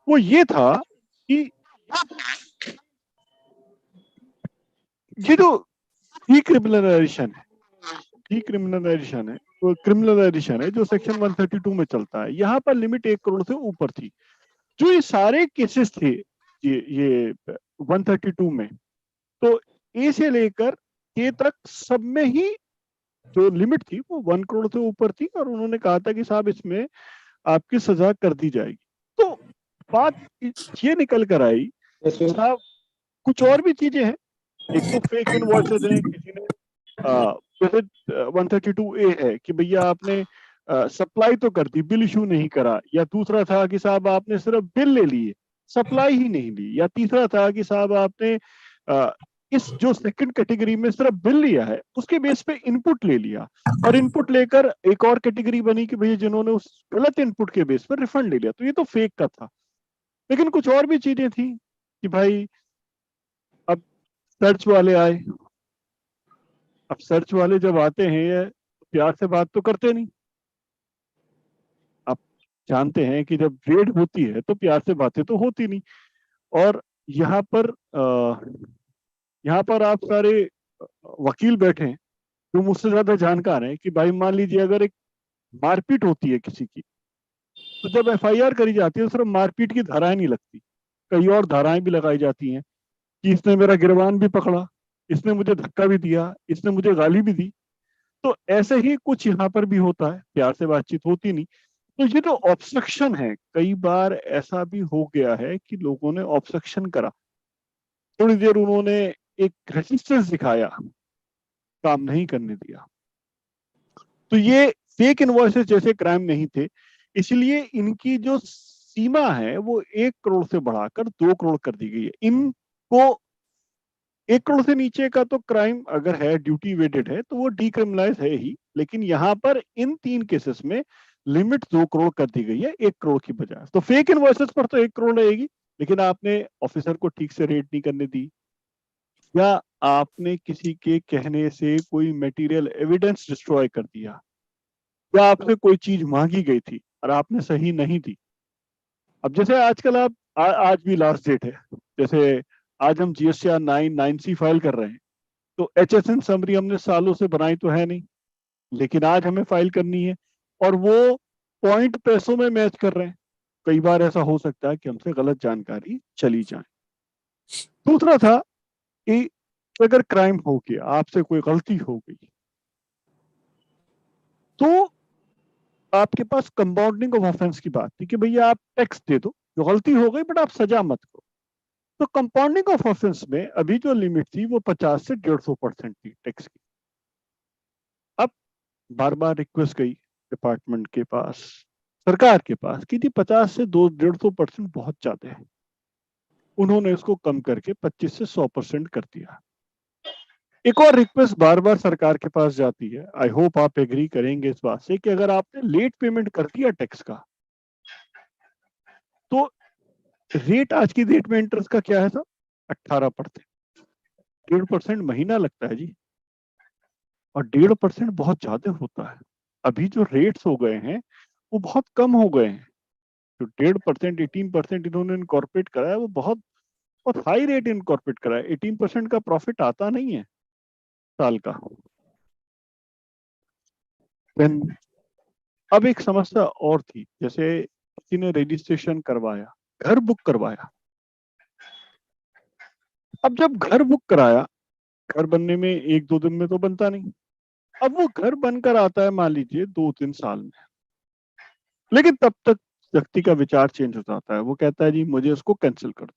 वो ये था कि ये जो डिक्रिमिनलाइजेशन है, डिक्रिमिनलाइजेशन है, वो क्रिमिनलाइजेशन है जो सेक्शन 132 में चलता है, यहाँ पर लिमिट 1 करोड़ से ऊपर थी। जो ये सारे केसेस थे ये 132 में, तो ए से लेकर के तक सब में ही जो लिमिट थी वो 1 करोड़ से ऊपर थी, और उन्होंने कहा था कि साहब इसमें आपकी सजा कर दी जाएगी। तो बात ये निकल कर आई साहब कुछ और भी चीजें हैं। एक तो फेक इनवॉइसेज हैं, किसी ने जैसे 132A है कि भैया आपने सप्लाई तो कर दी, बिल इशू नहीं करा, या दूसरा था कि साहब आपने सिर्फ बिल ले लिए, सप्लाई ही नहीं ली, या तीसरा था कि साहब आपने इस जो सेकंड कैटेगरी में सिर्फ बिल लिया है उसके बेस पे इनपुट ले लिया, और इनपुट लेकर एक और कैटेगरी बनी कि भैया जिन्होंने उस गलत इनपुट के बेस पर रिफंड ले लिया, तो ये तो फेक का था। लेकिन कुछ और भी चीजें थी कि भाई अब सर्च वाले आए, अब सर्च वाले जब आते हैं ये प्यार से बात तो करते नहीं। आप जानते हैं कि जब रेड होती है तो प्यार से बातें तो होती नहीं। और यहाँ पर यहाँ पर आप सारे वकील बैठे हैं जो मुझसे ज्यादा जानकार हैं कि भाई मान लीजिए अगर एक मारपीट होती है किसी की, तो जब एफआईआर करी जाती है तो सिर्फ मारपीट की धाराएं नहीं लगती, कई और धाराएं भी लगाई जाती हैं कि इसने मेरा गिरबान भी पकड़ा, इसने मुझे धक्का भी दिया, इसने मुझे गाली भी दी। तो ऐसे ही कुछ यहाँ पर भी होता है, प्यार से बातचीत होती नहीं। तो ये जो ऑब्स्ट्रक्शन है, कई बार ऐसा भी हो गया है कि लोगों ने ऑब्स्ट्रक्शन करा, थोड़ी देर उन्होंने एक रेजिस्टेंस दिखाया, काम नहीं करने दिया। तो ये फेक इनवॉइसेस जैसे क्राइम नहीं थे, इसलिए इनकी जो सीमा है वो 1 करोड़ से बढ़ाकर 2 करोड़ कर दी गई है। इनको 1 करोड़ से नीचे का तो क्राइम अगर है, ड्यूटी वेटेड है, तो वो डीक्रिमिनलाइज है ही, लेकिन यहाँ पर इन 3 केसेस में लिमिट 2 करोड़ कर दी गई है 1 करोड़ की बजाय। तो फेक इनवॉइसेस पर तो 1 करोड़ रहेगी, लेकिन आपने ऑफिसर को ठीक से रेट नहीं करने दी, या आपने किसी के कहने से कोई मटेरियल एविडेंस डिस्ट्रॉय कर दिया, या आपसे कोई चीज मांगी गई थी और आपने सही नहीं दी। अब जैसे आजकल आप आज भी लास्ट डेट है, जैसे आज हम GSTR 9 फाइल कर रहे हैं, तो HSN समरी हमने सालों से बनाई तो है नहीं, लेकिन आज हमें फाइल करनी है, और वो पॉइंट पैसों में मैच कर रहे हैं। कई बार ऐसा हो सकता है कि हमसे गलत जानकारी चली जाए। दूसरा था कि अगर क्राइम हो गया, आपसे कोई गलती हो गई, तो आपके पास कंपाउंडिंग ऑफ ऑफेंस की बात थी कि भैया आप टैक्स दे दो, जो गलती हो गई बट आप सजा मत करो। तो कंपाउंडिंग ऑफ ऑफेंस में अभी जो लिमिट थी वो 50 से 150% थी टैक्स की। अब बार बार रिक्वेस्ट गई डिपार्टमेंट के पास, सरकार के पास, कि 50 से 200-150% बहुत ज्यादा है। उन्होंने इसको कम करके 25 से 100% कर दिया। एक और रिक्वेस्ट बार बार सरकार के पास जाती है, आई होप आप एग्री करेंगे इस बात से, कि अगर आपने लेट पेमेंट कर दिया टैक्स का, तो रेट आज की डेट में इंटरेस्ट का क्या है सर? 18%। 1.5% महीना लगता है जी, और 1.5% बहुत ज्यादा होता है। अभी जो रेट्स हो गए हैं वो बहुत कम हो गए हैं। जो 1.5%, 18% इन्होंने इनकॉर्पोरेट करा है वो बहुत बहुत हाई रेट इनकॉर्पोरेट करा है। 18% का प्रॉफिट आता नहीं है साल का। देन अब एक समस्या और थी, जैसे किसी ने रजिस्ट्रेशन करवाया, घर बुक करवाया। अब जब घर बुक कराया, घर बनने में 1-2 दिन में तो बनता नहीं। अब वो घर बनकर आता है मान लीजिए 2-3 साल में, लेकिन तब तक व्यक्ति का विचार चेंज हो जाता है, वो कहता है जी मुझे इसको कैंसिल कर दो।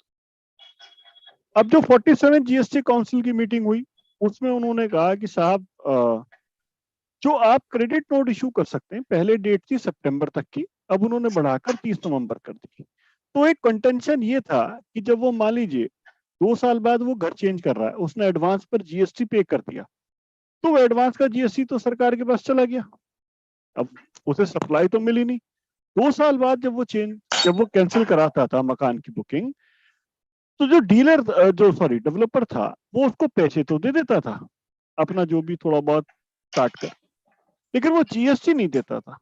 अब जो 47 GST काउंसिल की मीटिंग हुई, उसमें उन्होंने कहा कि साहब जो आप क्रेडिट नोट इशू कर सकते हैं, पहले डेट थी सितंबर तक की, अब उन्होंने बढ़ाकर 30 नवंबर कर दी। तो एक कंटेंशन ये था कि जब वो मान लीजिए 2 साल बाद वो घर चेंज कर रहा है, उसने एडवांस पर GST पे कर दिया, तो वो एडवांस का GST तो सरकार के पास चला गया, अब उसे सप्लाई तो मिली नहीं। 2 साल बाद जब वो कैंसिल कराता था मकान की बुकिंग, तो जो डीलर जो सॉरी डेवलपर था, वो उसको पैसे तो दे देता था अपना जो भी थोड़ा बहुत काट कर, लेकिन वो GST नहीं देता था।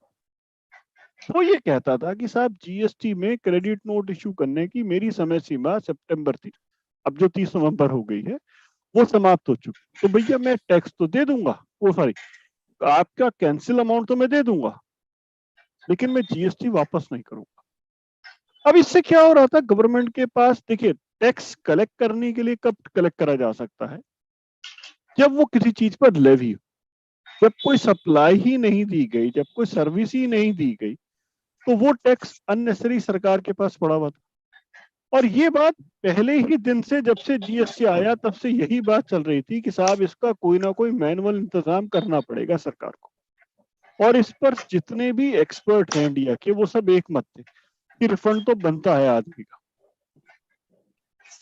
वो ये कहता था कि साहब जीएसटी में क्रेडिट नोट इशू करने की मेरी समय सीमा सितंबर थी, अब जो 30 नवंबर हो गई है वो समाप्त हो चुकी, तो भैया मैं टैक्स तो दे दूंगा, वो सॉरी आपका कैंसिल अमाउंट तो मैं दे दूंगा, लेकिन मैं जीएसटी वापस नहीं करूंगा। अब इससे क्या हो रहा था, गवर्नमेंट के पास देखिए टैक्स कलेक्ट करने के लिए कब कलेक्ट करा जा सकता है, जब वो किसी चीज पर लेवी हो, जब कोई सप्लाई ही नहीं दी गई, जब कोई सर्विस ही नहीं दी गई, तो वो टैक्स अननेसेसरी सरकार के पास पड़ा हुआ था। और ये बात पहले ही दिन से, जब से जीएसटी आया तब से यही बात चल रही थी कि साहब इसका कोई ना कोई मैनुअल इंतजाम करना पड़ेगा सरकार को। और इस पर जितने भी एक्सपर्ट हैं इंडिया के वो सब एक मत थे कि रिफंड तो बनता है आदमी का।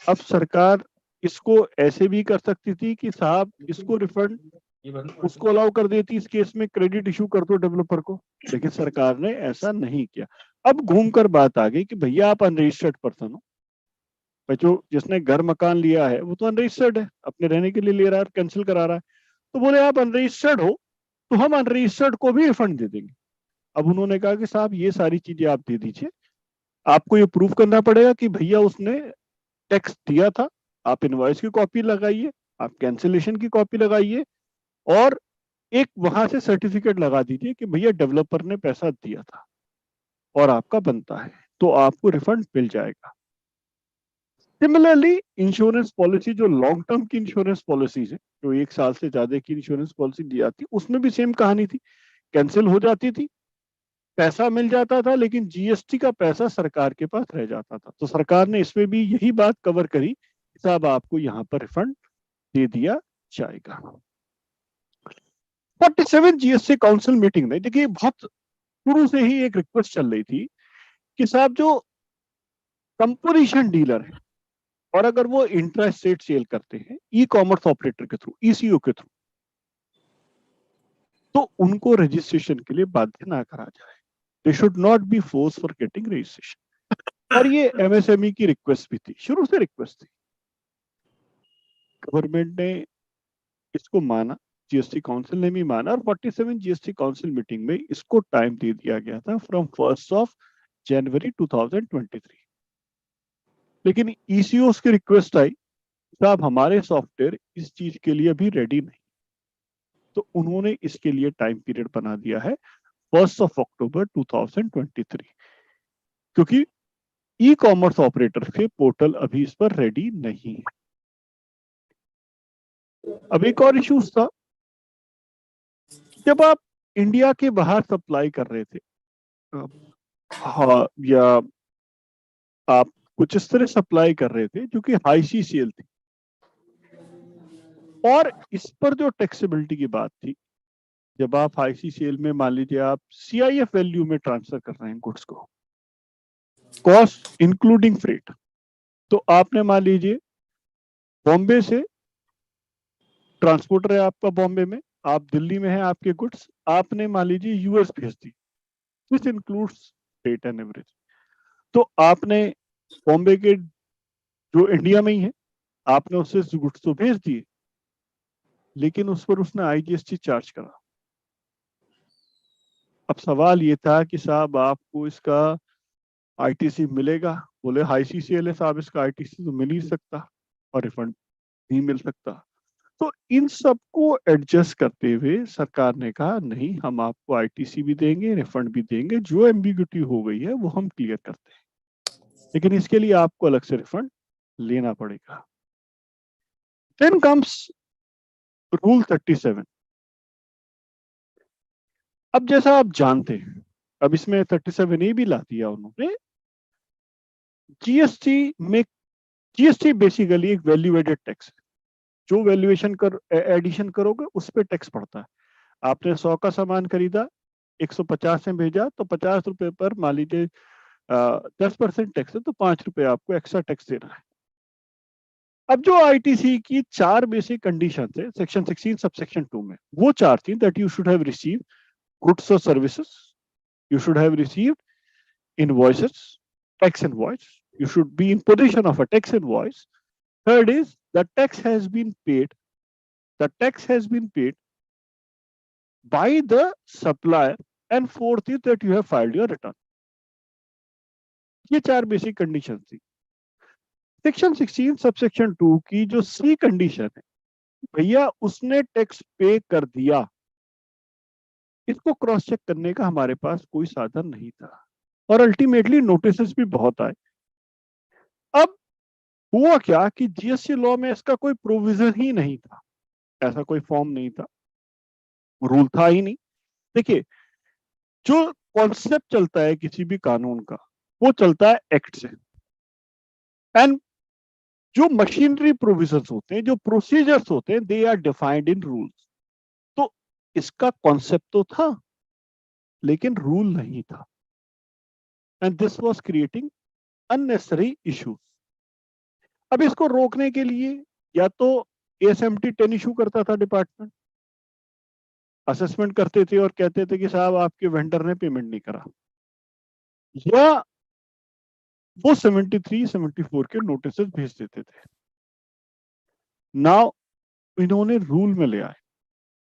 अब सरकार इसको ऐसे भी कर सकती थी कि साहब इसको रिफंड उसको अलाउ कर देती, इस केस में क्रेडिट इशू कर दो डेवलपर को, लेकिन सरकार ने ऐसा नहीं किया। अब घूमकर बात आ गई कि भैया आप अनरजिस्टर्ड पर्सन हो, भाई जो जिसने घर मकान लिया है वो तो अनरजिस्टर्ड है, अपने रहने के लिए ले रहा है, कैंसिल करा रहा है, तो बोले आप अनरजिस्टर्ड हो तो हम अनरजिस्टर्ड को भी रिफंड दे देंगे। अब उन्होंने कहा कि साहब ये सारी चीजें आप दे दीजिए, आपको ये प्रूव करना पड़ेगा कि भैया उसने टैक्स दिया था, आप इनवॉइस की कॉपी लगाइए, आप कैंसिलेशन की कॉपी लगाइए, और एक वहां से सर्टिफिकेट लगा दीजिए कि भैया डेवलपर ने पैसा दिया था और आपका बनता है, तो आपको रिफंड मिल जाएगा। सिमिलरली इंश्योरेंस पॉलिसी, जो लॉन्ग टर्म की इंश्योरेंस पॉलिसीज है, जो 1 साल से ज्यादा की इंश्योरेंस पॉलिसी दी जाती, उसमें भी सेम कहानी थी, कैंसिल हो जाती थी, पैसा मिल जाता था, लेकिन जीएसटी का पैसा सरकार के पास रह जाता था। तो सरकार ने इसमें भी यही बात कवर करी, साहब आपको यहाँ पर रिफंड दे दिया जाएगा। 47 जीएसटी काउंसिल मीटिंग में देखिए बहुत शुरू से ही एक रिक्वेस्ट चल रही थी कि साहब जो कंपोजिशन डीलर है और अगर वो इंट्रा स्टेट सेल करते हैं ई कॉमर्स ऑपरेटर के थ्रू, ईसीओ के थ्रू, तो उनको रजिस्ट्रेशन के लिए बाध्य ना करा जाए, they should not be force for getting registration. और ये एमएसएमई की रिक्वेस्ट भी थी, शुरू से रिक्वेस्ट थी, गवर्नमेंट ने इसको माना, जीएसटी काउंसिल ने भी माना, और 47 जीएसटी काउंसिल मीटिंग में इसको टाइम दे दिया गया था फ्रॉम 1 जनवरी 2023। लेकिन ईसीओ की रिक्वेस्ट आई, साहब हमारे सॉफ्टवेयर इस चीज के लिए अभी रेडी नहीं, तो उन्होंने इसके लिए टाइम पीरियड बना दिया है 1 अक्टूबर 2023, क्योंकि ई कॉमर्स ऑपरेटर के पोर्टल अभी इस पर रेडी नहीं है। अब एक और इश्यूज था, जब आप इंडिया के बाहर सप्लाई कर रहे थे, हाँ, या आप कुछ इस तरह सप्लाई कर रहे थे जो कि हाई सी सेल थी, और इस पर जो टैक्सेबिलिटी की बात थी, जब आप हाई सी सेल में मान लीजिए आप सीआईएफ वैल्यू में ट्रांसफर कर रहे हैं गुड्स को, कॉस्ट इंक्लूडिंग फ्रेट, तो आपने मान लीजिए बॉम्बे से ट्रांसपोर्टर है आपका बॉम्बे में, आप दिल्ली में है, आपके गुड्स आपने मान लीजिए यूएस भेज दी, this includes freight and average, तो आपने बॉम्बे के जो इंडिया में ही है आपने उससे गुड्स तो भेज दिए, लेकिन उस पर उसने आईजीएसटी चार्ज करा। अब सवाल ये था कि साहब आपको इसका आईटीसी मिलेगा, बोले हाई सी सेल है साहब, इसका आईटीसी तो मिल ही सकता और रिफंड नहीं मिल सकता। तो इन सबको एडजस्ट करते हुए सरकार ने कहा नहीं, हम आपको आईटीसी भी देंगे, रिफंड भी देंगे, जो एम्बिग्यूटी हो गई है वो हम क्लियर करते हैं, लेकिन इसके लिए आपको अलग से रिफंड लेना पड़ेगा। Then comes rule 37। अब जैसा आप जानते हैं, अब इसमें 37 ए भी ला दिया उन्होंने, जीएसटी में, जीएसटी बेसिकली एक वैल्यू एडेड टैक्स है, जो वैल्यूएशन कर एडिशन करोगे उस पर टैक्स पड़ता है। आपने 100 का सामान खरीदा, 150 में भेजा, तो 50 रुपए पर मान लीजिए 10% टैक्स है, तो 5 रुपए आपको एक्स्ट्रा टैक्स देना है। अब जो आईटीसी की 4 बेसिक कंडीशन है सेक्शन 16 सबसेक्शन 2 में, वो 4 थी, that you should have receive goods और services, you should have received invoices, tax invoice, you should be in possession of a tax invoice. Third is the tax has been paid, the tax has been paid by the supplier and fourth is that you have filed your return. ये 4 basic condition थी। Section 16 subsection 2 की जो सी condition है, भैया उसने tax पे कर दिया, इसको क्रॉस चेक करने का हमारे पास कोई साधन नहीं था और अल्टीमेटली नोटिस भी बहुत आए। अब हुआ क्या कि जीएसटी लॉ में इसका कोई प्रोविजन ही नहीं था, ऐसा कोई फॉर्म नहीं था, रूल था ही नहीं। देखिए, जो कॉन्सेप्ट चलता है किसी भी कानून का वो चलता है एक्ट से, एंड जो मशीनरी प्रोविजंस होते हैं, जो प्रोसीजर्स होते हैं, they are defined in rules. तो इसका कॉन्सेप्ट तो था लेकिन रूल नहीं था, and this was creating unnecessary issues. अब इसको रोकने के लिए या तो एएसएमटी 10 इशू करता था डिपार्टमेंट, असेसमेंट करते थे और कहते थे कि साहब आपके वेंडर ने पेमेंट नहीं करा, या वो 73 74 के नोटिस भेज देते थे। नाउ इन्होंने रूल में ले आए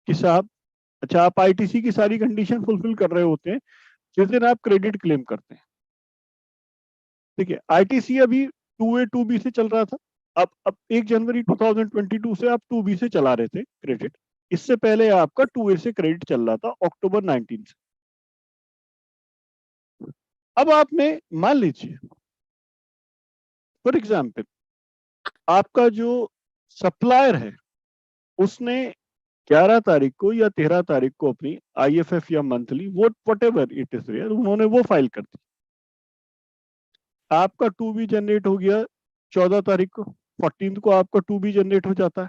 कि साहब, अच्छा आप आईटीसी की सारी कंडीशन फुलफिल कर रहे होते हैं जिस दिन आप क्रेडिट क्लेम करते हैं। देखिए, आईटीसी अभी 2A 2B से चल रहा था, अब 1 जनवरी 2022 से आप 2B से चला रहे थे क्रेडिट। इससे पहले आपका 2A से क्रेडिट चल रहा था अक्टूबर 19 से। अब आपने मान लीजिए फॉर एग्जाम्पल आपका जो सप्लायर है उसने 11 तारीख को या 13 तारीख को अपनी आईएफएफ या मंथली वो whatever it is where उन्होंने वो फाइल कर दी। आपका 2B जनरेट हो गया 14 तारीख को, 14 को आपका 2B जनरेट हो जाता है।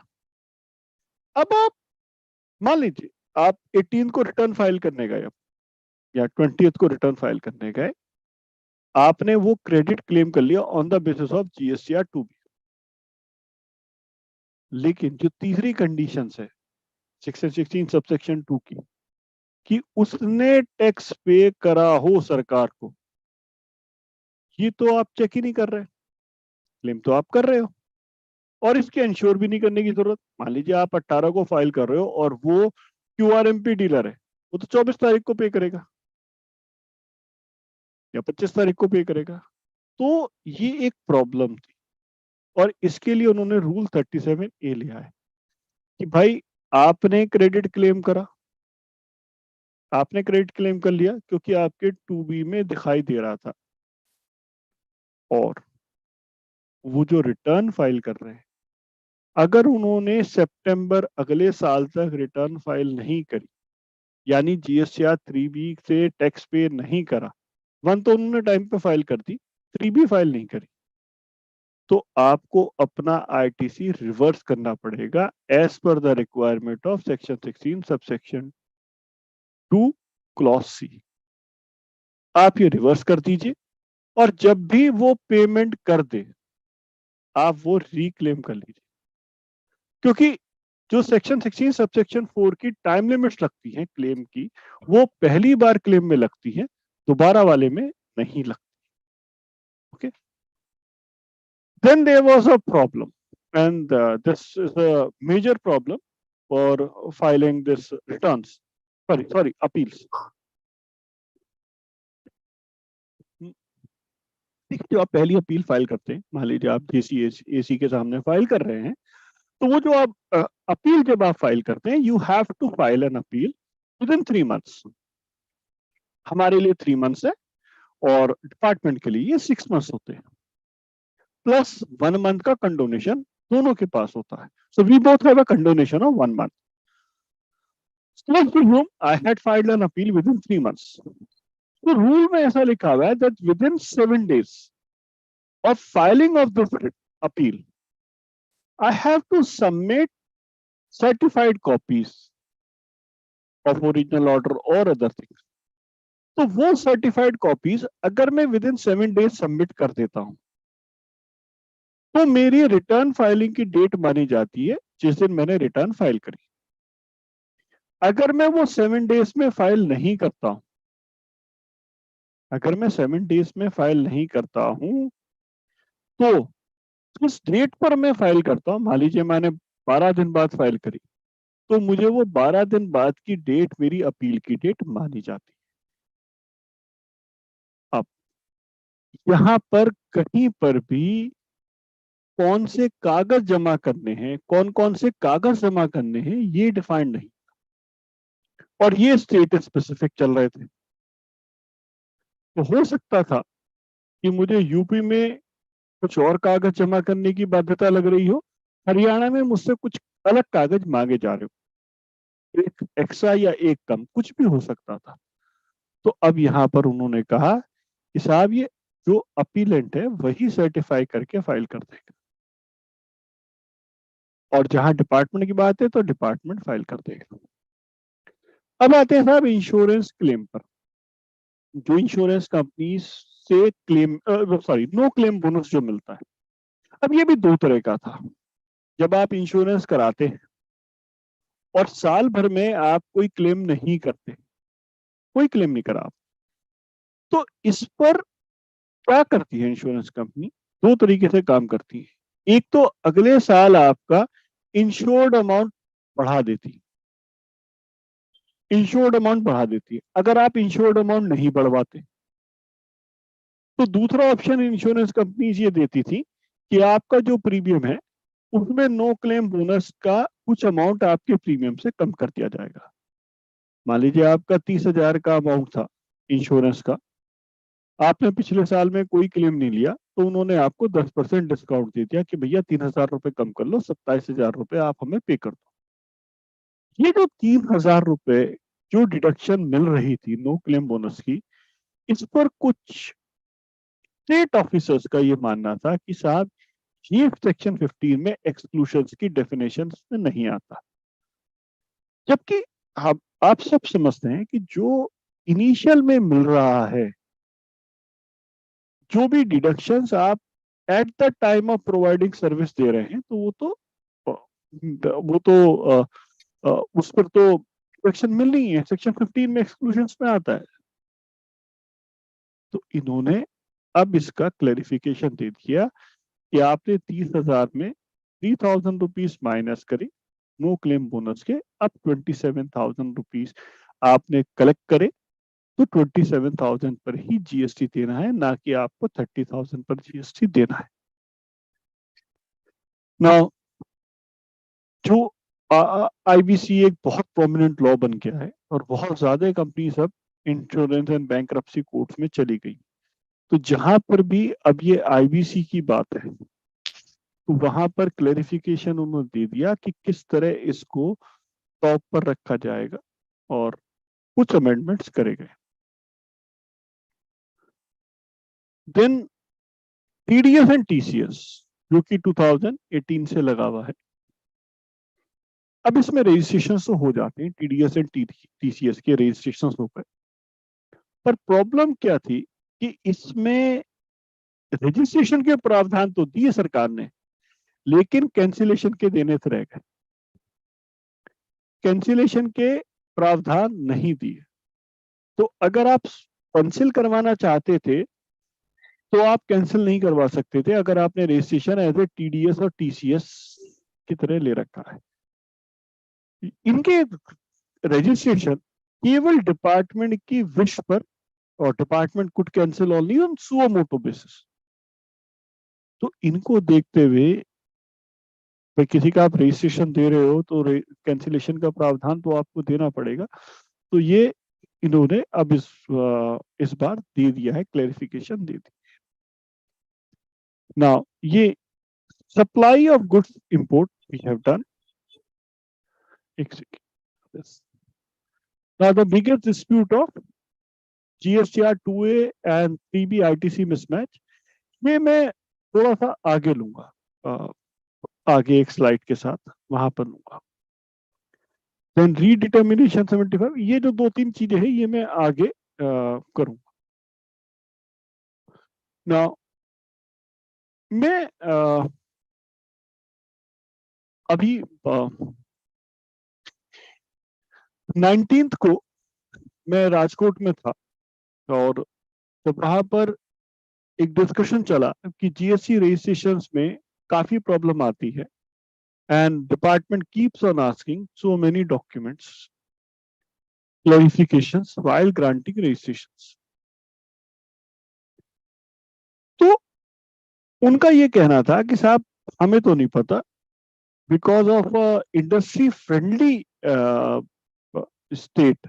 अब आप मान लीजिए आप 18 को रिटर्न फाइल करने गए या 20 को रिटर्न फाइल करने गए, आपने वो क्रेडिट क्लेम कर लिया on the basis of GSTR 2B। लेकिन जो तीसरी कंडीशन है सेक्शन 16 सबसेक्शन 2 की, कि उसने टैक्स पे करा हो सरकार को, ये तो आप चेक ही नहीं कर रहे, क्लेम तो आप कर रहे हो और इसके इंश्योर भी नहीं करने की जरूरत। मान लीजिए आप 18 को फाइल कर रहे हो और वो क्यूआरएमपी डीलर है, वो तो 24 तारीख को पे करेगा या 25 तारीख को पे करेगा। तो ये एक प्रॉब्लम थी और इसके लिए उन्होंने रूल 37A लिया है कि भाई आपने क्रेडिट क्लेम करा, आपने क्रेडिट क्लेम कर लिया क्योंकि आपके 2B में दिखाई दे रहा था, और वो जो रिटर्न फाइल कर रहे हैं, अगर उन्होंने सितंबर अगले साल तक रिटर्न फाइल नहीं करी, यानी जीएसटीआर 3B से टैक्स पे नहीं करा, 1 तो उन्होंने टाइम पे फाइल कर दी, 3B फाइल नहीं करी, तो आपको अपना आईटीसी रिवर्स करना पड़ेगा as per the requirement of section 16 subsection 2 clause C। आप ये रिवर्स कर दीजिए और जब भी वो पेमेंट कर दे आप वो रिक्लेम कर लीजिए, क्योंकि जो सेक्शन 16 सबसेक्शन 4 की टाइम लिमिट्स लगती हैं क्लेम की, वो पहली बार क्लेम में लगती है, दोबारा वाले में नहीं लगती। Okay, then there was a problem, and this is a major problem for filing this returns, sorry appeals। देखिए, जो आप पहली अपील फाइल करते हैं, मान लीजिए आप एसी के सामने फाइल कर रहे हैं, तो वो जो आप अपील जब आप फाइल करते हैं, you have to file an appeal within 3 months। हमारे लिए 3 months है और डिपार्टमेंट के लिए ये 6 months होते हैं, प्लस 1 month का कंडोनेशन दोनों के पास होता है। So we both have a condonation of 1 month। So to whom I had filed an appeal within 3 months। तो रूल में ऐसा लिखा हुआ है that within 7 days of filing of the appeal, I have to submit certified copies of original order or other things। तो वो certified copies अगर मैं विद इन 7 days सबमिट कर देता हूं, तो मेरी रिटर्न फाइलिंग की डेट मानी जाती है जिस दिन मैंने रिटर्न फाइल करी। अगर मैं वो 7 days में फाइल नहीं करता हूं, अगर मैं 7 days में फाइल नहीं करता हूं, तो जिस डेट पर मैं फाइल करता हूं, मान लीजिए मैंने 12 दिन बाद फाइल करी, तो मुझे वो 12 दिन बाद की डेट मेरी अपील की डेट मानी जाती है। यहाँ पर कहीं पर भी कौन से कागज जमा करने हैं, कौन कौन से कागज जमा करने हैं, ये डिफाइंड नहीं। और ये स्टेट स्पेसिफिक चल रहे थे। तो हो सकता था कि मुझे यूपी में कुछ और कागज जमा करने की बाध्यता लग रही हो, हरियाणा में मुझसे कुछ अलग कागज मांगे जा रहे हो, एक एक्स्ट्रा या एक कम, कुछ भी हो सकता था। तो अब यहाँ पर उन्होंने कहा कि साहब ये जो अपीलेंट है वही सर्टिफाई करके फाइल कर देगा, और जहां डिपार्टमेंट की बात है तो डिपार्टमेंट फाइल कर देगा। अब आते हैं साहब इंश्योरेंस क्लेम पर। जो इंश्योरेंस कंपनी से claim, sorry, no claim bonus जो मिलता है, अब ये भी दो तरह का था। जब आप इंश्योरेंस कराते हैं और साल भर में आप कोई क्लेम नहीं करते, कोई क्लेम नहीं करा आप, तो इस पर क्या करती है इंश्योरेंस कंपनी, दो तरीके से काम करती है। एक तो अगले साल आपका इंश्योर्ड अमाउंट बढ़ा देती है, इंश्योर्ड अमाउंट बढ़ा देती है। अगर आप इंश्योर्ड अमाउंट नहीं बढ़वाते, तो दूसरा ऑप्शन इंश्योरेंस कंपनी ये देती थी कि आपका जो प्रीमियम है उसमें नो क्लेम बोनस का कुछ अमाउंट आपके प्रीमियम से कम कर दिया जाएगा। मान लीजिए आपका 30,000 का अमाउंट था इंश्योरेंस का, आपने पिछले साल में कोई क्लेम नहीं लिया, तो उन्होंने आपको 10% डिस्काउंट दे दिया कि भैया 3,000 रुपए कम कर लो, 27,000 रुपए आप हमें पे कर दो। ये जो 3,000 रुपए जो डिडक्शन मिल रही थी नो क्लेम बोनस की, इस पर कुछ स्टेट ऑफिसर्स का ये मानना था कि साहब ये सेक्शन 15 में एक्सक्लूशन की डेफिनेशन में नहीं आता। जबकि आप सब समझते हैं कि जो इनिशियल में मिल रहा है, जो भी डिडक्शंस आप at the time of providing service दे रहे हैं, तो उस पर तो डिडक्शन मिल रही है, सेक्शन 15 में एक्सक्लूशन में आता है। तो इन्होंने अब इसका क्लैरिफिकेशन दे दिया कि आपने 30,000 में 3,000 रुपीज माइनस करी नो क्लेम बोनस के, अब 27,000 रुपीज आपने कलेक्ट करे, तो 27,000 पर ही जीएसटी देना है, ना कि आपको 30,000 पर जीएसटी देना है। नाउ जो आईबीसी एक बहुत प्रोमिनेंट लॉ बन गया है और बहुत ज्यादा कंपनी सब इंश्योरेंस एंड बैंक्रप्सी कोर्ट्स में चली गई, तो जहां पर भी अब ये आईबीसी की बात है, तो वहां पर क्लेरिफिकेशन उन्होंने दे दिया कि किस तरह इसको टॉप पर रखा जाएगा, और कुछ अमेंडमेंट्स करे गए। देन टीडीएस एंड टीसीएस, जो कि 2018 से लगा हुआ है, अब इसमें रजिस्ट्रेशन तो हो जाते हैं, टीडीएस एंड टीसीएस के रजिस्ट्रेशन हो गए, पर प्रॉब्लम क्या थी कि इसमें रजिस्ट्रेशन के प्रावधान तो दिए सरकार ने, लेकिन कैंसिलेशन के देने से रह गए, कैंसिलेशन के प्रावधान नहीं दिए। तो अगर आप कैंसिल करवाना चाहते थे तो आप कैंसिल नहीं करवा सकते थे, अगर आपने रजिस्ट्रेशन एज ए टीडीएस और टीसीएस की तरह ले रखा है। इनके रजिस्ट्रेशन केवल डिपार्टमेंट की विश पर, और department could cancel only on suo motu basis. तो इनको देखते हुए भाई किसी का आप रजिस्ट्रेशन दे रहे हो तो कैंसिलेशन का प्रावधान तो आपको देना पड़ेगा। तो ये इन्होंने अब इस बार दे दिया है, क्लैरिफिकेशन दे दी। नाउ ये supply of goods import we have done. एक second. Now the biggest dispute of GSTR 2A and 3B ITC mismatch, ये मैं थोड़ा सा आगे लूंगा, आगे एक स्लाइड के साथ वहां पर लूंगा। देन रीडिटर्मिनेशन 75, ये जो दो तीन चीजें हैं ये मैं आगे करूंगा। नाउ मैं अभी 19th को मैं राजकोट में था, और तो वहां पर एक डिस्कशन चला कि जीएसटी रजिस्ट्रेशन में काफी प्रॉब्लम आती है, and department keeps on asking so many documents clarifications while granting registrations. उनका ये कहना था कि साहब हमें तो नहीं पता, because of industry friendly state,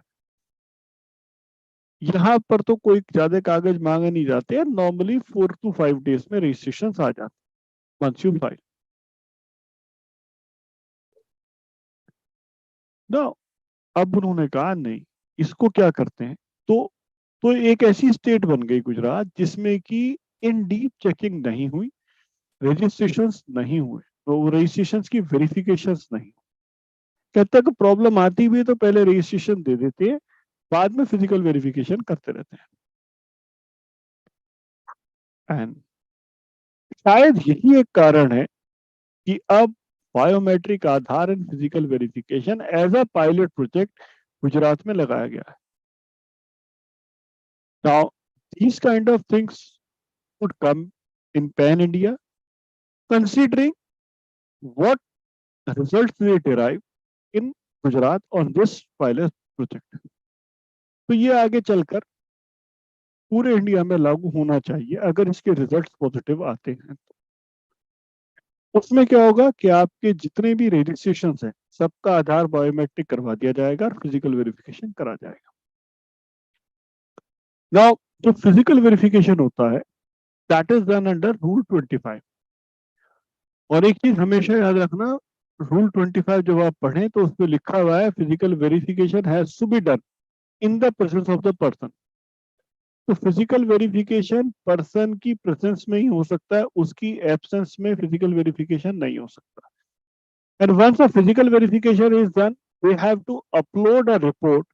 यहाँ पर तो कोई ज्यादा कागज मांगे नहीं जाते हैं, नॉर्मली 4 to 5 days में रजिस्ट्रेशन आ जाते वंस यू फाइल ना। अब उन्होंने कहा नहीं, इसको क्या करते हैं, तो एक ऐसी स्टेट बन गई गुजरात जिसमें कि इन डीप चेकिंग नहीं हुई, रजिस्ट्रेशंस नहीं हुए, तो रजिस्ट्रेशंस की वेरिफिकेशंस नहीं। जब तक प्रॉब्लम आती भी है तो पहले रजिस्ट्रेशन दे देते हैं, बाद में फिजिकल वेरिफिकेशन करते रहते हैं। एंड शायद यही एक कारण है कि अब biometric Aadhaar and physical verification as a pilot project Gujarat में लगाया गया है। Now these kind of things would come in pan India, considering what results they derive in Gujarat on this pilot project. तो ये आगे चलकर पूरे इंडिया में लागू होना चाहिए अगर इसके रिजल्ट्स पॉजिटिव आते हैं तो। उसमें क्या होगा कि आपके जितने भी रजिस्ट्रेशन हैं सबका आधार बायोमेट्रिक करवा दिया जाएगा और फिजिकल वेरिफिकेशन करा जाएगा। नाउ जो फिजिकल वेरिफिकेशन होता है that is done under rule 25। और एक चीज हमेशा याद रखना, रूल 25 जब आप पढ़ें तो उसमें लिखा हुआ है physical verification has to be done in the presence of the person. तो फिजिकल वेरिफिकेशन पर्सन की प्रेजेंस में ही हो सकता है, उसकी एब्सेंस में फिजिकल वेरिफिकेशन नहीं हो सकता। And once a physical verification is done, they have to upload a report,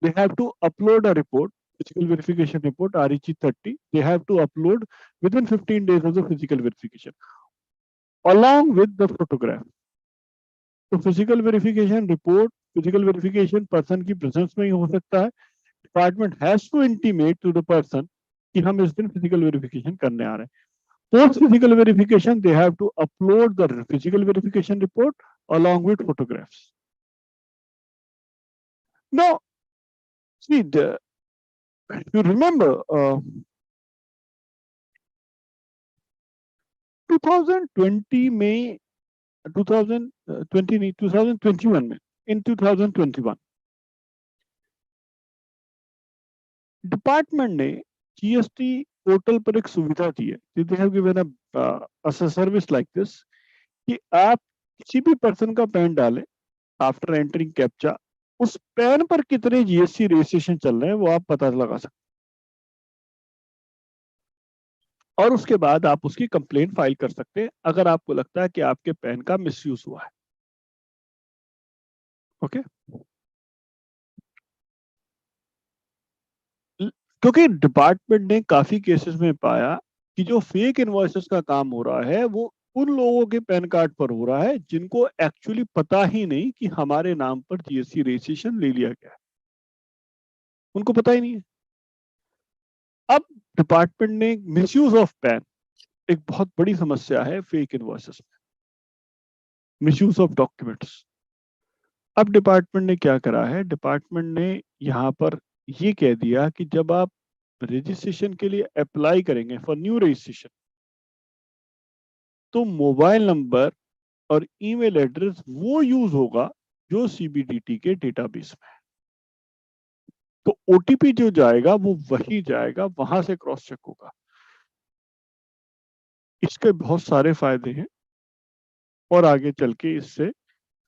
they have to upload a report, physical verification report, REG 30, they have to upload within 15 days of the physical verification along with the photograph. तो physical verification report, physical verification person की presence में ही हो सकता है। Department has to intimate to the person कि हम इस दिन फिजिकल वेरिफिकेशन करने आ रहे हैं। Post physical verification they have to upload the physical verification report along with photographs. Now, see, you remember 2020 में 2020 नहीं 2021 में, इन 2021 डिपार्टमेंट ने जीएसटी पोर्टल पर एक सुविधा दी है, दे have given a service like this, कि आप किसी भी पर्सन का पैन डालें आफ्टर एंटरिंग कैप्चा, उस पैन पर कितने जीएसटी रजिस्ट्रेशन चल रहे हैं वो आप पता लगा सकते हैं, और उसके बाद आप उसकी कंप्लेंट फाइल कर सकते हैं अगर आपको लगता है कि आपके पैन का मिसयूज हुआ है। ओके, क्योंकि डिपार्टमेंट ने काफी केसेस में पाया कि जो फेक इनवॉइसेस का काम हो रहा है वो उन लोगों के पैन कार्ड पर हो रहा है जिनको एक्चुअली पता ही नहीं कि हमारे नाम पर जीएसटी रजिस्ट्रेशन ले लिया गया है, उनको पता ही नहीं है। अब डिपार्टमेंट ने मिसयूज ऑफ पैन, एक बहुत बड़ी समस्या है फेक इनवॉइसेस में, मिसयूज ऑफ डॉक्यूमेंट्स। अब डिपार्टमेंट ने क्या करा है, डिपार्टमेंट ने यहाँ पर ये कह दिया कि जब आप रजिस्ट्रेशन के लिए अप्लाई करेंगे फॉर न्यू रजिस्ट्रेशन, तो मोबाइल नंबर और ईमेल एड्रेस वो यूज होगा जो सीबीडीटी के डेटाबेस में है। तो ओटीपी जो जाएगा वो वही जाएगा, वहां से क्रॉस चेक होगा। इसके बहुत सारे फायदे हैं और आगे चल के इससे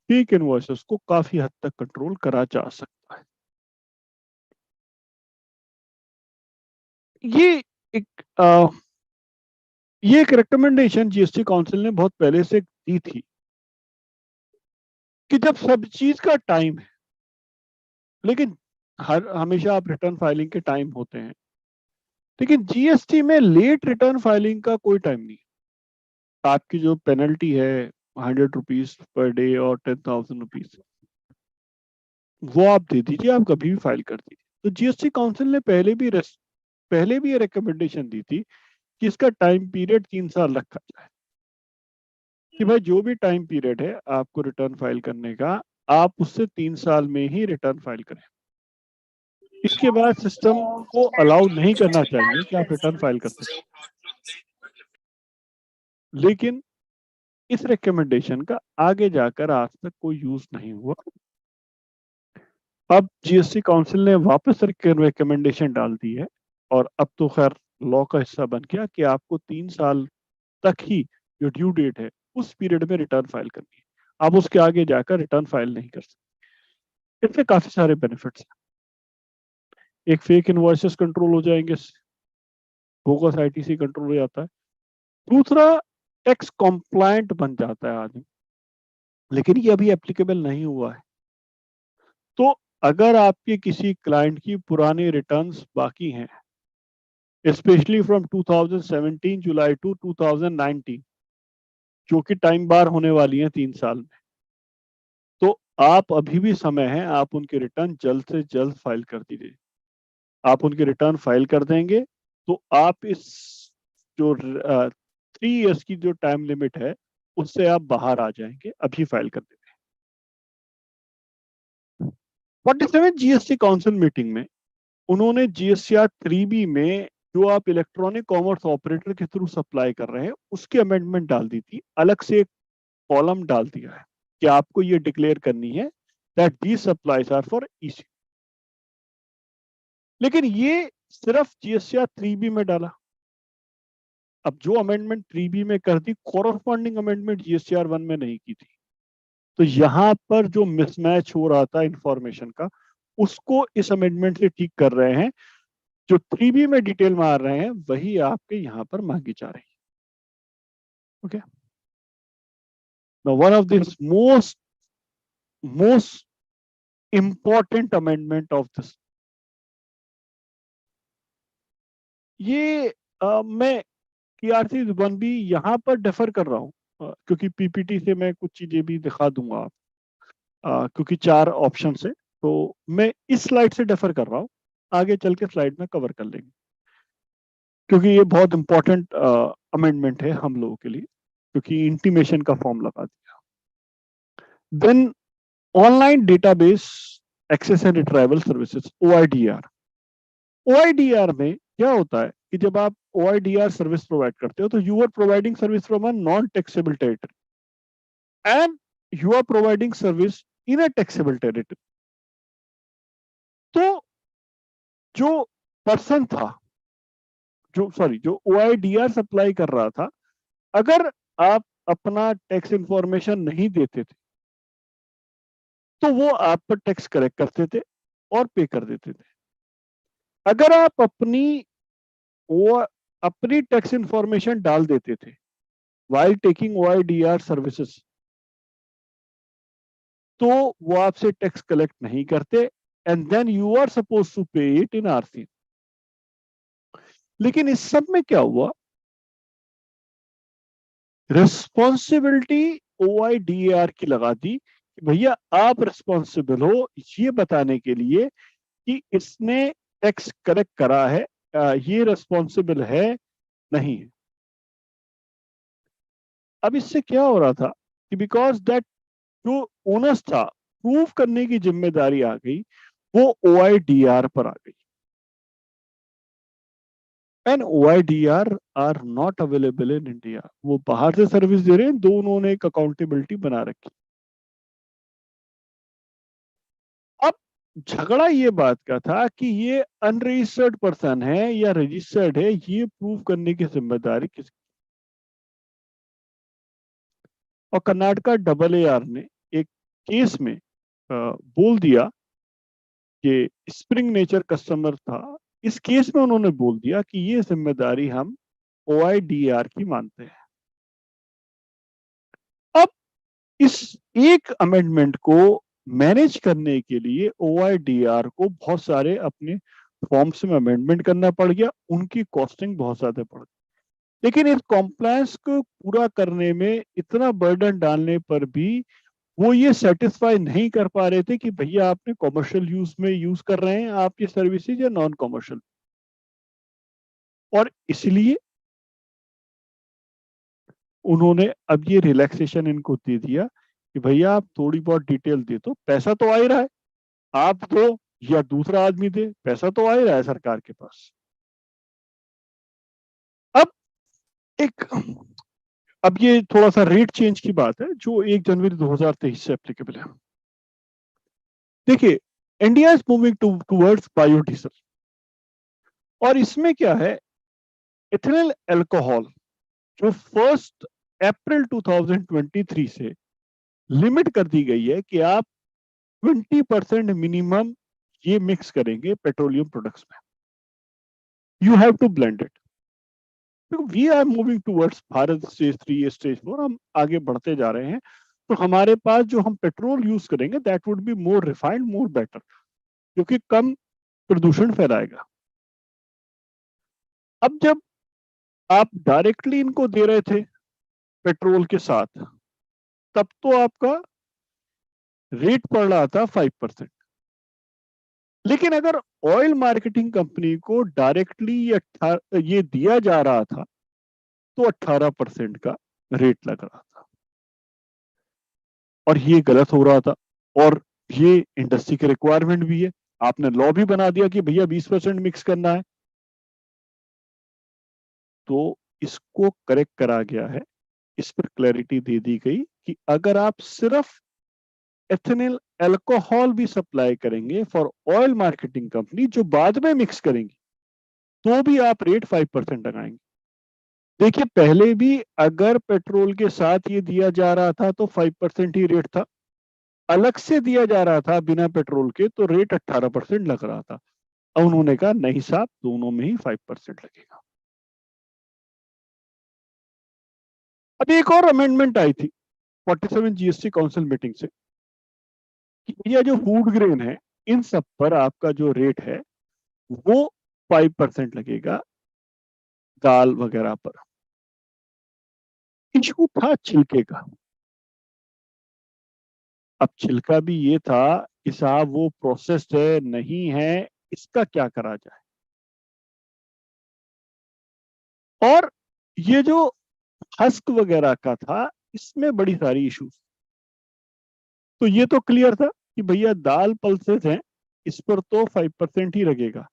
फेक इनवॉइसेस को काफी हद तक कंट्रोल करा जा सकता है। ये एक ये एक रिकमेंडेशन जीएसटी काउंसिल ने बहुत पहले से दी थी कि जब सब चीज का टाइम है, लेकिन हर हमेशा आप रिटर्न फाइलिंग के टाइम होते हैं, लेकिन जीएसटी में लेट रिटर्न फाइलिंग का कोई टाइम नहीं। आपकी जो पेनल्टी है 100 रुपीज पर डे और 10,000 रुपीज, वो आप दे दीजिए, आप कभी भी फाइल कर दीजिए। तो जीएसटी काउंसिल ने पहले भी ये रिकमेंडेशन दी थी कि इसका टाइम पीरियड 3 साल रखा जाए, कि भाई जो भी टाइम पीरियड है आपको रिटर्न फाइल करने का, आप उससे 3 साल में ही रिटर्न फाइल करें। इसके बाद सिस्टम को अलाउ नहीं करना चाहिए कि आप रिटर्न फाइल कर सकते। लेकिन इस रिकमेंडेशन का आगे जाकर आज तक कोई यूज नहीं हुआ। अब जीएसटी काउंसिल ने वापस रिकमेंडेशन डाल दी है, और अब तो खैर लॉ का हिस्सा बन गया कि आपको 3 साल तक ही जो ड्यू डेट है उस पीरियड में रिटर्न फाइल करनी है। आप उसके आगे जाकर रिटर्न फाइल नहीं कर सकते। इससे काफी सारे बेनिफिट्स हैं। एक, फेक इनवॉइसेस कंट्रोल हो जाएंगे, बोगस आईटीसी कंट्रोल हो जाता है। दूसरा, टैक्स कॉम्प्लायंट बन जाता है आदमी। लेकिन ये अभी एप्लीकेबल नहीं हुआ है। तो अगर आपके किसी क्लाइंट की पुरानी रिटर्न्स बाकी हैं, स्पेशली फ्रॉम 2017 जुलाई टू 2019, जो कि टाइम बार होने वाली है 3 साल में, तो आप अभी भी समय है, आप उनके रिटर्न जल्द से जल्द फाइल कर दीजिए। आप उनके रिटर्न फाइल कर देंगे तो आप इस जो 3 इयर्स की जो टाइम लिमिट है उससे आप बाहर आ जाएंगे, अभी फाइल कर देंगे। 47 जीएसटी काउंसिल मीटिंग में उन्होंने जीएसटीआर 3B में जो आप इलेक्ट्रॉनिक कॉमर्स ऑपरेटर के थ्रू सप्लाई कर रहे हैं उसकी अमेंडमेंट डाल दी थी। अलग से एक कॉलम डाल दिया है कि आपको ये डिक्लेयर करनी है that these supplies are for EC. लेकिन ये सिर्फ जीएसटीआर 3B में डाला। अब जो अमेंडमेंट 3B में कर दी, कॉरस्पॉन्डिंग अमेंडमेंट जीएसटीआर 1 में नहीं की थी। तो यहां पर जो मिसमैच हो रहा था इंफॉर्मेशन का, उसको इस अमेंडमेंट से ठीक कर रहे हैं। जो 3B में डिटेल में आ रहे हैं वही आपके यहां पर मांगी जा रही है। Okay, now one of this most important amendment of this, ये मैं टीआरसी 1B यहां पर डेफर कर रहा हूं, क्योंकि पीपीटी से मैं कुछ चीजें भी दिखा दूंगा आप, क्योंकि 4 ऑप्शन है, तो मैं इस स्लाइड से डेफर कर रहा हूं। आगे चल के स्लाइड में कवर कर लेंगे, क्योंकि ये बहुत इंपॉर्टेंट अमेंडमेंट है हम लोगों के लिए, क्योंकि इंटीमेशन का फॉर्म लगा दिया। Then, online database access and retrieval services, OIDR. OIDR में क्या होता है कि जब आप ओआईडीआर सर्विस प्रोवाइड करते हो तो you are providing service from a non taxable territory and you are providing service in a taxable territory. तो जो पर्सन था, जो ओआईडीआर सप्लाई कर रहा था, अगर आप अपना टैक्स इंफॉर्मेशन नहीं देते थे तो वो आप पर टैक्स कलेक्ट करते थे और पे कर देते थे। अगर आप वो अपनी टैक्स इंफॉर्मेशन डाल देते थे while taking OIDR services, तो वो आपसे टैक्स कलेक्ट नहीं करते, and then you are suppose to pay it in RC. लेकिन इस सब में क्या हुआ, रिस्पॉन्सिबिलिटी OIDR की लगा दी कि भैया आप रिस्पॉन्सिबल हो ये बताने के लिए कि इसने टैक्स कलेक्ट करा है, ये रिस्पॉन्सिबल है नहीं है। अब इससे क्या हो रहा था कि बिकॉज दैट जो ओनर्स था, प्रूव करने की जिम्मेदारी आ गई, वो OIDR पर आ गई। And OIDR are not available in India. वो बाहर से सर्विस दे रहे हैं, दोनों ने एक अकाउंटेबिलिटी बना रखी। अब झगड़ा ये बात का था कि ये अनरजिस्टर्ड पर्सन है या रजिस्टर्ड है, ये प्रूव करने की जिम्मेदारी किसकी। और कर्नाटका AAR ने एक केस में बोल दिया कि स्प्रिंग नेचर कस्टमर था। इस केस में उन्होंने बोल दिया कि ये जिम्मेदारी हम OIDR की मानते हैं। अब इस एक अमेंडमेंट को मैनेज करने के लिए OIDR को बहुत सारे अपने फॉर्म्स में अमेंडमेंट करना पड़ गया, उनकी कॉस्टिंग बहुत ज्यादा पड़ गई। लेकिन इस कॉम्प्लायंस को पूरा करने में इतना बर्डन डालने पर भी वो ये सेटिस्फाई नहीं कर पा रहे थे कि भैया आपने कॉमर्शियल यूज में यूज कर रहे हैं आप ये सर्विसेज या नॉन कॉमर्शियल। और इसलिए उन्होंने अब ये रिलैक्सेशन इनको दे दिया कि भैया आप थोड़ी बहुत डिटेल दे दो, पैसा तो आ ही रहा है, आप दो या दूसरा आदमी दे, पैसा तो आ ही रहा है सरकार के पास। अब एक अब ये थोड़ा सा रेट चेंज की बात है जो 1 जनवरी 2023 से एप्लीकेबल है। देखिए, India is moving towards biodiesel, और इसमें क्या है, इथेनॉल अल्कोहल जो 1 अप्रैल 2023 से लिमिट कर दी गई है कि आप 20% मिनिमम ये मिक्स करेंगे पेट्रोलियम प्रोडक्ट्स में, you have to blend it. We are moving towards Bharat stage 3 stage 4, हम आगे बढ़ते जा रहे हैं। तो हमारे पास जो हम पेट्रोल यूज करेंगे that would be more refined, more better, क्योंकि कम प्रदूषण फैलाएगा। अब जब आप डायरेक्टली इनको दे रहे थे पेट्रोल के साथ, तब तो आपका रेट पड़ रहा था 5%। लेकिन अगर ऑयल मार्केटिंग कंपनी को डायरेक्टली ये दिया जा रहा था तो 18% का रेट लग रहा था, और ये गलत हो रहा था, और ये इंडस्ट्री की रिक्वायरमेंट भी है। आपने लॉ भी बना दिया कि भैया 20% मिक्स करना है, तो इसको करेक्ट करा गया है। इस पर क्लैरिटी दे दी गई कि अगर आप सिर्फ एथेनॉल अल्कोहल भी सप्लाई करेंगे फॉर ऑयल मार्केटिंग कंपनी जो बाद में मिक्स करेंगी, तो भी आप रेट 5% लगाएंगे। देखिए, पहले भी अगर पेट्रोल के साथ ये दिया जा रहा था तो 5% ही रेट था, अलग से दिया जा रहा था बिना पेट्रोल के तो रेट 18% लग रहा था। अब उन्होंने कहा नहीं साहब, दोनों में ही 5% लगेगा। अब एक और अमेंडमेंट आई थी 47 जीएसटी काउंसिल मीटिंग से कि भैया जो फूड ग्रेन है इन सब पर आपका जो रेट है वो 5% लगेगा, दाल वगैरह पर। इशू था छिलके का। अब छिलका भी ये था कि साहब वो प्रोसेस्ड है नहीं है, इसका क्या करा जाए। और ये जो हस्क वगैरह का था, इसमें बड़ी सारी इश्यूज। तो ये तो क्लियर था कि भैया दाल पल्सेस हैं, इस पर तो 5% ही लगेगा।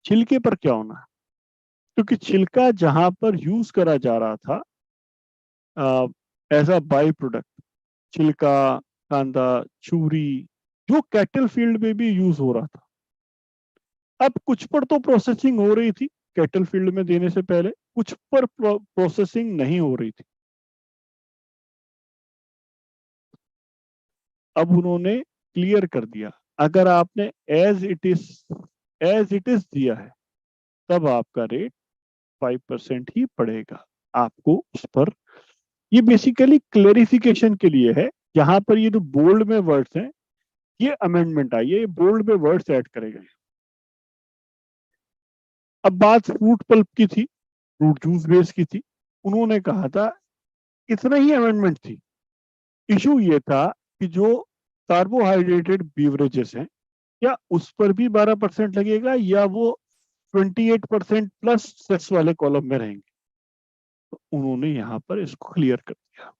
छिलके पर क्या होना है, क्योंकि छिलका जहां पर यूज करा जा रहा था एज अ बाई प्रोडक्ट, छिलका, कांदा, चूरी, जो कैटल फील्ड में भी यूज हो रहा था। अब कुछ पर तो प्रोसेसिंग हो रही थी कैटल फील्ड में देने से पहले, कुछ पर प्रोसेसिंग नहीं हो रही थी। अब उन्होंने क्लियर कर दिया, अगर आपने एज इट इज दिया है तब आपका रेट 5% ही पड़ेगा। आपको उस पर, ये बेसिकली क्लेरिफिकेशन के लिए है। यहाँ पर ये जो बोल्ड में वर्ड्स हैं, ये अमेंडमेंट आई है, ये बोल्ड में वर्ड्स ऐड करे गए। अब बात फ्रूट पल्प की थी, फ्रूट जूस बेस की थी। उन्होंने कहा था इतना ही अमेंडमेंट थी। इशू ये था कि जो कार्बोहाइड्रेटेड बीवरेजेस हैं, क्या उस पर भी 12% लगेगा या वो 28% प्लस सेस वाले कॉलम में रहेंगे। तो उन्होंने यहां पर इसको क्लियर कर दिया।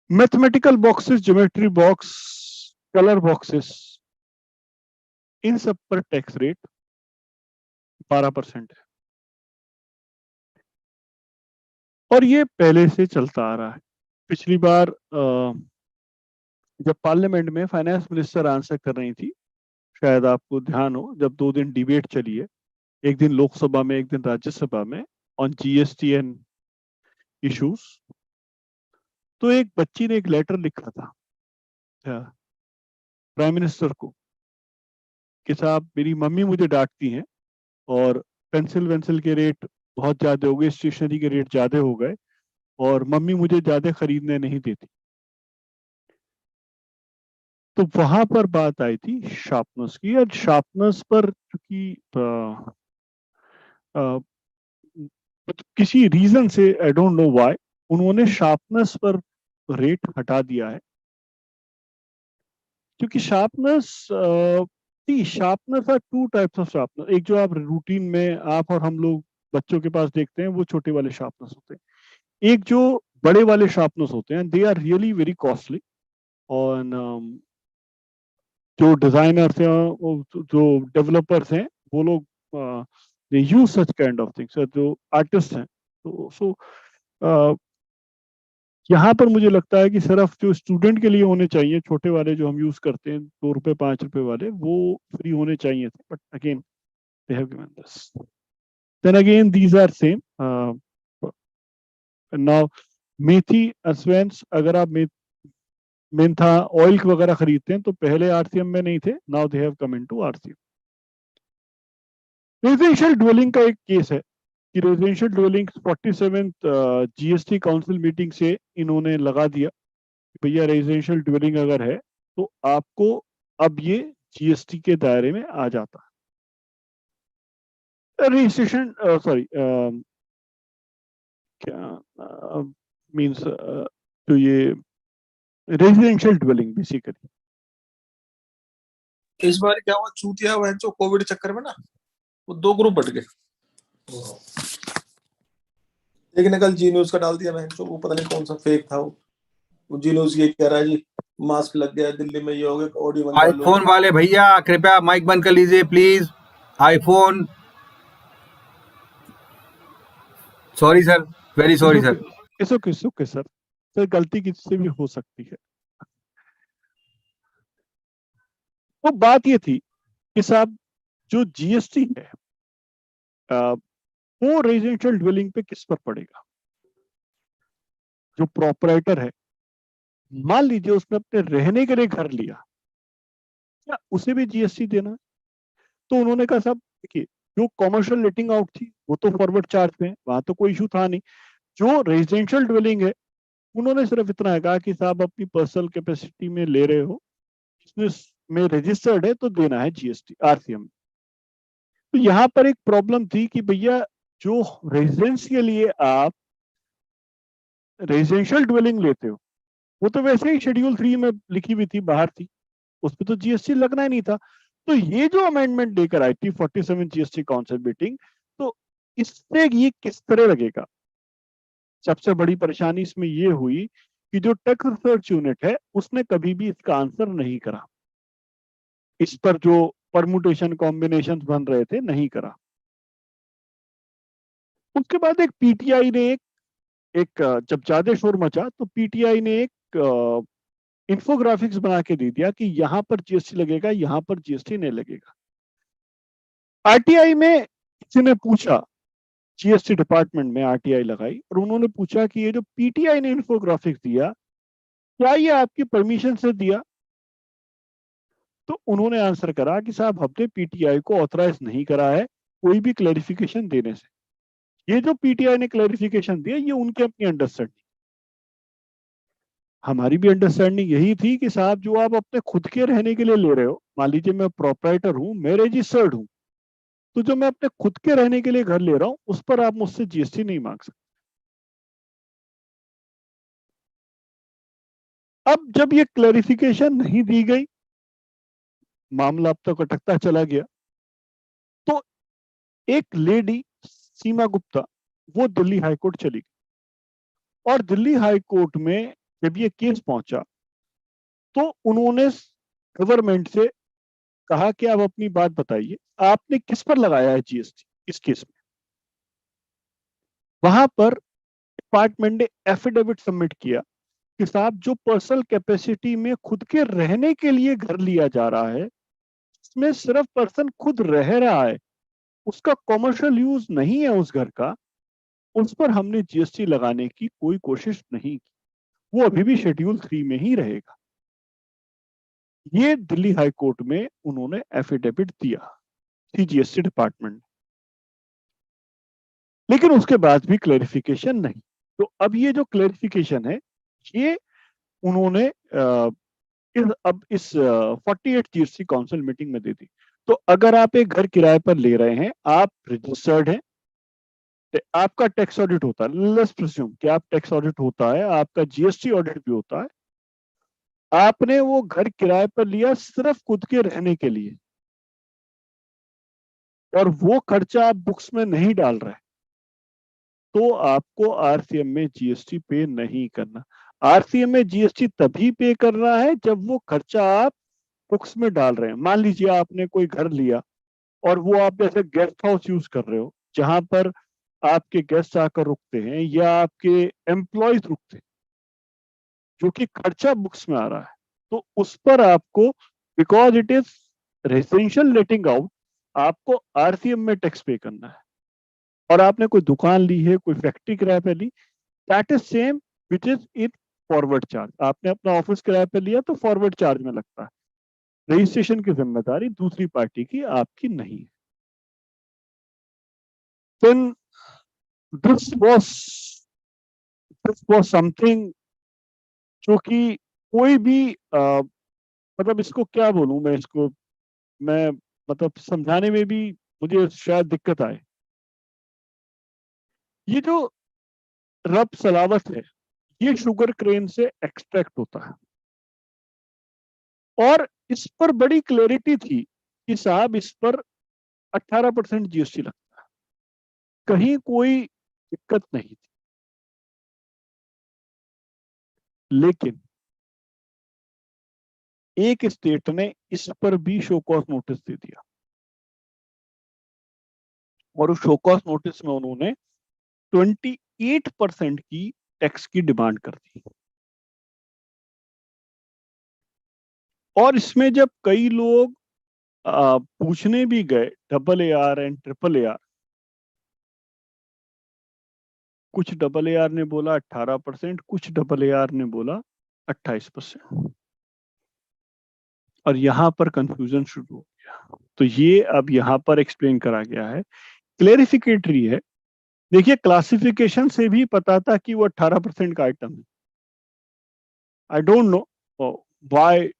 Mathematical boxes, geometry box, colour boxes, इन सब पर टैक्स रेट 12% है, और ये पहले से चलता आ रहा है। पिछली बार जब पार्लियामेंट में फाइनेंस मिनिस्टर आंसर कर रही थी, शायद आपको ध्यान हो, जब 2 दिन डिबेट चली है, एक दिन लोकसभा में एक दिन राज्यसभा में, ऑन जीएसटी एंड इश्यूज, तो एक बच्ची ने एक लेटर लिखा था प्राइम मिनिस्टर को कि साहब मेरी मम्मी मुझे डांटती हैं, और पेंसिल वेंसिल के रेट बहुत ज्यादा हो गए, स्टेशनरी के रेट ज्यादा हो गए, और मम्मी मुझे ज्यादा खरीदने नहीं देती। तो वहां पर बात आई थी शार्पनर्स की, और शार्पनर्स पर चूंकि किसी रीजन से, आई डोंट नो व्हाई, उन्होंने शार्पनेस पर रेट हटा दिया है। क्योंकि sharpeners are two types of sharpener. एक जो आप रूटीन में आप और हम लोग बच्चों के पास देखते हैं, वो छोटे वाले शार्पनर्स होते हैं। एक जो बड़े वाले शार्पनर्स होते हैं, they are really very costly. और जो डिजाइनर्स हैं, जो डेवलपर्स हैं, वो लोग they use such kind of things, जो आर्टिस्ट हैं। तो यहाँ पर मुझे लगता है कि सिर्फ जो स्टूडेंट के लिए होने चाहिए, छोटे वाले जो हम यूज करते हैं, 2 रुपए 5 रुपए वाले, वो फ्री होने चाहिए थे, but again they have given this. Then again these are same. Now मेथी अस्वेंस, अगर आप मेंथा ऑयल वगैरह खरीदते हैं तो पहले आरसीएम में नहीं थे, now they have come into RCM. Residential dwelling का एक केस है कि residential dwelling 47th GST council meeting से इन्होंने लगा दिया कि भैया रेजिडेंशियल ड्वेलिंग अगर है तो आपको अब ये जीएसटी के दायरे में आ जाता है। रजिस्ट्रेशन सॉरी क्या मीन्स तो ये रेजिडेंशियल ड्वेलिंग बेसिकली। इस बार क्या हुआ, चूतिया वह जो कोविड चक्कर में ना वो 2 ग्रुप बट गए। एक ने कल जी न्यूज का डाल दिया, मैं जो वो पता नहीं कौन सा फेक था, वो जी न्यूज ये कह रहा है जी मास्क लग गया दिल्ली में, ये हो गया ऑडियो बंद कर लो। आईफोन वाले भैया कृपया माइक बंद कर लीजिए please. IPhone, sorry sir, very sorry sir. It's okay sir, sir गलती किसी भी हो सकती है। वो बात ये थी कि साहब जो जीएसटी है वो रेजिडेंशियल ड्वेलिंग पे किस पर पड़ेगा। जो प्रोपराइटर है, मान लीजिए उसने अपने रहने के लिए घर लिया, क्या उसे भी जीएसटी देना है? तो उन्होंने कहा साहब देखिए, जो कॉमर्शियल लेटिंग आउट थी वो तो फॉरवर्ड चार्ज में, वहां तो कोई इशू था नहीं। जो रेजिडेंशियल ड्वेलिंग है, उन्होंने सिर्फ इतना कहा कि साहब अपनी पर्सनल कैपेसिटी में ले रहे हो, बिजनेस में रजिस्टर्ड है तो देना है जीएसटी आरसीएम। तो यहाँ पर एक प्रॉब्लम थी कि भैया जो रेजिडेंस के लिए आप रेजिडेंशियल ड्वेलिंग लेते हो, वो तो वैसे ही शेड्यूल 3 में लिखी हुई थी, बाहर थी, उस पर तो जीएसटी लगना ही नहीं था। तो ये जो अमेंडमेंट लेकर आई थी 47 जीएसटी काउंसिल मीटिंग, तो इससे ये किस तरह लगेगा। सबसे बड़ी परेशानी इसमें ये हुई कि जो टैक्स रिसर्च यूनिट है उसने कभी भी इसका आंसर नहीं करा, इस पर जो परमुटेशन कॉम्बिनेशन बन रहे थे नहीं करा। उसके बाद एक पीटीआई ने एक जब ज्यादा शोर मचा तो पीटीआई ने एक इंफोग्राफिक्स बना के दे दिया कि यहां पर जीएसटी लगेगा, यहां पर जीएसटी नहीं लगेगा। आरटीआई में किसी ने पूछा, जीएसटी डिपार्टमेंट में आरटीआई लगाई और उन्होंने पूछा कि ये जो पीटीआई ने इंफोग्राफिक्स दिया, क्या ये आपकी परमिशन से दिया? तो उन्होंने आंसर करा कि साहब हमने पीटीआई को ऑथराइज नहीं करा है कोई भी क्लैरिफिकेशन देने से। ये जो पीटीआई ने क्लैरिफिकेशन दिया ये उनकी अपनी अंडरस्टैंडिंग, हमारी भी अंडरस्टैंडिंग यही थी कि साहब जो आप अपने खुद के रहने के लिए ले रहे हो, मान लीजिए मैं प्रोपराइटर हूं, मैं रजिस्टर्ड हूं, तो जो मैं अपने खुद के रहने के लिए घर ले रहा हूं उस पर आप मुझसे जीएसटी नहीं मांग सकते। अब जब ये क्लैरिफिकेशन नहीं दी गई, मामला अब तक अटकता चला गया। तो एक लेडी सीमा गुप्ता, वो दिल्ली हाईकोर्ट चली गई और दिल्ली हाईकोर्ट में जब ये केस पहुंचा तो उन्होंने गवर्नमेंट से कहा कि आप अपनी बात बताइए, आपने किस पर लगाया है जीएसटी इस केस में। वहां पर डिपार्टमेंट ने एफिडेविट सबमिट किया कि साहब जो पर्सनल कैपेसिटी में खुद के रहने के लिए घर लिया जा रहा है, इसमें सिर्फ पर्सन खुद रह रहा है, उसका कॉमर्शियल यूज नहीं है उस घर का, उस पर हमने जीएसटी लगाने की कोई कोशिश नहीं की, वो अभी भी शेड्यूल 3 में ही रहेगा। ये दिल्ली हाई कोर्ट में उन्होंने एफिडेविट दिया सीजीएसटी डिपार्टमेंट, लेकिन उसके बाद भी क्लैरिफिकेशन नहीं। तो अब ये जो क्लैरिफिकेशन है ये उन्होंने अब इस 48 जीएसटी काउंसिल मीटिंग में दे दी। तो अगर आप एक घर किराए पर ले रहे हैं, आप रजिस्टर्ड हैं, आपका टैक्स ऑडिट होता है, लेट्स प्रिज्यूम कि आप टैक्स ऑडिट होता है, आपका जीएसटी ऑडिट भी होता है, आपने वो घर किराए पर लिया सिर्फ खुद के रहने के लिए और वो खर्चा आप बुक्स में नहीं डाल रहे, तो आपको आरसीएम में जीएसटी पे नहीं करना। आरसीएम में जीएसटी तभी पे करना है जब वो खर्चा आप बुक्स में डाल रहे हैं। मान लीजिए आपने कोई घर लिया और वो आप जैसे गेस्ट हाउस यूज कर रहे हो जहां पर आपके गेस्ट आकर रुकते हैं या आपके एम्प्लॉयज रुकते हैं, जो कि खर्चा बुक्स में आ रहा है, तो उस पर आपको, because it is residential letting out, आपको आरसीएम में टैक्स पे करना है। और आपने कोई दुकान ली है, कोई फैक्ट्री किराए पे ली, that is same which is in forward charge. आपने अपना ऑफिस किराए पे लिया तो फॉरवर्ड चार्ज में लगता है। रजिस्ट्रेशन की जिम्मेदारी दूसरी पार्टी की, आपकी नहीं है। Then this was this was something जो कि कोई भी मतलब इसको क्या बोलूं मैं, इसको मैं मतलब समझाने में भी मुझे शायद दिक्कत आए। ये जो रब सलावत है, ये शुगर क्रेन से एक्सट्रैक्ट होता है और इस पर बड़ी क्लैरिटी थी कि साहब इस पर 18% जीएसटी लगता है, कहीं कोई दिक्कत नहीं थी। लेकिन एक स्टेट ने इस पर भी शो कॉज नोटिस दे दिया और उस शो कॉज नोटिस में उन्होंने 28% की टैक्स की डिमांड कर दी। और इसमें जब कई लोग पूछने भी गए AAR एंड AAAR, कुछ AAR ने बोला 18%, कुछ AAR ने बोला 28%, और यहां पर कंफ्यूजन शुरू हो गया। तो ये अब यहां पर एक्सप्लेन करा गया है, क्लेरिफिकेटरी है। देखिए, क्लासिफिकेशन से भी पता था कि वो 18% का आइटम है। आई don't know why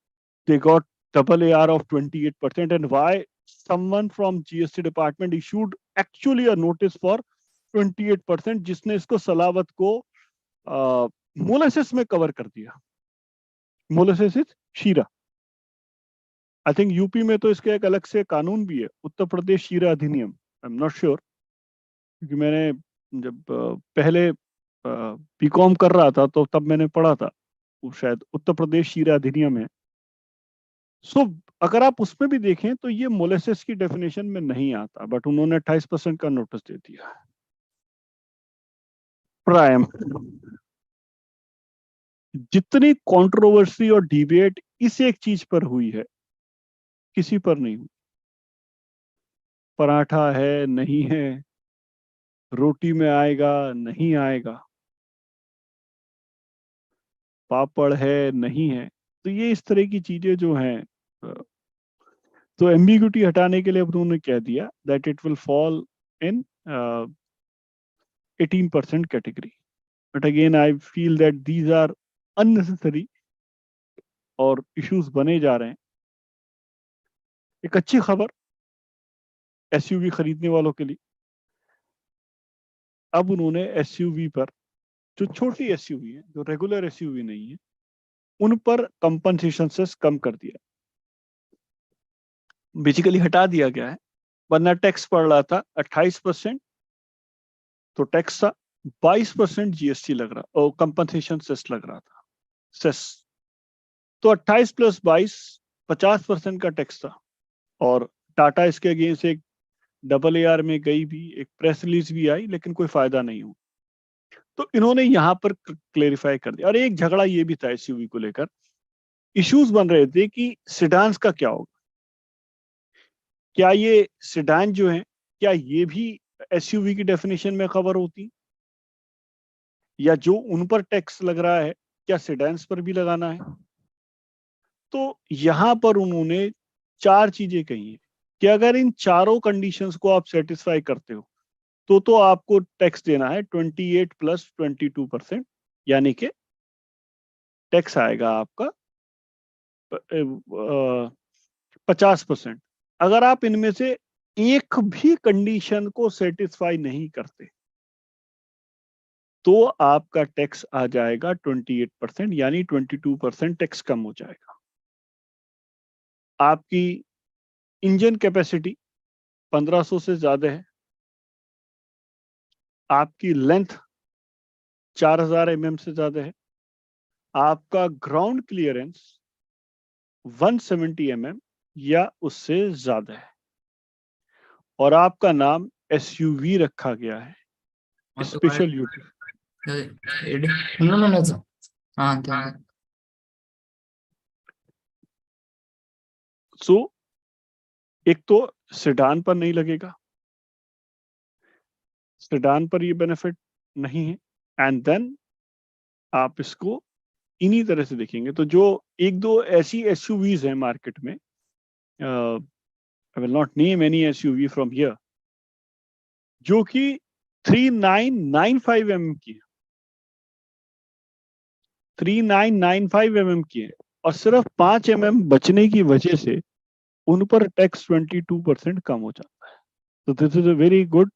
they got AAR of 28% and why someone from GST department issued actually a notice for 28%, जिसने इसको सलावत को मोलेसिस में कवर कर दिया। मोलेसिस इज शीरा। आई थिंक यूपी में तो इसके एक अलग से कानून भी है, उत्तर प्रदेश शीरा अधिनियम। आई एम नॉट श्योर, क्योंकि मैंने जब पहले बीकॉम कर रहा था तो तब मैंने पढ़ा था, वो शायद उत्तर प्रदेश शीरा अधिनियम है। सो अगर आप उसमें भी देखें तो ये मोलेसिस की डेफिनेशन में नहीं आता, बट उन्होंने 28% का नोटिस दे दिया। प्राइम, जितनी कंट्रोवर्सी और डिबेट इस एक चीज पर हुई है, किसी पर नहीं हुई। पराठा है नहीं है, रोटी में आएगा नहीं आएगा, पापड़ है नहीं है, तो ये इस तरह की चीजें जो हैं, तो एम्बिग्यूटी हटाने के लिए अब उन्होंने कह दिया that it will fall in 18% category. But again I feel that these are unnecessary और इश्यूज बने जा रहे हैं। एक अच्छी खबर एसयूवी खरीदने वालों के लिए, अब उन्होंने एसयूवी पर, जो छोटी एसयूवी है, जो रेगुलर एसयूवी नहीं है, उन पर कंपनसेशन सेस कम कर दिया, बेसिकली हटा दिया गया है। वरना टैक्स पड़ रहा था 28%, तो टैक्स था 22% जीएसटी लग रहा और कंपनसेशन सेस लग रहा था, सेस। तो 28 + 22 50% का टैक्स था। और टाटा इसके अगेंस्ट एक AAR में गई भी, एक प्रेस रिलीज भी आई, लेकिन कोई फायदा नहीं हुआ। तो इन्होंने यहां पर क्लेरिफाई कर दिया। और एक झगड़ा ये भी था एसयूवी को लेकर, इश्यूज बन रहे थे कि सिडान्स का क्या होगा, क्या ये सिडान जो है, क्या ये भी एसयूवी की डेफिनेशन में कवर होती, या जो उन पर टैक्स लग रहा है क्या सिडान्स पर भी लगाना है। तो यहां पर उन्होंने 4 चीजें कही है कि अगर इन चारों कंडीशंस को आप सेटिस्फाई करते हो तो आपको टैक्स देना है 28 + 22%, यानी कि टैक्स आएगा आपका 50%। अगर आप इनमें से एक भी कंडीशन को सेटिस्फाई नहीं करते तो आपका टैक्स आ जाएगा 28%, यानी 22% टैक्स कम हो जाएगा। आपकी इंजन कैपेसिटी 1500 से ज्यादा है, आपकी लेंथ 4000 mm से ज्यादा है, आपका ग्राउंड क्लियरेंस 170 mm या उससे ज्यादा है, और आपका नाम SUV रखा गया है, स्पेशल यूटिलिटी। सो एक तो सेडान पर नहीं लगेगा, सेडान पर ये बेनिफिट नहीं है, एंड देन आप इसको इन्हीं तरह से देखेंगे तो जो एक दो ऐसी SUVs हैं मार्केट में, I will not name any SUV from here, जो कि 3995 mm की है, 3995 mm की है, और सिर्फ 5 mm बचने की वजह से उन पर टैक्स 22% कम हो जाता है। तो this is a very good.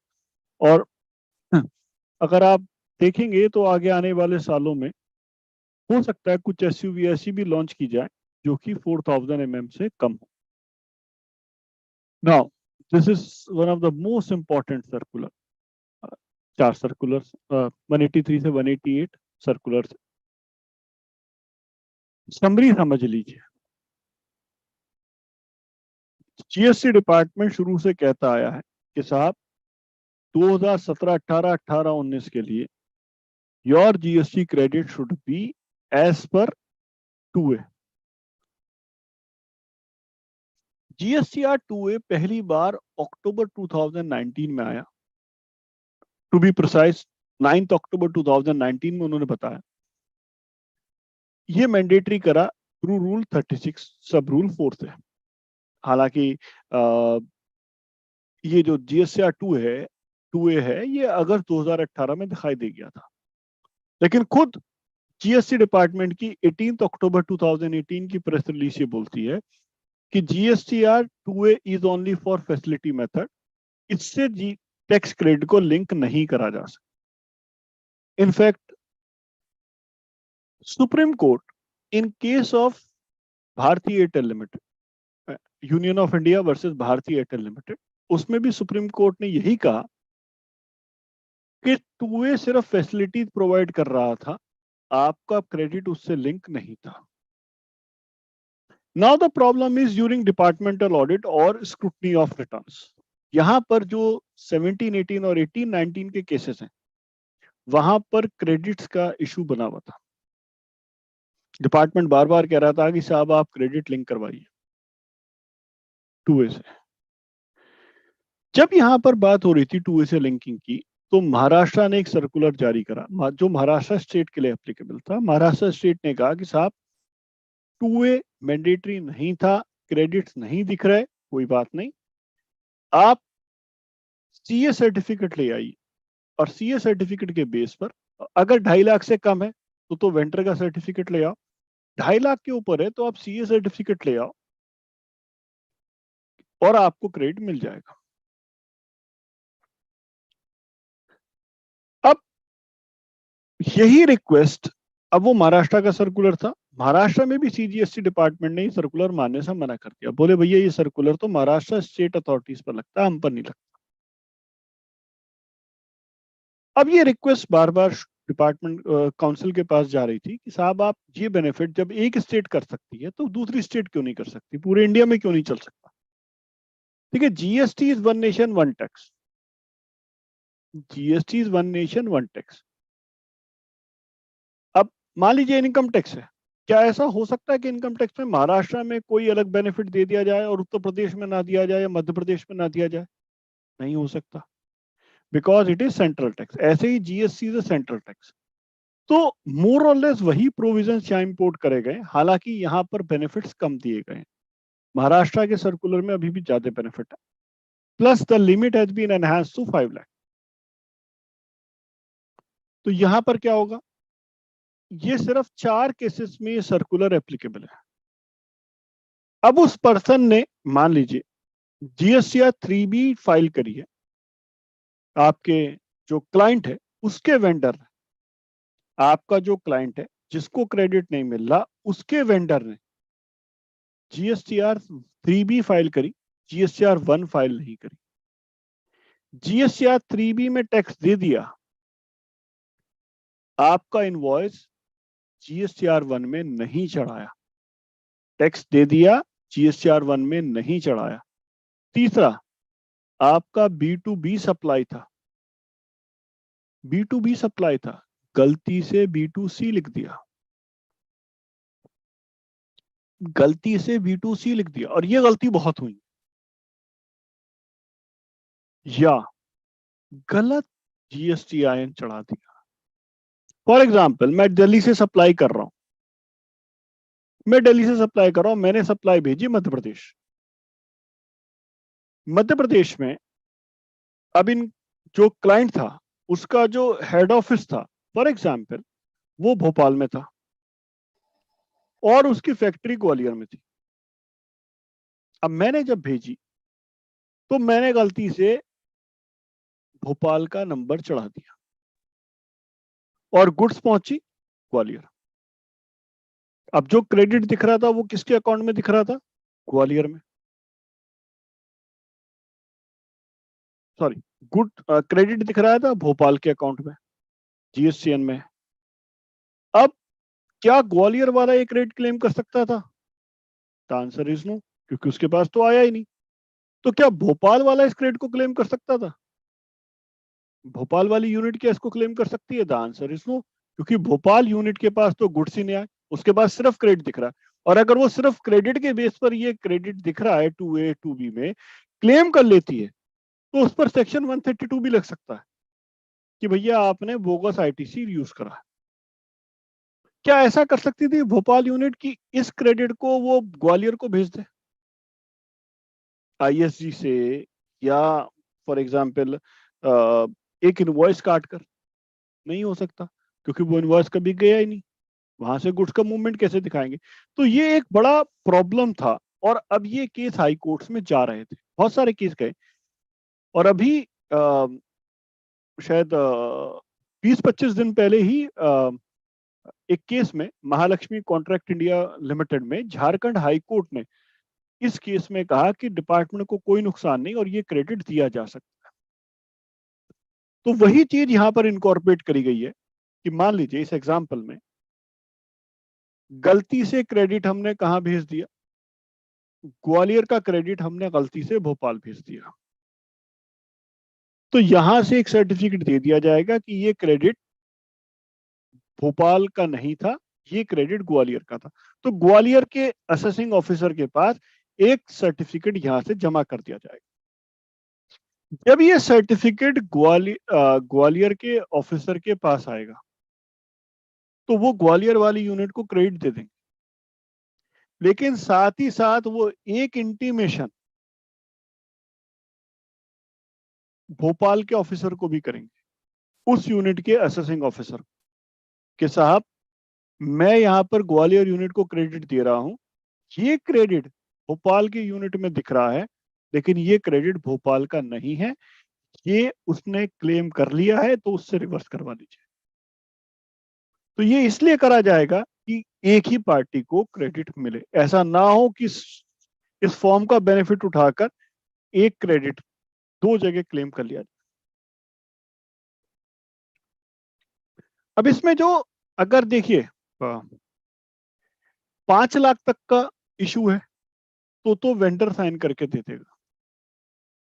और अगर आप देखेंगे तो आगे आने वाले सालों में हो सकता है कुछ SUV ऐसी भी लॉन्च की जाए जो कि 4000 mm से कम हो। Now this is one of the most important circular, 4 circulars, 183 से 188 सर्कुलर्स। समरी समझ लीजिए। GST डिपार्टमेंट शुरू से कहता आया है कि साहब 2017, 18, 19 के लिए your GST credit should be as per 2A। GSTR 2A पहली बार अक्टूबर 2019 में आया, टू बी प्रिसाइज 9 अक्टूबर 2019 में उन्होंने बताया। ये मैंडेटरी करा थ्रू रूल 36 सब रूल 4 से। हालांकि ये जो GSTR 2A है ये अगस्त 2018 में दिखाई दे गया था, लेकिन खुद GST डिपार्टमेंट की 18 अक्टूबर 2018 की प्रेस रिलीज ये बोलती है कि GSTR 2A is only for facility method, इससे टैक्स क्रेडिट को लिंक नहीं करा जा सकता। In fact supreme court in case of Bharti Airtel limited, union of India versus Bharti Airtel limited, उसमें भी सुप्रीम कोर्ट ने यही कहा कि 2A सिर्फ फैसिलिटी प्रोवाइड कर रहा था, आपका क्रेडिट उससे लिंक नहीं था। Now the problem is during departmental audit और स्क्रूटनी ऑफ रिटर्न्स। यहां पर जो 17, 18 और 18, 19 के केसेस हैं वहां पर क्रेडिट्स का इशू बना हुआ था। डिपार्टमेंट बार बार कह रहा था कि साहब आप क्रेडिट लिंक करवाइए 2A से। जब यहां पर बात हो रही थी 2A से लिंकिंग की, तो महाराष्ट्र ने एक सर्कुलर जारी करा जो महाराष्ट्र स्टेट के लिए एप्लीकेबल था। महाराष्ट्र स्टेट ने कहा कि साहब 2A मैंडेटरी नहीं था, क्रेडिट्स नहीं दिख रहे, कोई बात नहीं, आप CA सर्टिफिकेट ले आइए, और CA सर्टिफिकेट के बेस पर अगर 2.5 लाख से कम है तो वेंडर का सर्टिफिकेट ले आओ, 2.5 लाख के ऊपर है तो आप CA सर्टिफिकेट ले आओ और आपको क्रेडिट मिल जाएगा। अब यही रिक्वेस्ट, अब वो महाराष्ट्र का सर्कुलर था, महाराष्ट्र में भी CGST डिपार्टमेंट ने सर्कुलर मानने से मना कर दिया, बोले भैया ये सर्कुलर तो महाराष्ट्र स्टेट अथॉरिटीज पर लगता है, हम पर नहीं लगता। अब ये रिक्वेस्ट बार बार डिपार्टमेंट काउंसिल के पास जा रही थी कि साहब आप ये बेनिफिट जब एक स्टेट कर सकती है तो दूसरी स्टेट क्यों नहीं कर सकती, पूरे इंडिया में क्यों नहीं चल सकता। ठीक है, GST is one nation one tax, GST is one nation one tax. अब मान लीजिए इनकम टैक्स है, क्या ऐसा हो सकता है कि इनकम टैक्स में महाराष्ट्र में कोई अलग बेनिफिट दे दिया जाए और उत्तर प्रदेश में ना दिया जाए या मध्य प्रदेश में ना दिया जाए? नहीं हो सकता, because it is central tax. ऐसे ही GST is a central tax. तो मोर और लेस वही प्रोविजन यहाँ इंपोर्ट करे गए, हालांकि यहाँ पर बेनिफिट्स कम दिए गए। महाराष्ट्र के सर्कुलर में अभी भी ज्यादा बेनिफिट है, plus the limit has been enhanced to 5 lakh. तो यहां पर क्या होगा, ये सिर्फ 4 केसेस में ये सर्कुलर एप्लीकेबल है। अब उस पर्सन ने मान लीजिए GSTR 3B फाइल करी है, आपके जो क्लाइंट है उसके वेंडर, आपका जो क्लाइंट है जिसको क्रेडिट नहीं मिल रहा उसके वेंडर ने GSTR 3B फाइल करी, GSTR 1 फाइल नहीं करी। GSTR 3B में टैक्स दे दिया, आपका इनवॉइस GSTR 1 में नहीं चढ़ाया, टैक्स दे दिया GSTR 1 में नहीं चढ़ाया। तीसरा, आपका B2B सप्लाई था, B2B सप्लाई था, गलती से B2C लिख दिया, गलती से B2C लिख दिया, और ये गलती बहुत हुई। या गलत GSTIN चढ़ा दिया। फॉर एग्जाम्पल, मैं दिल्ली से सप्लाई कर रहा हूं, मैंने सप्लाई भेजी मध्य प्रदेश। मध्य प्रदेश में अब इन जो क्लाइंट था उसका जो हेड ऑफिस था फॉर एग्जाम्पल वो भोपाल में था और उसकी फैक्ट्री ग्वालियर में थी। अब मैंने जब भेजी तो मैंने गलती से भोपाल का नंबर चढ़ा दिया और गुड्स पहुंची ग्वालियर। अब जो क्रेडिट दिख रहा था वो किसके अकाउंट में दिख रहा था? ग्वालियर में। सॉरी, क्रेडिट दिख रहा था भोपाल के अकाउंट में, GSTN में। अब क्या ग्वालियर वाला एक क्रेडिट क्लेम कर सकता था? द आंसर इज नो, क्योंकि उसके पास तो आया ही नहीं। तो क्या भोपाल वाला इस क्रेडिट को क्लेम कर सकता था? भोपाल वाली यूनिट क्या इसको क्लेम कर सकती है? द आंसर इज नो, क्योंकि भोपाल यूनिट के पास तो गुड्स ही नहीं आए, उसके पास सिर्फ क्रेडिट दिख रहा है। और अगर वो सिर्फ क्रेडिट के बेस पर ये क्रेडिट दिख रहा है 2A 2B में क्लेम कर लेती है तो उस पर सेक्शन 132 भी लग सकता है कि भैया आपने बोगस ITC यूज करा है। क्या ऐसा कर सकती थी भोपाल यूनिट की इस क्रेडिट को वो ग्वालियर को भेज दे ISG से, या फॉर एग्जाम्पल एक इनवॉइस काट कर? नहीं हो सकता, क्योंकि वो इनवॉइस कभी गया ही नहीं, वहां से गुड्स का मूवमेंट कैसे दिखाएंगे? तो ये एक बड़ा प्रॉब्लम था। और अब ये केस हाई कोर्ट्स में जा रहे थे, बहुत सारे केस गए। और अभी शायद 20-25 दिन पहले ही एक केस में महालक्ष्मी कॉन्ट्रैक्ट इंडिया लिमिटेड में झारखंड हाई कोर्ट ने इस केस में कहा कि डिपार्टमेंट को कोई नुकसान नहीं और ये क्रेडिट दिया जा सकता है। तो वही चीज यहां पर इनकॉर्पोरेट करी गई है कि मान लीजिए इस एग्जांपल में गलती से क्रेडिट हमने कहां भेज दिया, ग्वालियर का क्रेडिट हमने गलती से भोपाल भेज दिया, तो यहां से एक सर्टिफिकेट दे दिया जाएगा कि ये क्रेडिट भोपाल का नहीं था, ये क्रेडिट ग्वालियर का था। तो ग्वालियर के असेसिंग ऑफिसर के पास एक सर्टिफिकेट यहां से जमा कर दिया जाएगा। जब ये सर्टिफिकेट ग्वालियर के ऑफिसर के पास आएगा तो वो ग्वालियर वाली यूनिट को क्रेडिट दे देंगे, लेकिन साथ ही साथ वो एक इंटीमेशन भोपाल के ऑफिसर को भी करेंगे, उस यूनिट के असेसिंग ऑफिसर के साहब मैं यहां पर ग्वालियर यूनिट को क्रेडिट दे रहा हूं, ये क्रेडिट भोपाल की यूनिट में दिख रहा है लेकिन ये क्रेडिट भोपाल का नहीं है, ये उसने क्लेम कर लिया है तो उससे रिवर्स करवा लीजिए। तो ये इसलिए करा जाएगा कि एक ही पार्टी को क्रेडिट मिले, ऐसा ना हो कि इस फॉर्म का बेनिफिट उठाकर एक क्रेडिट दो जगह क्लेम कर लिया जाए। अब इसमें जो अगर देखिए 5 लाख तक का इशू है तो वेंडर साइन करके दे देगा,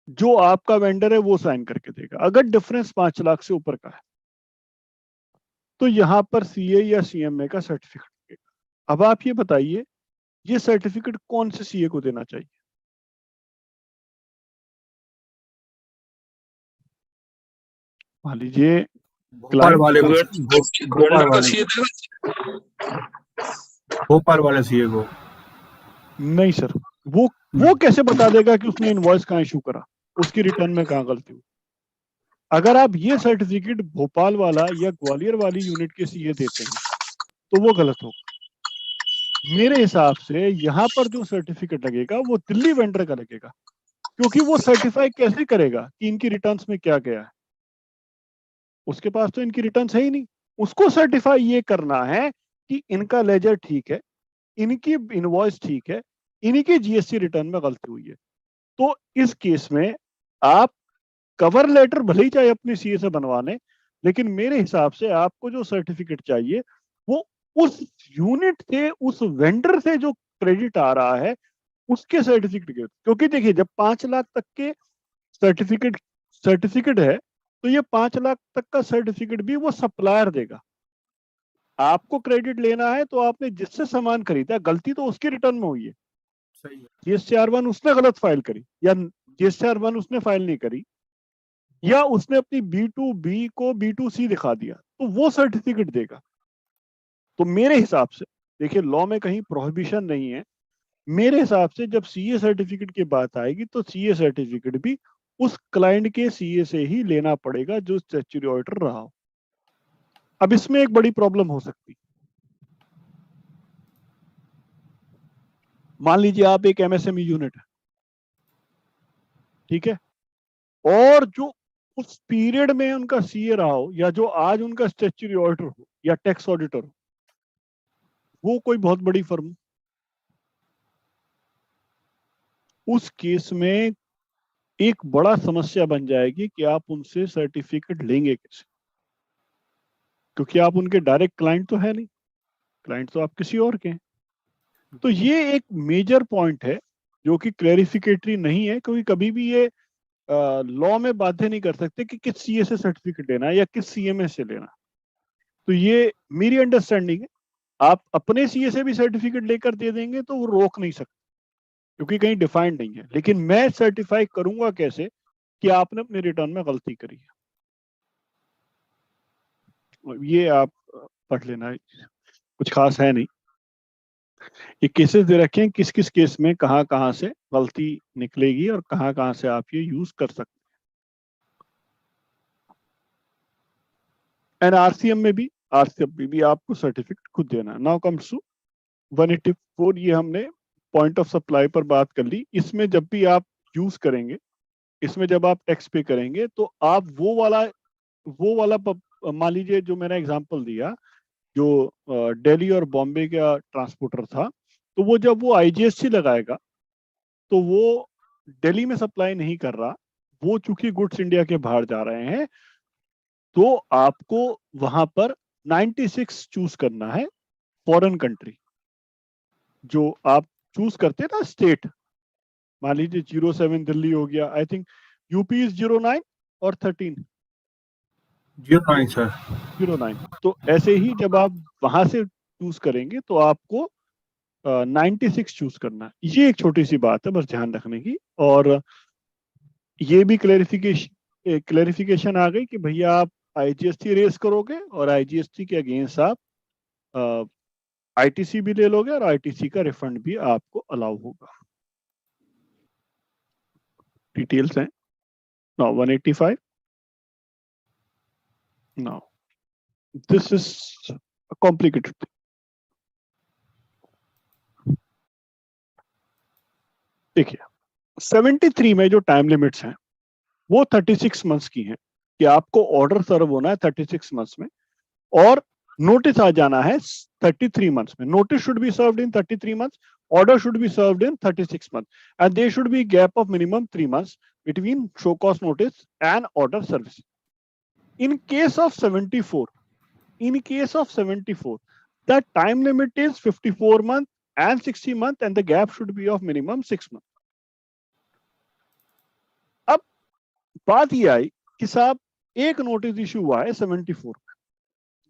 जो आपका वेंडर है वो साइन करके देगा। अगर डिफरेंस 5 लाख से ऊपर का है तो यहां पर CA या CMA का सर्टिफिकेट देगा। अब आप ये बताइए ये सर्टिफिकेट कौन से CA को देना चाहिए? मान लीजिए भोपाल वाले को, वेंडर का सीए देगा। भोपाल वाले सीए को। नहीं सर, वो कैसे बता देगा कि उसने इनवॉइस कहाँ इशू करा, उसकी रिटर्न में कहाँ गलती हुई? अगर आप ये सर्टिफिकेट भोपाल वाला या ग्वालियर वाली यूनिट के CA देते हैं तो वो गलत होगा। मेरे हिसाब से यहाँ पर जो सर्टिफिकेट लगेगा वो दिल्ली वेंडर का लगेगा, क्योंकि वो सर्टिफाई कैसे करेगा कि इनकी रिटर्न्स में क्या गया है? उसके पास तो इनकी रिटर्न्स है ही नहीं। उसको सर्टिफाई ये करना है कि इनका लेजर ठीक है, इनकी इनवॉइस ठीक है, इन्हीं की GST रिटर्न में गलती हुई है। तो इस केस में आप कवर लेटर भले ही चाहे अपने CA से बनवाने, लेकिन मेरे हिसाब से आपको जो सर्टिफिकेट चाहिए वो उस यूनिट से, उस वेंडर से जो क्रेडिट आ रहा है उसके सर्टिफिकेट के। क्योंकि देखिए जब 5 लाख तक के सर्टिफिकेट है, तो ये 5 लाख तक का सर्टिफिकेट भी वो सप्लायर देगा। आपको क्रेडिट लेना है तो आपने जिससे सामान खरीदा, गलती तो उसकी रिटर्न में हुई है, सही है। GSTR1 उसने गलत फाइल करी या GSTR1 उसने फाइल नहीं करी, या उसने अपनी B2B को B2C दिखा दिया, तो वो सर्टिफिकेट देगा। तो मेरे हिसाब से, देखिए लॉ में कहीं प्रोहिबिशन नहीं है, मेरे हिसाब से जब CA सर्टिफिकेट की बात आएगी तो CA सर्टिफिकेट भी उस क्लाइंट के CA से ही लेना पड़ेगा जो स्टैट्यूटरी ऑडिटर रहा हो। अब इसमें एक बड़ी प्रॉब्लम हो सकती है। मान लीजिए आप एक MSME यूनिट है, ठीक है, और जो उस पीरियड में उनका CA रहा हो, या जो आज उनका स्टैट्यूटरी ऑडिटर हो या टैक्स ऑडिटर हो, वो कोई बहुत बड़ी फर्म, उस केस में एक बड़ा समस्या बन जाएगी कि आप उनसे सर्टिफिकेट लेंगे कैसे, क्योंकि आप उनके डायरेक्ट क्लाइंट तो है नहीं, क्लाइंट तो आप किसी और के हैं। तो ये एक मेजर पॉइंट है जो कि क्लैरिफिकेटरी नहीं है, क्योंकि कभी भी ये लॉ में बाध्य नहीं कर सकते कि किस CA से सर्टिफिकेट लेना है या किस CMS से लेना। तो ये मेरी अंडरस्टैंडिंग है, आप अपने CA से भी सर्टिफिकेट लेकर दे देंगे तो वो रोक नहीं सकते, क्योंकि कहीं डिफाइंड नहीं है। लेकिन मैं सर्टिफाई करूंगा कैसे कि आपने अपने रिटर्न में गलती करी है, ये आप पढ़ लेना, कुछ खास है नहीं। ये केसेस दे रखे हैं, किस किस केस में कहां कहां से गलती निकलेगी और कहां कहां से आप ये यूज कर सकते हैं। एंड RCM में भी, RCM में भी आपको सर्टिफिकेट खुद देना है। नाउ कम्स टू 184, ये हमने पॉइंट ऑफ सप्लाई पर बात कर ली। इसमें जब भी आप यूज करेंगे, इसमें जब आप टैक्स पे करेंगे, तो आप वो वाला मान लीजिए जो मैंने एग्जांपल दिया, जो दिल्ली और बॉम्बे का ट्रांसपोर्टर था, तो वो जब वो IGST लगाएगा, तो वो दिल्ली में सप्लाई नहीं कर रहा, वो चूंकि गुड्स इंडिया के बाहर जा रहे हैं, तो आपको वहां पर 96 चूज करना है, फॉरेन कंट्री जो आप चूज करते हैं ना स्टेट। मान लीजिए 07 दिल्ली हो गया, आई थिंक यूपी इज 09 और 13 09 सर। 09। तो ऐसे ही जब आप वहां से चूज करेंगे तो आपको 96 चूज करना है। ये एक छोटी सी बात है बस ध्यान रखने की। और ये भी क्लेरिफिकेशन आ गई कि भैया आप IGST रेस करोगे और IGST के अगेंस्ट आप ITC भी ले लोगे और ITC का रिफंड भी आपको अलाउ होगा। डिटेल्स हैं now 185। Now this is complicated. देखिए 73 में जो टाइम लिमिट्स हैं वो 36 मंथ्स की हैं, कि आपको ऑर्डर सर्व होना है 36 मंथ्स में और नोटिस आ जाना है 33 मंथ्स में। Notice should be served in 33 months, order should be served in 36 months, and there should be a gap of minimum 3 months between show cause notice and order service. In case of 74, the time limit is 54 months and 60 months, and the gap should be of minimum 6 months. अब बात ये आई कि साहब एक notice issue हुआ है 74 में,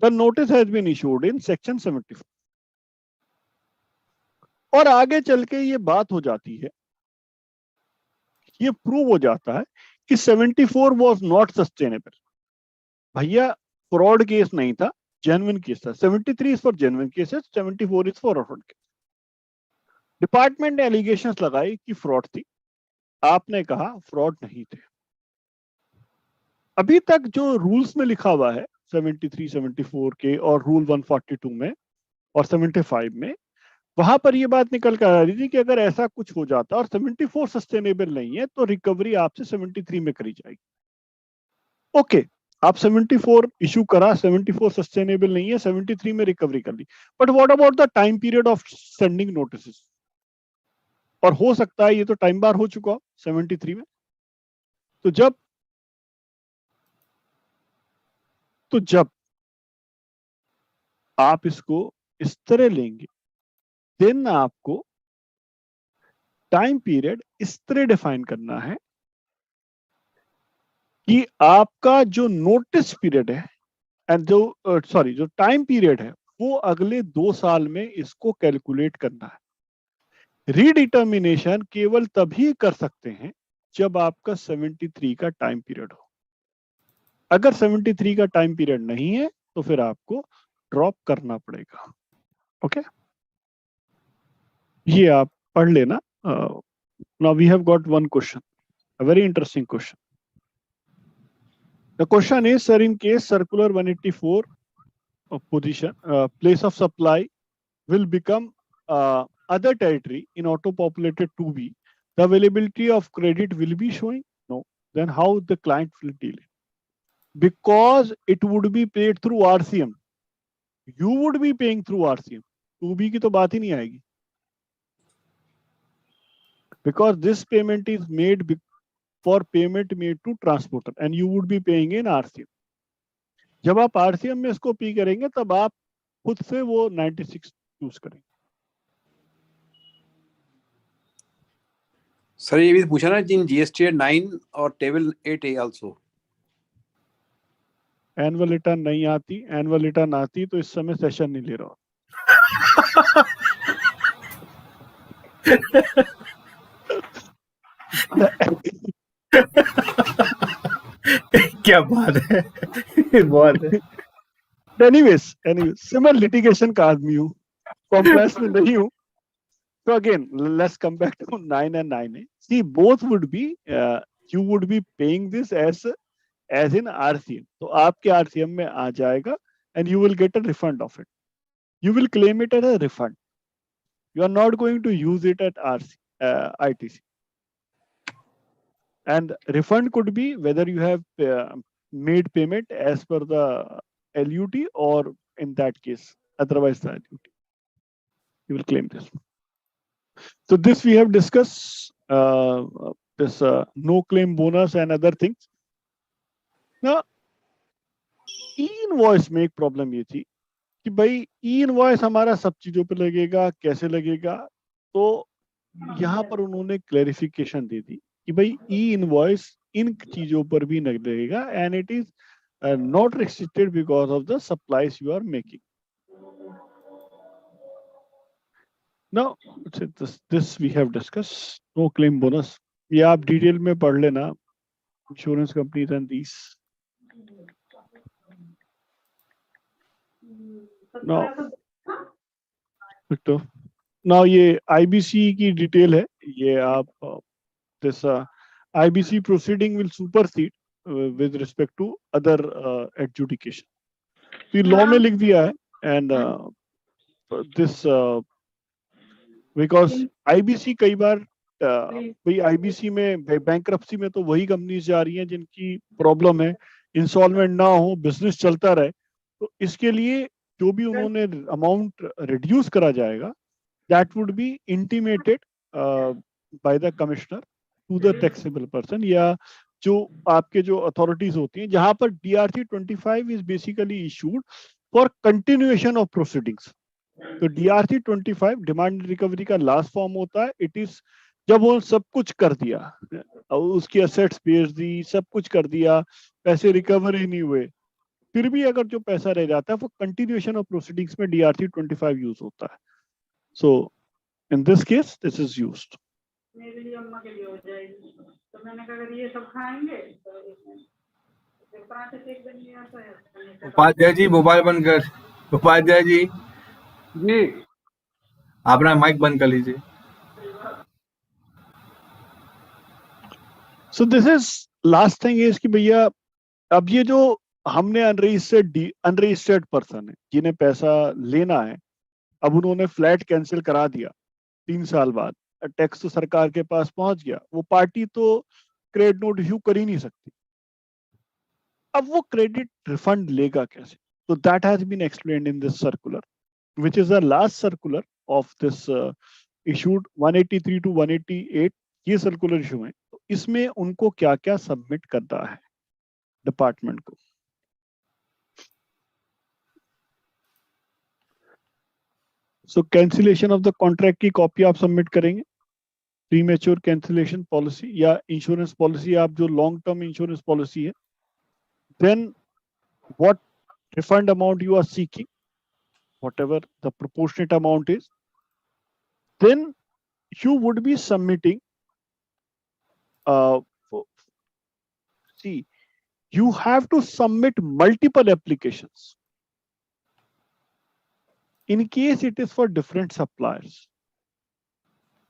the notice has been issued in section 74, और आगे चल के ये बात हो जाती है, ये प्रूव हो जाता है कि 74 was not sustainable. भैया फ्रॉड केस नहीं था, जेन्युइन केस था। 73 is for genuine cases, 74 is for fraud case. Department ने एलिगेशंस लगाई कि फ्रॉड थी, आपने कहा फ्रॉड नहीं थे। अभी तक जो रूल्स में लिखा हुआ है 73, 74 के और रूल 142 में और 75 में, वहां पर ये बात निकल कर आ रही थी कि अगर ऐसा कुछ हो जाता और 74 सस्टेनेबल नहीं है तो रिकवरी आपसे 73 में करी जाएगी। ओके, आप 74 इशू करा, 74 सस्टेनेबल नहीं है, 73 में रिकवरी कर ली, but what about the time period of sending notice? और हो सकता है ये तो टाइम बार हो चुका 73 में। तो जब आप इसको इस तरह लेंगे, देन आपको टाइम पीरियड इस तरह डिफाइन करना है कि आपका जो नोटिस पीरियड है एंड जो जो टाइम पीरियड है वो अगले 2 साल में इसको कैलकुलेट करना है। रीडिटर्मिनेशन केवल तभी कर सकते हैं जब आपका 73 का टाइम पीरियड हो। अगर 73 का टाइम पीरियड नहीं है तो फिर आपको ड्रॉप करना पड़ेगा। ओके, ये आप पढ़ लेना। Now we have got one question, a very interesting question. The question is, sir, in case circular 184 position place of supply will become other territory in auto populated 2B, the availability of credit will be showing? No. Then how the client will deal it? Because it would be paid through RCM. You would be paying through RCM. 2B की तो बात ही नहीं आएगी. Because this payment is made for payment made to transporter and you would be paying in RCM. जब आप RCM में इसको पे करेंगे तब आप खुद से वो 96 यूज करेंगे. सर ये भी पूछा ना इन जीएसटी 9 और table 8A also. Annual return नहीं आती, एनुअल रिटर्न आती तो इस समय सेशन नहीं ले रहा. क्या बात है, बहुत है. एनीवेज सिमिलर लिटिगेशन का आदमी हूँ, कॉम्प्लेक्स में नहीं हूँ. So again, let's come back to 9 and 9A. See, both would be, you would be paying this as in RCM. तो आपके RCM में आ जाएगा and you will get a refund of it. You will claim it as a refund. You are not going to use it at ITC. And refund could be whether you have made payment as per the LUT or in that case, otherwise the LUT. You will claim this. So this we have discussed, this no claim bonus and other things. Now, e-invoice में एक problem ये थी कि भाई ई-इनवॉइस हमारा सब चीजों पे लगेगा, कैसे लगेगा? तो यहाँ पर उन्होंने क्लैरिफिकेशन दे दी कि भाई ई-इनवॉइस इन चीजों पर भी नहीं लगेगा and it is not restricted because of the supplies you are making. Now, this we have discussed. No claim bonus. ये आप डिटेल में पढ़ लेना. Insurance companies and these. Now ये IBC की डिटेल है. ये आप this IBC proceeding will supersede with respect to other adjudication. तो लॉ में लिख दिया है and this बिकॉज आईबीसी कई बार भाई आईबीसी में बैंक्रप्सी में तो वही कंपनीज जा रही हैं जिनकी प्रॉब्लम है, इंसॉल्वेंट ना हो, बिजनेस चलता रहे. तो इसके लिए जो भी उन्होंने अमाउंट रिड्यूस करा जाएगा that would be intimated by the commissioner to the taxable person, या जो आपके जो अथॉरिटीज होती हैं, जहां पर DRC 25 is basically issued for continuation of proceedings. तो DRC 25 डिमांड रिकवरी का लास्ट फॉर्म होता है. इट इज जब वो सब कुछ कर दिया, उसकी असेट्स बेच दी, सब कुछ कर दिया, पैसे रिकवर ही नहीं हुए, फिर भी अगर जो पैसा रह जाता है वो कंटिन्यूएशन ऑफ प्रोसीडिंग्स में DRC 25 यूज होता है. So in this case this is used. मेरे लिए अम्मा के लिए हो जाएगी. तो मैंने कहा अगर ये सब खाएंगे तो पराठे सेक देंगे. ऐसा उपाध्याय जी मोबाइल बंद कर. उपाध्याय जी जी अपना माइक बंद कर लीजिए. So this is last thing is कि भैया अब ये जो हमने अनरजिस्टर्ड पर्सन है जिन्हें पैसा लेना है, अब उन्होंने फ्लैट कैंसिल करा दिया 3 साल बाद, टैक्स तो सरकार के पास पहुंच गया, वो पार्टी तो क्रेडिट नोट इश्यू कर ही नहीं सकती. अब वो क्रेडिट रिफंड लेगा कैसे? तो that has been explained in this circular which is the last circular of this issued 183 to 188. ये सर्कुलर इशू है. तो इसमें उनको क्या क्या सबमिट करना है डिपार्टमेंट को. सो कैंसिलेशन ऑफ द कॉन्ट्रैक्ट की कॉपी आप सबमिट करेंगे. प्रीमेच्योर कैंसिलेशन पॉलिसी या इंश्योरेंस पॉलिसी, आप जो लॉन्ग टर्म इंश्योरेंस पॉलिसी है, then what refund amount you are seeking, whatever the proportionate amount is, then you would be submitting, see, you have to submit multiple applications in case it is for different suppliers.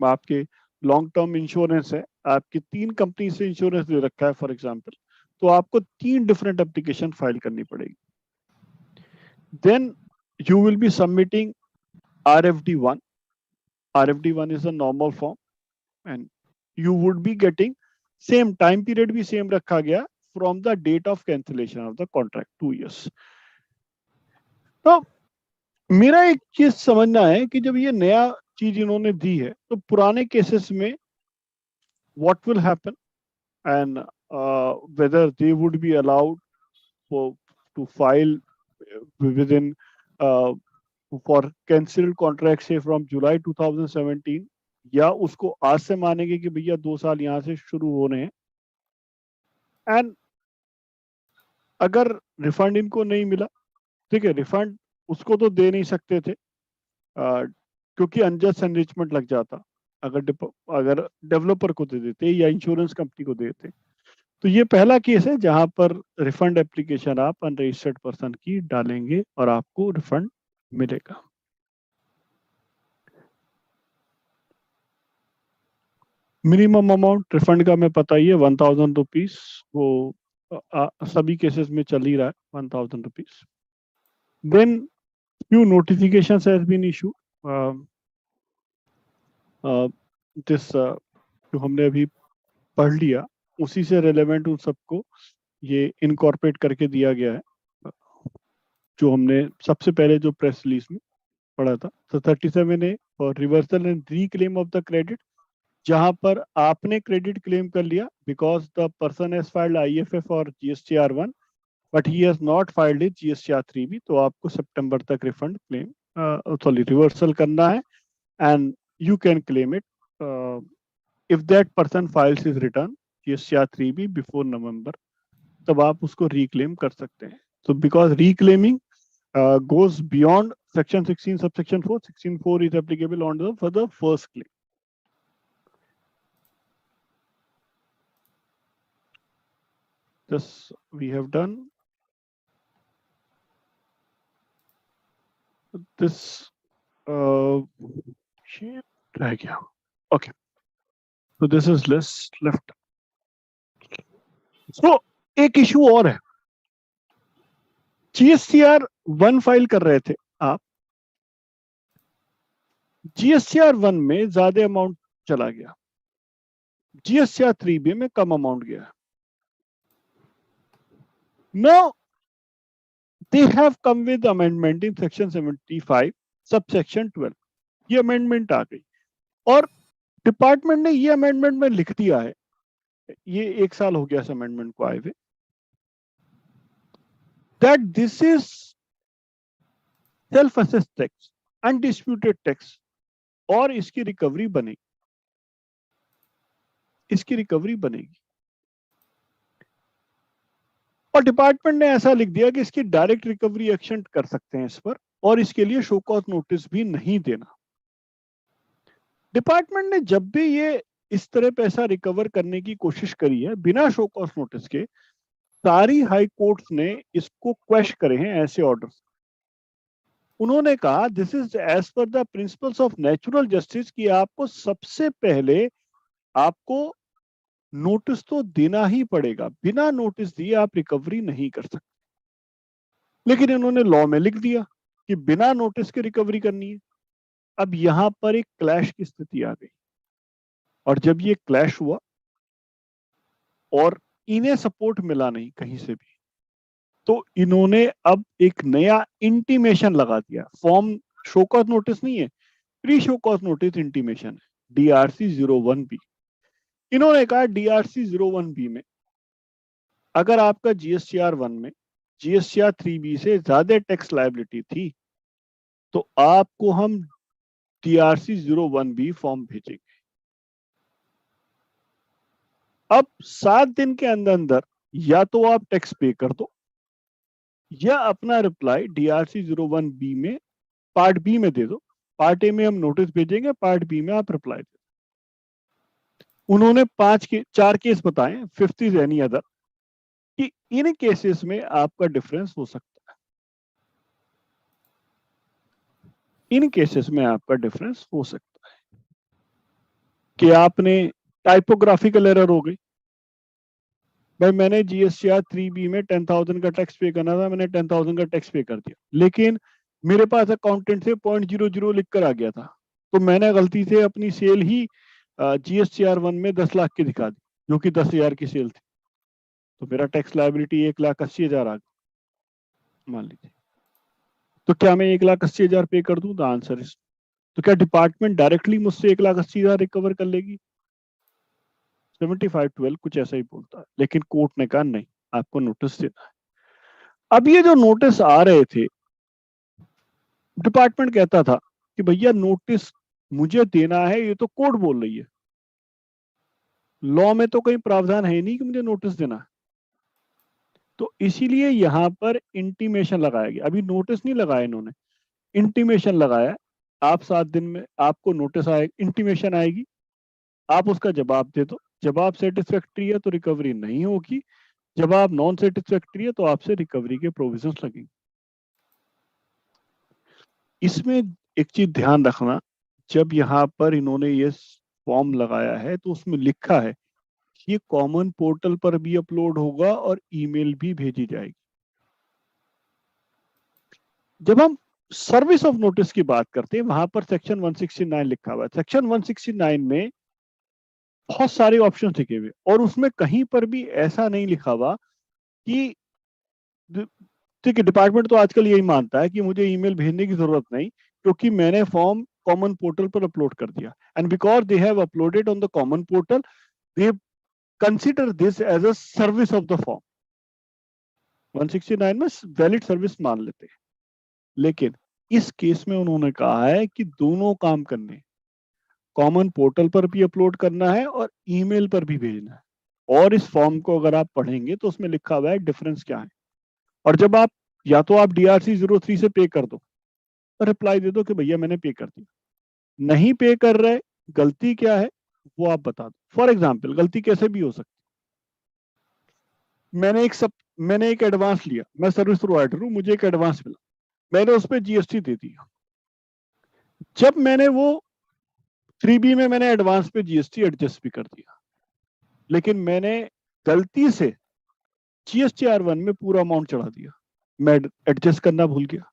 आपके long term insurance है, आपकी 3 company से insurance ले रखा है for example, तो आपको 3 different application file करनी पड़ेगी. Then you will be submitting RFD1. RFD1 is a normal form and you would be getting same time period भी same रखा गया from the date of cancellation of the contract, 2 years. तो मेरा एक चीज समझना है कि जब ये नया चीज इन्होंने दी है तो पुराने केसेस में what will happen and whether they would be allowed to file within for cancelled contract say from July 2017, या उसको आज से मानेंगे कि भैया 2 साल यहां से शुरू होने हैं, एंड अगर रिफंड इनको नहीं मिला, ठीक है, रिफंड उसको तो दे नहीं सकते थे क्योंकि अनजस्ट एनरिचमेंट लग जाता अगर डेवलपर को दे देते या इंश्योरेंस कंपनी को देते. तो ये पहला केस है जहां पर रिफंड एप्लीकेशन आप अनरजिस्टर्ड पर्सन की डालेंगे और आपको रिफंड मिलेगा. मिनिमम अमाउंट रिफंड का मैं पता ही है 1000 रुपीज, वो सभी केसेस में चल ही रहा है 1000 rupees. Then few notifications has been issued. This जो हमने अभी पढ़ लिया उसी से रेलेवेंट उन सबको ये इनकॉर्पोरेट करके दिया गया है, जो हमने सबसे पहले जो प्रेस रिलीज में पढ़ा था. तो 37A और reversal and reclaim of the credit, जहां पर आपने क्रेडिट क्लेम कर लिया because the person has filed IFF और GSTR1 but he has not filed it GSTR3B, तो आपको सितंबर तक रिफंड क्लेम रिवर्सल करना है and you can claim it if that person files his return GSTR3B before November, तब आप उसको reclaim कर सकते हैं. तो because reclaiming goes beyond section 16 subsection 4. Section 4 is applicable for the first claim. This we have done. This sheet reh gaya. Okay. So this is list left. So एक issue और है, GSTR1 फाइल कर रहे थे आप, GSTR1 में ज्यादा amount चला गया, GSTR3B में कम अमाउंट गया. Now they have come with amendment in section 75 subsection 12. ये अमेंडमेंट आ गई और डिपार्टमेंट ने ये अमेंडमेंट में लिख दिया है, ये 1 साल हो गया इस अमेंडमेंट को आए हुए, that this is self-assessed tax, undisputed tax, और इसकी रिकवरी बनेगी, इसकी रिकवरी बनेगी. और डिपार्टमेंट ने ऐसा लिख दिया कि इसकी डायरेक्ट रिकवरी एक्शन कर सकते हैं इस पर, और इसके लिए शो कॉज नोटिस भी नहीं देना. डिपार्टमेंट ने जब भी ये इस तरह पैसा रिकवर करने की कोशिश करी है बिना शो कॉज नोटिस के, सारी हाई कोर्ट्स ने इसको क्वेश करे हैं ऐसे ऑर्डर्स. उन्होंने कहा this is as per the principles of natural justice कि आपको सबसे पहले आपको नोटिस तो देना ही पड़ेगा, बिना नोटिस दिए आप रिकवरी नहीं कर सकते. लेकिन इन्होंने लॉ में लिख दिया कि बिना नोटिस के रिकवरी करनी है. अब यहां पर एक क्लैश की स्थिति आ गई, और जब ये क्लैश हुआ और इन्हें सपोर्ट मिला नहीं कहीं से भी, तो इन्होंने अब एक नया इंटीमेशन लगा दिया. फॉर्म शो कॉज नोटिस नहीं है, pre show cause notice intimation है, DRC 01B. इन्होंने कहा DRC 01B में अगर आपका GSTR1 में GSTR3B से ज्यादा टैक्स लायबिलिटी थी तो आपको हम DRC 01B फॉर्म भेजेंगे. अब 7 दिन के अंदर अंदर या तो आप टैक्स पे कर दो या अपना रिप्लाई DRC 01B में पार्ट बी में दे दो। पार्ट ए में हम नोटिस भेजेंगे, पार्ट बी में आप रिप्लाई दे दो। उन्होंने 4 केस बताए, 5th इज एनी अदर, कि इन केसेस में आपका डिफरेंस हो सकता है, इन केसेस में आपका डिफरेंस हो सकता है कि आपने टाइपोग्राफिकल एरर हो गई। भाई मैंने GSTR 3B में 10,000 का टैक्स पे करना था, मैंने 10,000 का टैक्स पे कर दिया, लेकिन मेरे पास अकाउंटेंट से 0.00 लिख कर आ गया था, तो मैंने गलती से अपनी सेल ही GSTR 1 में 10 लाख की दिखा दी, जो कि 10,000 की सेल थी, तो मेरा टैक्स लायबिलिटी 1,80,000 आ गई मान लीजिए। तो क्या मैं 1,80,000 पे कर दूं? द आंसर इज, तो क्या डिपार्टमेंट डायरेक्टली मुझसे 1,80,000 रिकवर कर लेगी? 7512 कुछ ऐसा ही बोलता है, लेकिन कोर्ट ने कहा नहीं, आपको नोटिस देना है। अब ये जो नोटिस आ रहे थे, डिपार्टमेंट कहता था कि भैया नोटिस मुझे देना है, ये तो कोर्ट बोल रही है, लॉ में तो कोई प्रावधान है नहीं कि मुझे नोटिस देना है। तो इसीलिए यहां पर इंटीमेशन लगाया गया। अभी नोटिस नहीं लगाया इन्होंने, इंटीमेशन लगाया। आप 7 दिन में आपको नोटिस आएगा, इंटीमेशन आएगी, आप उसका जवाब दे दो। जवाब सेटिस्फैक्ट्री है तो रिकवरी नहीं होगी, जब आप नॉन सेटिस्फैक्ट्री है तो आपसे रिकवरी के प्रोविजंस लगेंगे। इसमें एक चीज ध्यान रखना, जब यहाँ पर इन्होंने ये फॉर्म लगाया है तो उसमें लिखा है ये कॉमन पोर्टल पर भी अपलोड होगा और ईमेल भी भेजी जाएगी। जब हम सर्विस ऑफ नोटिस की बात करते हैं, वहां पर सेक्शन 169 लिखा हुआ है। सेक्शन 169 में बहुत सारे ऑप्शन लिखे हुए और उसमें कहीं पर भी ऐसा नहीं लिखा हुआ कि, ठीक है, डिपार्टमेंट तो आजकल यही मानता है कि मुझे ईमेल भेजने की जरूरत नहीं क्योंकि मैंने फॉर्म कॉमन पोर्टल पर अपलोड कर दिया, and because they have uploaded on the common portal they consider this as a service of the form. 169 में वैलिड सर्विस मान लेते हैं, लेकिन इस केस में उन्होंने कहा है कि दोनों काम करने, कॉमन पोर्टल पर भी अपलोड करना है और ईमेल पर भी भेजना है। और इस फॉर्म को अगर आप पढ़ेंगे तो उसमें लिखा हुआ है डिफरेंस क्या है। और जब आप या तो आप DRC 03 से पे कर दो, रिप्लाई दे दो कि भैया मैंने पे कर दिया, नहीं पे कर रहे, गलती क्या है वो आप बता दो। फॉर एग्जाम्पल, गलती कैसे भी हो सकती, मैंने एक एडवांस लिया, मैं सर्विस प्रोवाइडर हूं, मुझे एक एडवांस मिला, मैंने उस पर GST दे दिया। जब मैंने वो 3B में मैंने एडवांस पे GST एडजस्ट भी कर दिया, लेकिन मैंने गलती से GSTR 1 में पूरा अमाउंट चढ़ा दिया, मैं एडजस्ट करना भूल गया।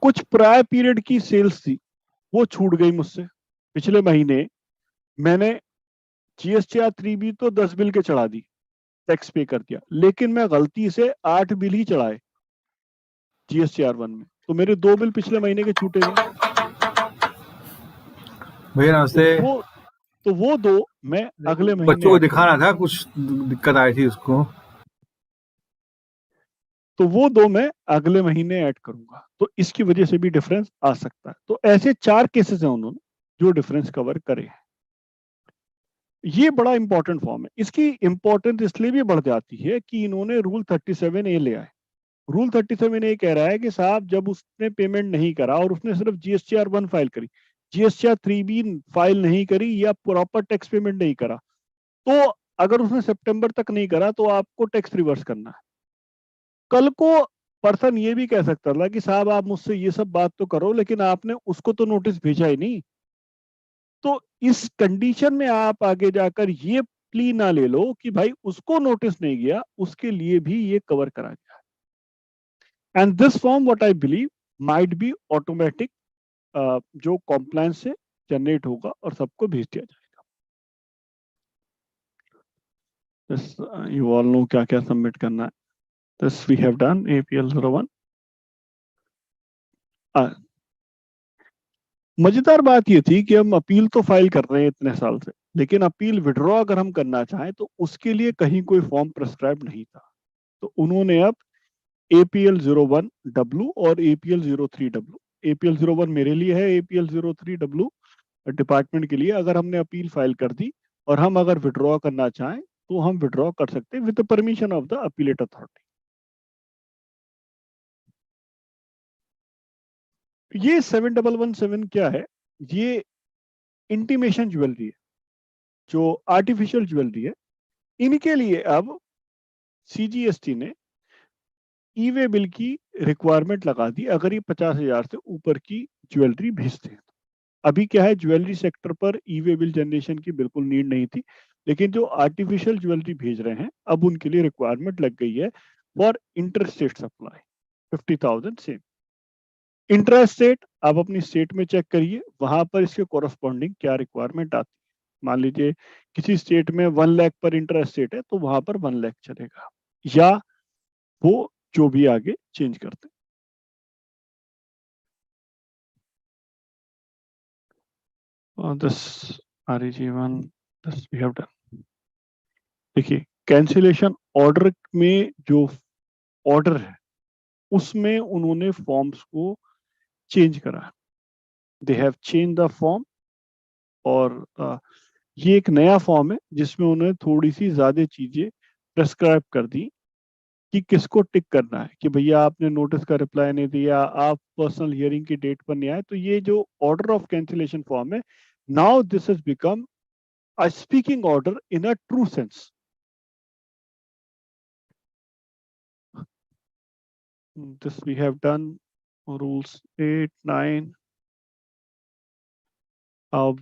कुछ प्रायर पीरियड की सेल्स थी वो छूट गई मुझसे, पिछले महीने मैंने GSTR 3B तो 10 बिल के चढ़ा दी, टैक्स पे कर दिया, लेकिन मैं गलती से 8 बिल ही चढ़ाए GSTR 1 में, तो मेरे 2 बिल पिछले महीने के छूटे गए। भैया नमस्ते। तो वो 2 मैं अगले महीने बच्चों को ऐड दिखाना करूंगा। था, कुछ दिक्कत आई थी उसको। तो वो 2 मैं अगले महीने ऐड करूंगा, तो इसकी वजह से भी डिफरेंस आ सकता है। तो ऐसे 4 केसेस हैं उन्होंने जो डिफरेंस कवर करे हैं। ये बड़ा इंपॉर्टेंट फॉर्म है, इसकी इंपॉर्टेंस इसलिए भी बढ़ जाती है कि इन्होंने रूल 37A ले आए। रूल 37A कह रहा है कि साहब जब उसने पेमेंट नहीं करा और उसने सिर्फ GSTR 1 फाइल करी, GSTR 3B फाइल नहीं करी या प्रॉपर टैक्स पेमेंट नहीं करा, तो अगर उसने सितंबर तक नहीं करा तो आपको टैक्स रिवर्स करना है। कल को पर्सन ये भी कह सकता था कि साहब आप मुझसे ये सब बात तो करो, लेकिन आपने उसको तो नोटिस भेजा ही नहीं। तो इस कंडीशन में आप आगे जाकर ये प्ली ना ले लो कि भाई उसको नोटिस नहीं गया, उसके लिए भी ये कवर करा गया। And this form what I believe might be automatic, जो कॉम्प्लायंस से जनरेट होगा और सबको भेज दिया जाएगा। यू ऑल नो क्या क्या सबमिट करना है। This we have done APL 01। मजेदार बात ये थी कि हम अपील तो फाइल कर रहे हैं इतने साल से, लेकिन अपील विड्रॉ अगर हम करना चाहें तो उसके लिए कहीं कोई फॉर्म प्रेस्क्राइब नहीं था। तो उन्होंने अब APL 01W और APL 03W, APL 01 मेरे लिए है, APL 03W डिपार्टमेंट के लिए, अगर हमने अपील फाइल कर दी और हम अगर विड्रॉ करना चाहें तो हम विड्रॉ कर सकते हैं with the permission of the appellate authority. ये 7117 क्या है? ये इंटीमेशन ज्वेलरी है, जो आर्टिफिशियल ज्वेलरी है। इनके लिए अब सीजीएसटी ने ई वे बिल की रिक्वायरमेंट लगा दी अगर ये 50,000 से ऊपर की ज्वेलरी भेजते हैं। अभी क्या है, ज्वेलरी सेक्टर पर ई वे बिल जनरेशन की बिल्कुल नीड नहीं थी, लेकिन जो आर्टिफिशियल ज्वेलरी भेज रहे हैं अब उनके लिए रिक्वायरमेंट लग गई है फॉर इंटरस्टेट सप्लाई 50,000 से। इंट्रास्टेट आप अपनी स्टेट में चेक करिए, वहां पर इसके कोरस्पॉन्डिंग क्या रिक्वायरमेंट आती है। मान लीजिए किसी स्टेट में 1 लाख पर इंट्रास्टेट है तो वहां पर 1 लाख चलेगा, या वो जो भी आगे चेंज करते हैं। This REG1 this we have done. देखिए कैंसिलेशन ऑर्डर में जो ऑर्डर है उसमें उन्होंने फॉर्म्स को चेंज करा, they have change the form. और ये एक नया फॉर्म है जिसमें उन्होंने थोड़ी सी ज्यादा चीजें प्रेस्क्राइब कर दी कि किसको टिक करना है, कि भैया आपने नोटिस का रिप्लाई नहीं दिया, आप पर्सनल हियरिंग की डेट पर नहीं आए। तो ये जो ऑर्डर ऑफ कैंसिलेशन फॉर्म है, now this has become a speaking order in a true sense. This we have done rules 8, 9।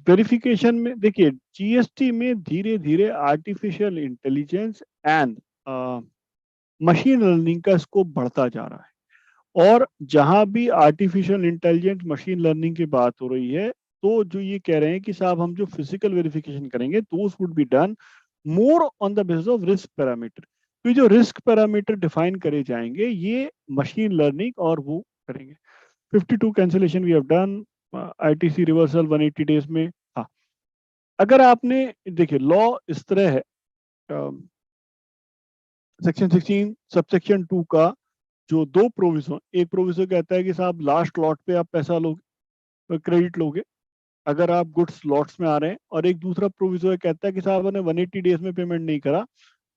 Verification में देखिए जीएसटी में धीरे धीरे artificial intelligence and machine learning का स्कोप बढ़ता जा रहा है। और जहां भी आर्टिफिशियल इंटेलिजेंस मशीन लर्निंग की बात हो रही है, तो जो ये कह रहे हैं कि साहब हम जो फिजिकल वेरिफिकेशन करेंगे those would be done more on the basis of risk parameter. तो जो रिस्क पैरामीटर डिफाइन करे जाएंगे ये मशीन लर्निंग और वो करेंगे। 52 cancellation we have done. ITC reversal 180 days में। हाँ, अगर आपने देखिए लॉ इस तरह है, सेक्शन 16 सबसेक्शन 2 का जो दो प्रोविजन, एक प्रोविजन कहता है कि साहब लास्ट लॉट पे आप पैसा लोगे, क्रेडिट लोगे अगर आप गुड्स लॉट्स में आ रहे हैं, और एक दूसरा प्रोविजन कहता है कि साहब ने 180 डेज में पेमेंट नहीं करा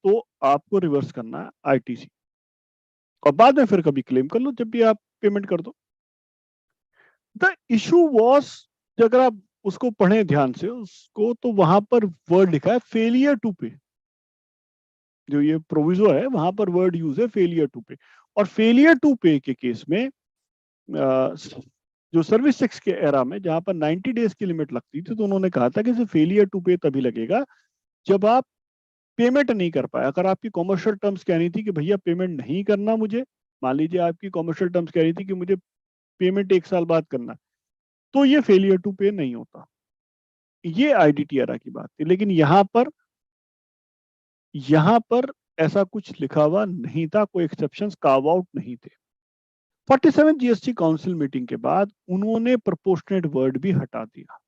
तो आपको रिवर्स करना है आईटीसी, और बाद में फिर कभी क्लेम कर लो जब भी आप पेमेंट कर दो। द इशू वॉज, अगर आप उसको पढ़ें ध्यान से उसको, तो वहां पर वर्ड लिखा है फेलियर टू पे। जो ये प्रोविजो है वहां पर वर्ड यूज है फेलियर टू पे। और फेलियर टू पे के केस में जो सर्विस टैक्स के एरा में जहां पर 90 डेज की लिमिट लगती थी, तो उन्होंने कहा था कि फेलियर टू पे तभी लगेगा जब आप पेमेंट नहीं कर पाए। अगर आपकी कॉमर्शियल टर्म्स कह रही थी कि भैया पेमेंट नहीं करना मुझे, मान लीजिए आपकी कॉमर्शियल टर्म्स कह रही थी कि मुझे पेमेंट 1 साल बाद करना, तो ये फेलियर टू पे नहीं होता। ये आईडीटी एरा की बात थी। लेकिन यहां पर ऐसा कुछ लिखा हुआ नहीं था, कोई एक्सेप्शंस कार्व आउट नहीं थे। 47 जीएसटी काउंसिल मीटिंग के बाद उन्होंने प्रोपोर्शनेट वर्ड भी हटा दिया।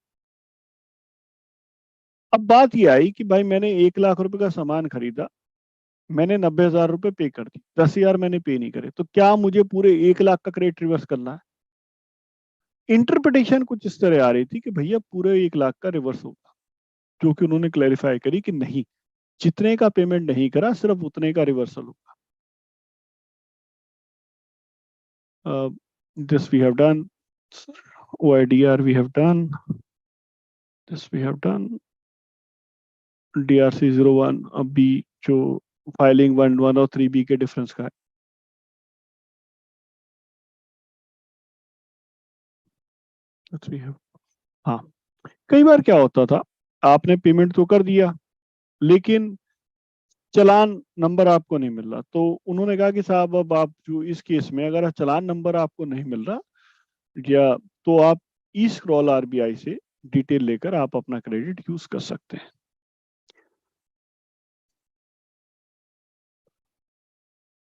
अब बात यह आई कि भाई मैंने 1 लाख रुपए का सामान खरीदा, मैंने 90,000 रुपए पे कर दी, 10,000 मैंने पे नहीं करे, तो क्या मुझे पूरे 1 लाख का क्रेडिट रिवर्स करना है? इंटरप्रिटेशन कुछ इस तरह आ रही थी कि भैया पूरे 1 लाख का रिवर्स होगा, जो कि उन्होंने क्लैरिफाई करी कि नहीं, जितने का पेमेंट नहीं करा सिर्फ उतने का रिवर्सल होगा। This we have done, OIDR we have done, this we have done, DRC 01 अभी जो फाइलिंग 1 और 3B के डिफरेंस का है। This we have, हाँ, कई बार क्या होता था, आपने पेमेंट तो कर दिया लेकिन चलान नंबर आपको नहीं मिल रहा, तो उन्होंने कहा कि साहब अब आप जो इस केस में अगर चलान नंबर आपको नहीं मिल रहा, या तो आप ई स्क्रॉल RBI से डिटेल लेकर आप अपना क्रेडिट यूज कर सकते हैं।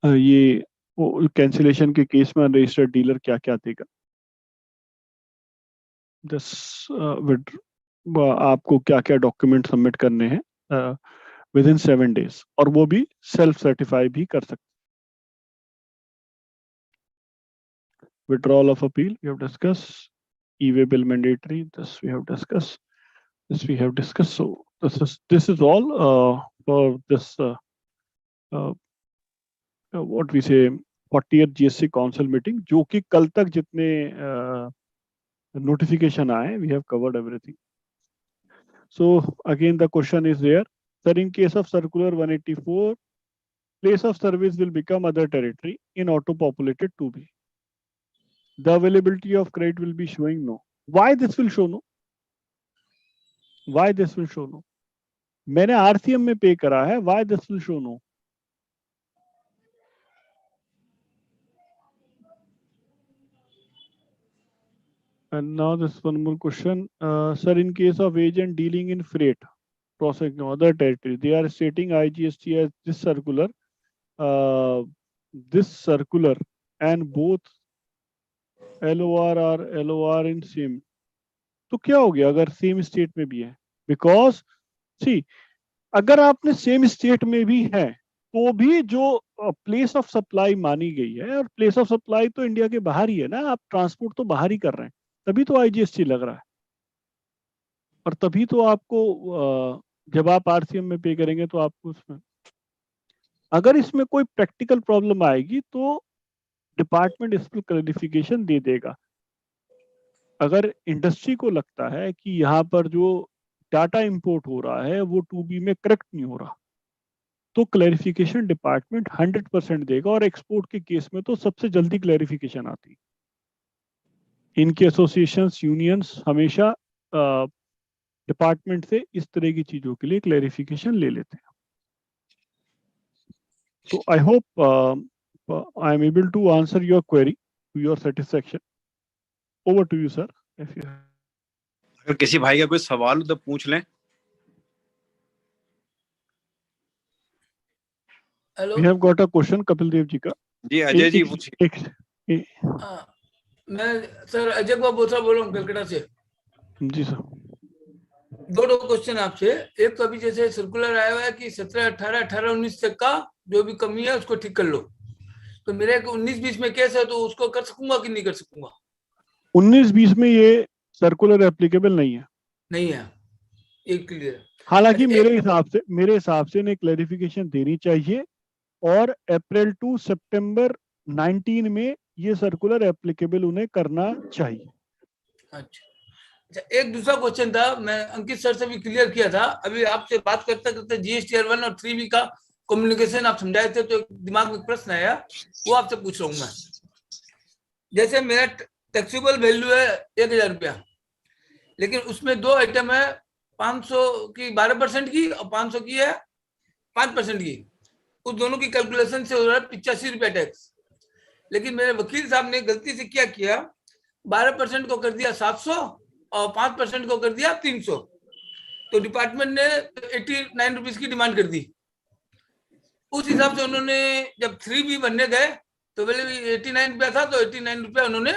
ये कैंसिलेशन के केस में रजिस्टर्ड डीलर क्या क्या देगा, दस आपको क्या क्या डॉक्यूमेंट सबमिट करने हैं विद इन 7 डेज, और वो भी सेल्फ सर्टिफाई भी कर सकते। Withdrawal of appeal we have discuss, E way bill mandatory this we have discuss, this we have discussed. So this is all for this what we say 40th GSC Council meeting, जो कि कल तक जितने notification आए, we have covered everything. So again the question is there, sir, in case of circular 184, place of service will become other territory in auto populated 2B. The availability of credit will be showing no. Why this will show no? Why this will show no? मैंने RCM में पे करा है. Why this will show no? And now this one more question, sir, in case of agent dealing in freight processing other territory, they are stating IGST as this circular and both LOR or LOR in same. तो क्या हो गया अगर same state में भी है? Because सी, अगर आपने सेम स्टेट में भी है तो भी जो प्लेस ऑफ सप्लाई मानी गई है, और प्लेस ऑफ सप्लाई तो इंडिया के बाहर ही है ना, आप ट्रांसपोर्ट तो बाहर ही कर रहे हैं, तभी तो IGST लग रहा है, और तभी तो आपको जब आप RCM में पे करेंगे तो आपको उसमें, अगर इसमें कोई प्रैक्टिकल प्रॉब्लम आएगी तो डिपार्टमेंट इस पर क्लैरिफिकेशन दे देगा. अगर इंडस्ट्री को लगता है कि यहाँ पर जो डाटा इंपोर्ट हो रहा है वो 2B में करेक्ट नहीं हो रहा, तो क्लैरिफिकेशन डिपार्टमेंट 100% देगा, और एक्सपोर्ट के केस में तो सबसे जल्दी क्लैरिफिकेशन आती है. इनके एसोसिएशंस, यूनियंस हमेशा डिपार्टमेंट से इस तरह की चीजों के लिए क्लैरिफिकेशन ले लेते हैं. तो I hope I am able to answer your query to your satisfaction. Over to you sir. अगर किसी भाई का कोई सवाल हो तो पूछ लें. Hello, we have got a question Kapil Dev ji का. जी अजय जी पूछिए. मैं सर अजय बोथरा बोल रहा हूँ कलकत्ता से. जी सर. दो क्वेश्चन आपसे. एक तो अभी जैसे सर्कुलर आया हुआ है कि 17, 18, 18, 19 तक का जो भी कमी है उसको ठीक कर लो, तो मेरे 19-20 में केस है तो उसको कर सकूंगा कि नहीं कर सकूंगा? 19-20 में ये सर्कुलर एप्लीकेबल नहीं है. नहीं है, एक क्लियर. हालांकि मेरे हिसाब से ने क्लैरिफिकेशन देनी चाहिए, और अप्रैल टू सितंबर 19 में ये सर्कुलर एप्लीकेबल उन्हें करना चाहिए. अच्छा, एक दूसरा क्वेश्चन था, मैं अंकित सर से भी क्लियर किया था. अभी आपसे बात करते करते GSTR 1 और 3B का कम्युनिकेशन आप समझाए थे, तो दिमाग में प्रश्न आया, वो आपसे पूछ रहा हूँ मैं. जैसे मेरा टैक्सेबल वैल्यू है 1000 रुपया, लेकिन उसमें दो आइटम है, 500 की 12% की और 500 की है 5% की. उस दोनों की कैलकुलेशन से हो रहा है 85 रुपया टैक्स. लेकिन मेरे वकील साहब ने गलती से क्या किया, 12% को कर दिया 700 और 5% को कर दिया 300. तो डिपार्टमेंट ने 89 रुपीज की डिमांड कर दी. उस हिसाब से उन्होंने जब 3B बनने गए तो पहले 89 रुपया था, तो 89 रुपया उन्होंने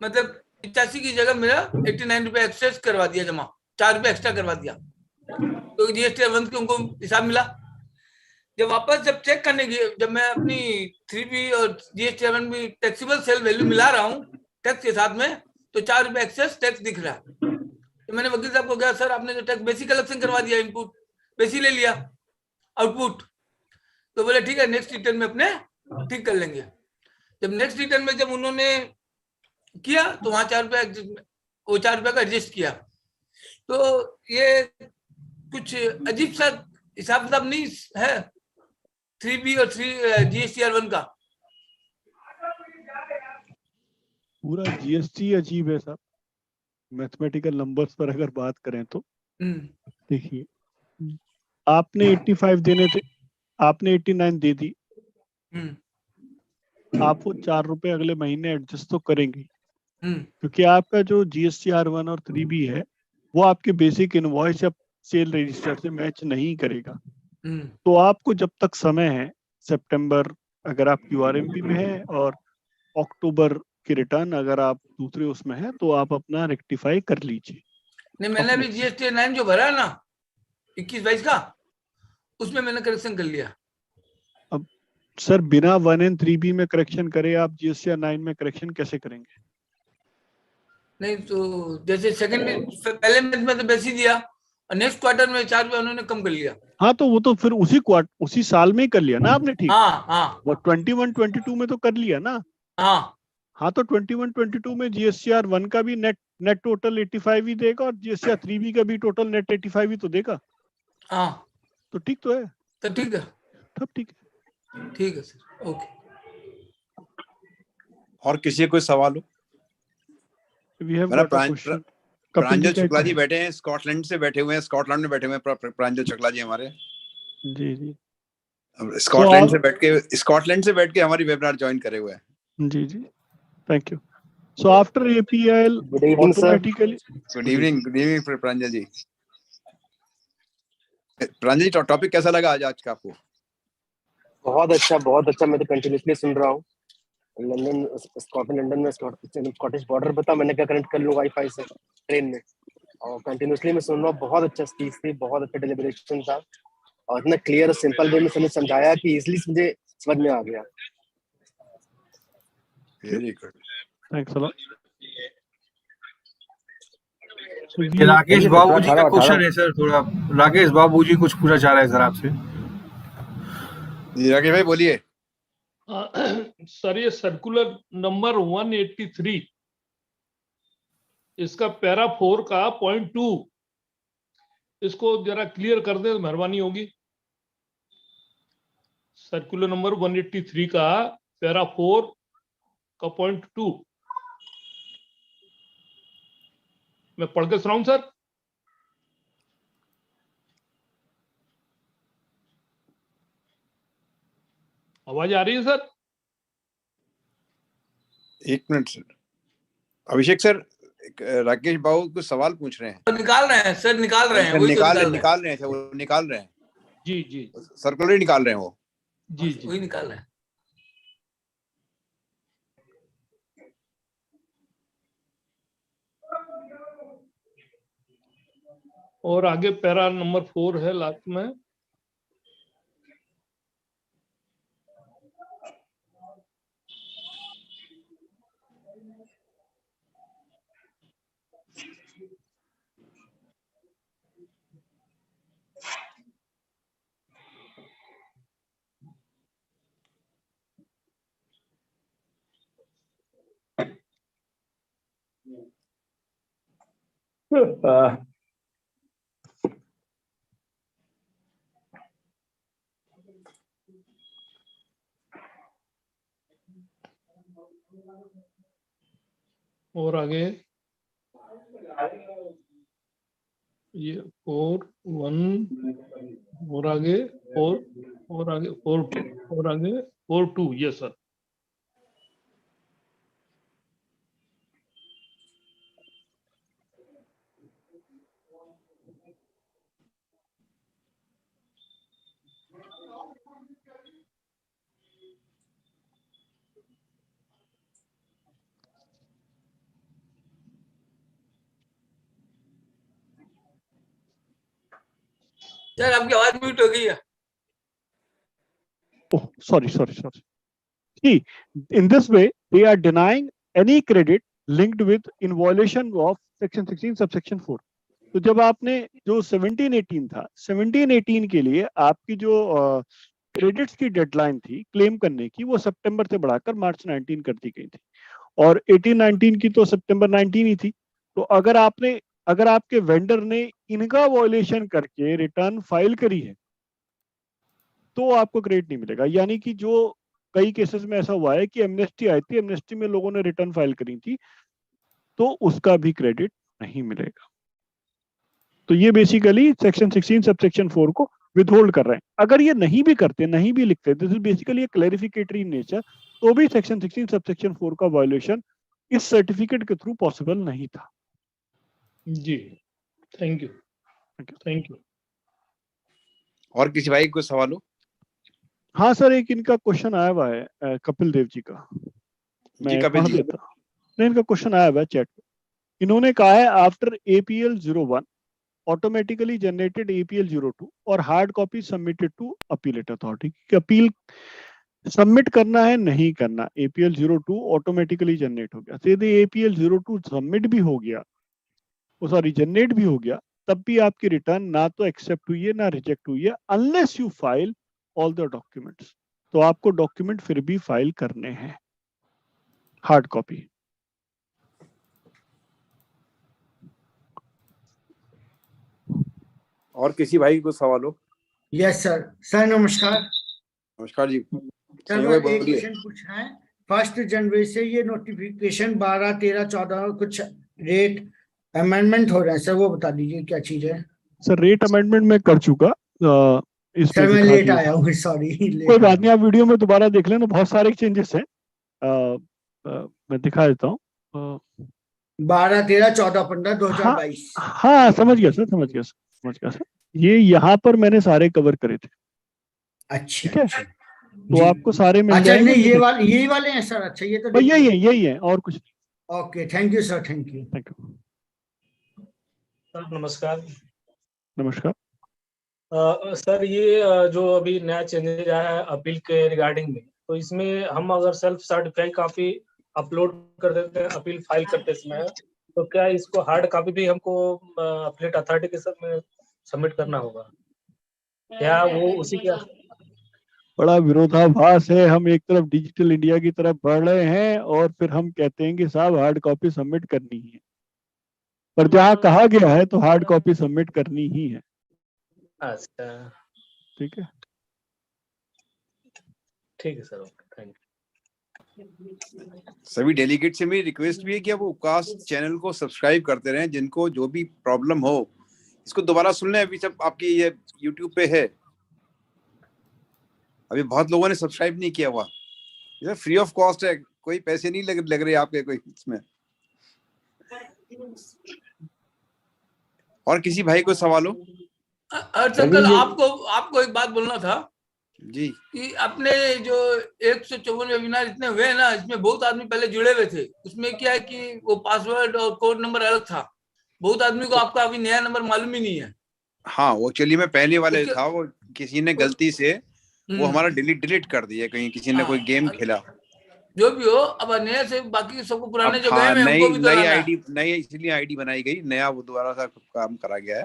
मतलब 85 की जगह मेरा 89 रुपया एक्सेस करवा दिया, जमा 4 रुपया एक्स्ट्रा करवा दिया. तो GSTR 1 के उनको हिसाब मिला. जब वापस चेक करने की, जब मैं अपनी 3B और GSTR 1 भी टैक्सेबल सेल वैल्यू मिला रहा हूँ टैक्स के साथ में, तो 4 रुपया एक्सेस टैक्स दिख रहा है. तो मैंने वकील साहब को कहा, सर आपने जो टैक्स बेसिक कलेक्शन करवा दिया, इनपुट बेसिक ले लिया, आउटपुट. तो बोले ठीक है, नेक्स्ट रिटर्न में अपने ठीक कर लेंगे. जब नेक्स्ट रिटर्न में जब उन्होंने किया तो वहां 4 रुपया, वो 4 रुपया का एडजस्ट किया. तो ये कुछ अजीब सा हिसाब किताब नहीं है 3B और GSTR 1 का? पूरा GST अजीब है साहब. मैथमेटिकल नंबर्स पर अगर बात करें तो देखिए, आपने 85 देने थे, आपने 89 दे दी, आप वो 4 रुपए अगले महीने एडजस्ट तो करेंगे, क्योंकि आपका जो GSTR 1 और 3B है वो आपके बेसिक इनवॉइस या सेल रजिस्टर से मैच नहीं करेगा. तो आपको जब तक समय है, सितंबर अगर आप QRMP में है और अक्टूबर की रिटर्न अगर आप दूसरे उसमें है, तो आप अपना रेक्टिफाई कर लीजिए. नहीं, मैंने अभी GSTR 9 जो भरा ना 21-22 का, उसमें मैंने करेक्शन कर लिया. अब सर बिना 1 and 3B में करेक्शन करे आप GSTR 9 में करेक्शन कैसे करेंगे? नहीं तो जैसे सेकंड पहले मैच में तो वैसे ही दिया और नेक्स्ट क्वार्टर में 4 रुपया उन्होंने कम कर लिया। हाँ तो वो तो फिर उसी साल में ही कर लिया ना आपने, ठीक। हाँ हाँ वो 21-22 में तो कर लिया ना। हाँ हाँ तो 21-22 में जीएसटीआर 1 का भी नेट टोटल 85 ही देगा और जीएसटीआर 3B का भी टोटल नेट 85 ही तो देगा। हाँ तो ठीक तो है, तो ठीक है, तब ठीक ठीक है सर, ओके। और किसी का कोई सवाल हो? है। वी हैव मेरा गॉट अ क्वेश्चन। प्रांजल शुक्ला जी बैठे हैं, स्कॉटलैंड से बैठे हुए हैं, स्कॉटलैंड में बैठे हुए हैं प्रांजल शुक्ला जी हमारे। जी जी स्कॉटलैंड से बैठ के हमारी वेबिनार ज्वाइन करे हुए हैं। जी जी, thank you. So after APL Good evening, sir. automatically good evening Pranjal ji. Pranjal ji, topic कैसा लगा आज का आपको? बहुत अच्छा। मैं तो कंटिन्यूसली सुन रहा हूँ। लंदन में स्कॉटिश बॉर्डर पर था, मैंने क्या कनेक्ट कर लूँ वाईफाई से ट्रेन में, और कंटिन्यूसली मैं सुन रहा हूँ। बहुत अच्छा स्पीच थी, बहुत अच्छा डिलिबरेशन था, और इतना क्लियर और सिंपल वे में समझ समझाया कि इजीली मुझे समझ में आ गया। Very good, thanks a lot. ये राकेश बाबू जी का 18 क्वेश्चन है सर, थोड़ा राकेश बाबू जी कुछ पूछना चाह रहे हैं सर आपसे। जी राकेश भाई बोलिए। सर ये सर्कुलर नंबर 183 इसका पैरा 4 का पॉइंट 2 इसको जरा क्लियर कर दे तो मेहरबानी होगी। सर्कुलर नंबर 183 का पैरा 4 का पॉइंट 2 मैं पढ़ के सुनाऊं सर? आवाज आ रही है सर? एक मिनट सर, अभिषेक सर, राकेश बाबू को सवाल पूछ रहे हैं। तो निकाल रहे हैं सर, निकाल रहे हैं, वही तो निकाल रहे हैं, वो निकाल रहे हैं। जी जी सर्कुलर ही निकाल रहे हैं वो। जी जी वही निकाल रहे हैं। और आगे पैरा नंबर 4 है लास्ट में। और आगे ये 4 1 और आगे 4 और आगे 4 और आगे 4 2। Yes sir. सर आपकी आवाज म्यूट हो गई है। Oh, sorry. See, in this way, they are denying any credit linked with in violation of section 16 subsection 4. तो जब आपने जो 17-18 था, 17-18 के लिए आपकी जो क्रेडिट्स की डेडलाइन थी क्लेम करने की, वो सितंबर से बढ़ाकर मार्च 19 कर दी गई थी, और 18-19 की तो सितंबर 19 ही थी। तो अगर आपके वेंडर ने इनका वॉयलेशन करके रिटर्न फाइल करी है तो आपको क्रेडिट नहीं मिलेगा। यानी कि जो कई केसेस में ऐसा हुआ है कि एमनेस्टी आई थी, एमनेस्टी में लोगों ने रिटर्न फाइल करी थी, तो उसका भी क्रेडिट नहीं मिलेगा। तो ये बेसिकली सेक्शन 16 सबसेक्शन 4 को विदहोल्ड कर रहे हैं। अगर ये नहीं भी करते, नहीं भी लिखते, this is basically clarificatory in nature, तो भी सेक्शन 16 सबसेक्शन 4 का वायोलेशन इस सर्टिफिकेट के थ्रू पॉसिबल नहीं था। जी थैंक यू। और किसी भाई को सवाल हो? हाँ सर, एक इनका क्वेश्चन आया हुआ है कपिल देव जी का, मैं कपिल पढ़ जी। देता हूं। नहीं, इनका क्वेश्चन आया हुआ है चैट पे। इन्होंने कहा है after APL 01 automatically generated APL 02 और hard copy submitted to appellate authority. Appeal submit करना है नहीं करना, APL 02 ऑटोमेटिकली जनरेट हो गया। सीधे APL 02 सबमिट भी हो गया, सॉरी जनरेट भी हो गया, तब भी आपकी रिटर्न ना तो एक्सेप्ट हुई है ना रिजेक्ट हुई है, unless you file all the documents. तो आपको डॉक्यूमेंट फिर भी फाइल करने हैं, हार्ड कॉपी। और किसी भाई को सवाल हो? Yes sir. सर नमस्कार। नमस्कार जी। सर संजय मैं भाई एक बोलिए। क्वेश्चन पूछना है। 1 जनवरी से ये नोटिफिकेशन 12, 13, 14 कुछ रेट अमेंडमेंट हो रहे हैं सर, वो बता दीजिए क्या चीज है। सर रेट अमेंडमेंट मैं कर चुका, इसमें सर मैं दिखा लेट दिया। आया हूँ, सॉरी। कोई बात नहीं, आप वीडियो में दोबारा देख लेना, बहुत सारे चेंजेस हैं। मैं दिखा देता हूँ। 12, 13, 14, 15, हाँ 2022। हाँ, समझ गया सर, समझ गया सर, समझ गया सर। ये यहाँ पर मैंने सारे कवर करे थे। अच्छा ठीक है, अच्छा। तो जी। आपको सारे मिल अच्छा जाएंगे। नहीं, ये वाले यही वाले हैं सर। अच्छा ये तो भाई देख यही लिया। है, यही है, और कुछ नहीं। Okay, thank you sir, thank you. Thank you. Sir नमस्कार। नमस्कार। सर ये जो अभी नया चेंजेज आया है अपील के रिगार्डिंग में, तो इसमें हम अगर सेल्फ सर्टिफाइड कॉपी अपलोड कर देते हैं अपील फाइल करते समय, तो क्या इसको हार्ड कॉपी भी हमको अपीलेट अथॉरिटी के साथ में सबमिट करना होगा, या वो उसी का? बड़ा विरोधाभास है, हम एक तरफ डिजिटल इंडिया की तरफ बढ़ रहे हैं और फिर हम कहते हैं कि साहब हार्ड कॉपी सबमिट करनी है, पर जहाँ कहा गया है तो हार्ड कॉपी सबमिट करनी ही है। अच्छा ठीक है, ठीक है सर, ओके, थैंक यू। सभी डेलीगेट से मेरी रिक्वेस्ट भी है कि आप कास्ट चैनल को सब्सक्राइब करते रहें। जिनको जो भी प्रॉब्लम हो इसको दोबारा सुन लें, अभी सब आपकी ये यूट्यूब पे है। अभी बहुत लोगों ने सब्सक्राइब नहीं किया हुआ, ये फ्री ऑफ कॉस्ट है, कोई पैसे नहीं लग रहे आपके कोई इसमें। और किसी भाई को सवाल हो? अर्थ अंकल, आपको एक बात बोलना था जी कि अपने जो 154 वेबिनार इतने हुए हैं ना, इसमें बहुत आदमी पहले जुड़े हुए थे। उसमें क्या है कि वो पासवर्ड और कोड नंबर अलग था। बहुत आदमी को आपका अभी नया नंबर मालूम ही नहीं है। हाँ, वो चलिए मैं पहले वाले था, वो किसी ने गलती से वो हमारा डिलीट कर दिया, कहीं किसी ने कोई गेम खेला। जो भी हो, अब नया से बाकी सबको पुराने जो गए हाँ, हैं उनको भी तो नई लाना है। आईडी, नई इसलिए आईडी बनाई गई, नया वो दोबारा सा काम करा गया है।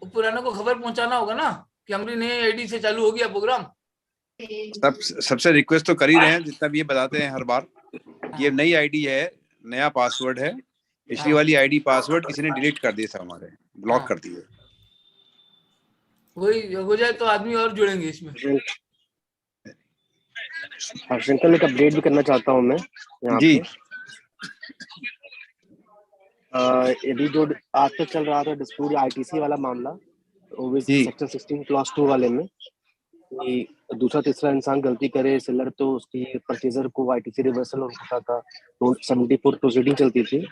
वो पुराने को खबर पहुंचाना होगा ना कि हमारी नई आईडी से चालू हो गया प्रोग्राम। सबसे रिक्वेस्ट तो कर ही रहे हैं, जितना भी ये बताते हैं हर बार, ये नई आईडी है, नया पासवर्ड है। पिछली वाली आईडी पासवर्ड किसी ने डिलीट कर दिए, सब हमारे ब्लॉक कर दिए। वही हो जाए तो आदमी और जुड़ेंगे इसमें। सिंपल एक अपडेट भी करना चाहता हूँ मैं यहाँ जी। पे। यदि जो आज तक चल रहा था डिस्प्यूट ITC वाला मामला, सेक्शन 16 क्लॉज 2 वाले में, कि दूसरा तीसरा इंसान गलती करे सेलर, तो उसकी परचेजर को ITC रिवर्सल होता था, तो 74 प्रोसीडिंग चलती थी।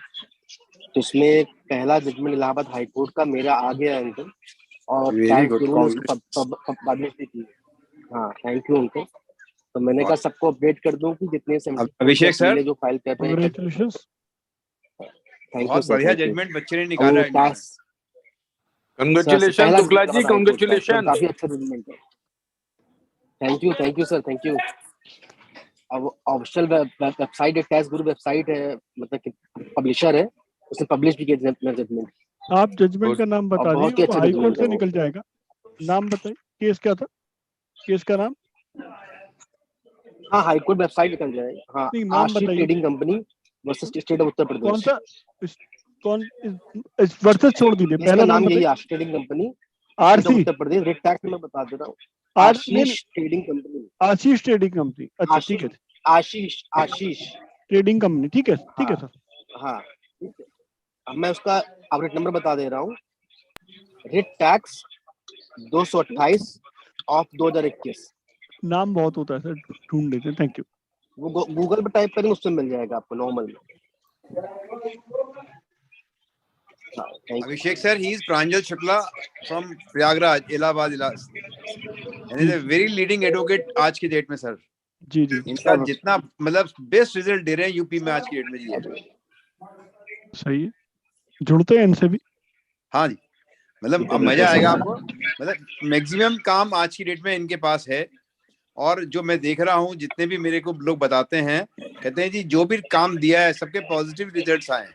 तो उसमें पहला जजमेंट इलाहाबाद हाई कोर्ट का मेरा आ गया है उनको, और पब्लिश भी की। हाँ, थैंक यू उनको। तो मैंने कहा सबको अपडेट कर दूं कि जितने अभिषेक सर जो फाइल कर रहे हैं। बहुत बढ़िया जजमेंट बच्चे ने निकाला है। Congratulation Shukla ji, congratulation. काफी अच्छा जजमेंट है। Thank you sir, thank you. अब ऑफिशियल वेबसाइट है, टेस्ट गुरु वेबसाइट है, मतलब कि पब्लिशर है, उसने पब्लिश भी किया जजमेंट। आप जजमेंट का नाम बता दीजिए, अच्छा हाई कोर्ट से निकल जाएगा। नाम बताइए, केस क्या था, केस का नाम? हाँ, हाई कोर्ट वेबसाइट निकल जाएगा। हाँ, नाम आशी बताइए। Trading company versus state of Uttar Pradesh. कौन सा, कौन इस वर्सेस छोड़ दीजिए, पहला नाम यही बताइए। आशी trading company, RC Uttar Pradesh. Rate tax मैं बता दे रहा हूँ। आशीष ट्रेडिंग कंपनी। आशीष ट्रेडिंग कंपनी। अच्छा ठीक है, आशीष ट्रेडिंग कंपनी। ठीक है, ठीक है सर। हाँ ठीक है। अब मैं उसका अपडेट नंबर बता दे रहा हूँ। Rate tax 228 of 2021। नाम बहुत होता है सर, ढूंढ लेते हैं। Thank you. वो गूगल पे टाइप करेंगे, उससे मिल जाएगा आपको नॉर्मल में। अभिषेक सर, ही is Pranjal Shukla from Prayagraj, Allahabad, and is a very leading advocate आज की डेट में सर। जी जी, इनका जितना मतलब बेस्ट रिजल्ट दे रहे हैं यूपी में आज की डेट में जी। सही है, जुड़ते हैं इनसे भी। हाँ जी, मतलब अब मजा आएगा आपको। मतलब मैक्सिमम काम आज की डेट में इनके पास है, और जो मैं देख रहा हूँ जितने भी मेरे को लोग बताते हैं, कहते हैं जी जो भी काम दिया है सबके पॉजिटिव रिजल्ट्स आए हैं।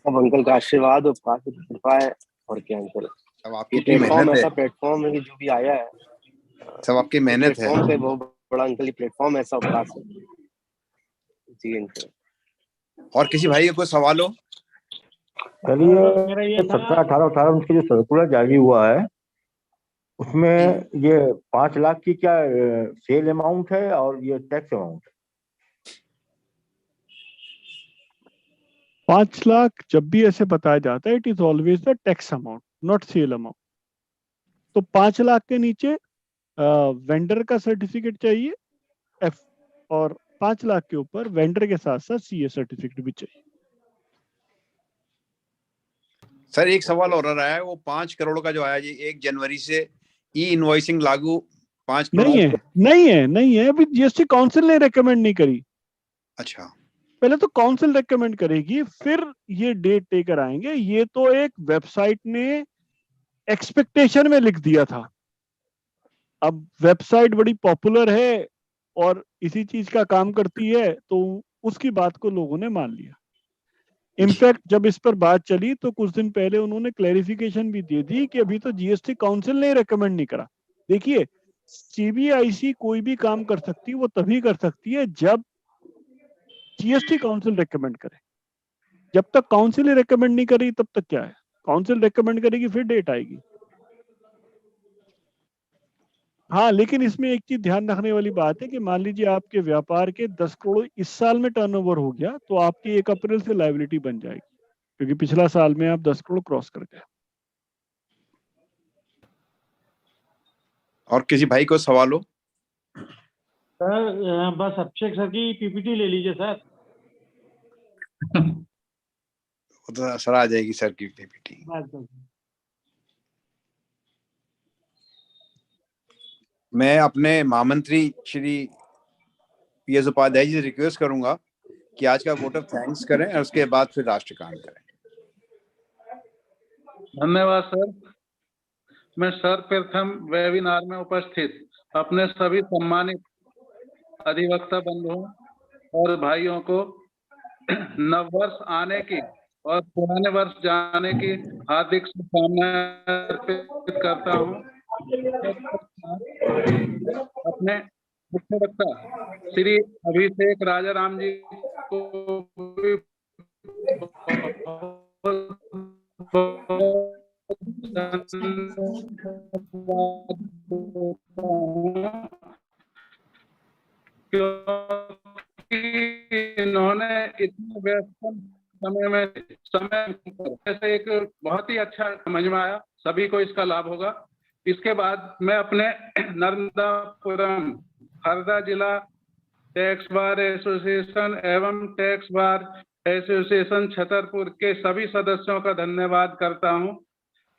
सब अंकल का आशीर्वाद और काफी कृपा है, और क्या अंकल। अब आपकी प्लेटफॉर्म मेहनत है, ऐसा प्लेटफॉर्म है कि जो भी आया है सब आपकी मेहनत है। प्लेटफॉर्म पे बहुत बड़ा अंकल, ये प्लेटफॉर्म ऐसा उपकाश है जी अंकल। और किसी भाई का कोई सवाल हो? मेरा ये 17-18 का जो सर्कुलर जारी हुआ है उसमें ये 5 लाख की क्या सेल अमाउंट है और ये टैक्स अमाउंट? 5 लाख जब भी ऐसे बताया जाता है it is always the tax amount not sale amount. तो 5 लाख के नीचे वेंडर का सर्टिफिकेट चाहिए एफ, और 5 लाख के ऊपर वेंडर के साथ साथ सीए सर्टिफिकेट भी चाहिए। सर एक सवाल और आ रहा है, वो 5 करोड़ का जो आया जी 1 जनवरी से ई इनवॉइसिंग लागू 5 करोड़ नहीं है अभी जीएसटी काउंसिल ने रेकमेंड नहीं करी। अच्छा, पहले तो काउंसिल रेकमेंड करेगी फिर ये डेट टेकर आएंगे। ये तो एक वेबसाइट ने एक्सपेक्टेशन में लिख दिया था। अब वेबसाइट बड़ी पॉपुलर है और इसी चीज का काम करती है तो उसकी बात को लोगों ने मान लिया। इनफैक्ट जब इस पर बात चली तो कुछ दिन पहले उन्होंने क्लैरिफिकेशन भी दे दी कि अभी तो जीएसटी काउंसिल ने रेकमेंड नहीं करा। देखिए सीबीआईसी कोई भी काम कर सकती है, वो तभी कर सकती है जब जीएसटी काउंसिल रेकमेंड करे। जब तक काउंसिल ही रेकमेंड नहीं करी तब तक क्या है, काउंसिल रेकमेंड करेगी फिर डेट आएगी। हाँ, लेकिन इसमें एक चीज ध्यान रखने वाली बात है कि मान लीजिए आपके व्यापार के 10 करोड़ इस साल में टर्नओवर हो गया तो आपकी 1 अप्रैल से लायबिलिटी बन जाएगी, क्योंकि पिछला साल में आप 10 करोड़ क्रॉस कर गए। और किसी भाई को सवाल हो? सर बस अभिषेक सर की पीपीटी ले लीजिए सर। वो तो सर आ जाएगी सर की पीपीटी। मैं अपने महामंत्री श्री पीएस उपाध्याय जी से रिक्वेस्ट करूंगा कि आज का वोट ऑफ थैंक्स करें और उसके बाद फिर राष्ट्रगान करें। धन्यवाद सर। मैं सर्वप्रथम वेबिनार में उपस्थित अपने सभी सम्मानित अधिवक्ता बंधुओं और भाइयों को नववर्ष आने की और पुराने वर्ष जाने की हार्दिक शुभकामनाएं अर्पित करता हूं। अपने मुख्य वक्ता श्री अभिषेक राजाराम जी को भी क्योंकि इन्होंने इतने व्यस्त समय जैसे एक बहुत ही अच्छा समझ में आया, सभी को इसका लाभ होगा। इसके बाद मैं अपने नर्मदापुरम हरदा जिला टैक्स बार एसोसिएशन एवं टैक्स बार एसोसिएशन छतरपुर के सभी सदस्यों का धन्यवाद करता हूं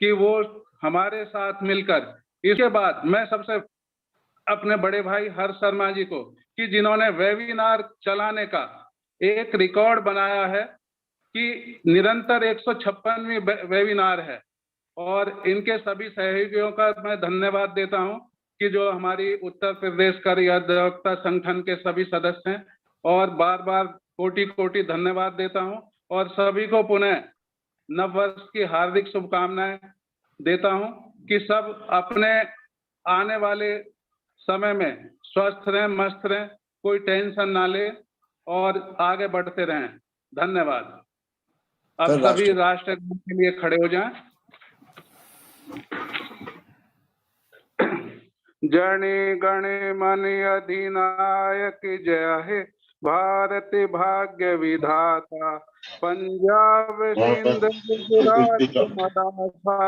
कि वो हमारे साथ मिलकर। इसके बाद मैं सबसे अपने बड़े भाई हर्ष शर्मा जी को कि जिन्होंने वेबिनार चलाने का एक रिकॉर्ड बनाया है कि निरंतर 156वीं वेबिनार है, और इनके सभी सहयोगियों का मैं धन्यवाद देता हूं कि जो हमारी उत्तर प्रदेश कर अधिवक्ता संगठन के सभी सदस्य हैं, और बार बार कोटि कोटि धन्यवाद देता हूं और सभी को पुनः नववर्ष की हार्दिक शुभकामनाएं देता हूं कि सब अपने आने वाले समय में स्वस्थ रहें, मस्त रहें, कोई टेंशन ना ले और आगे बढ़ते रहें। धन्यवाद। अब सभी राष्ट्रगान के लिए खड़े हो जाएं। जनि गण मन अधिनायक जय हे, भारत भाग्य विधाता, पंजाब सिंध गुजरात मराठा,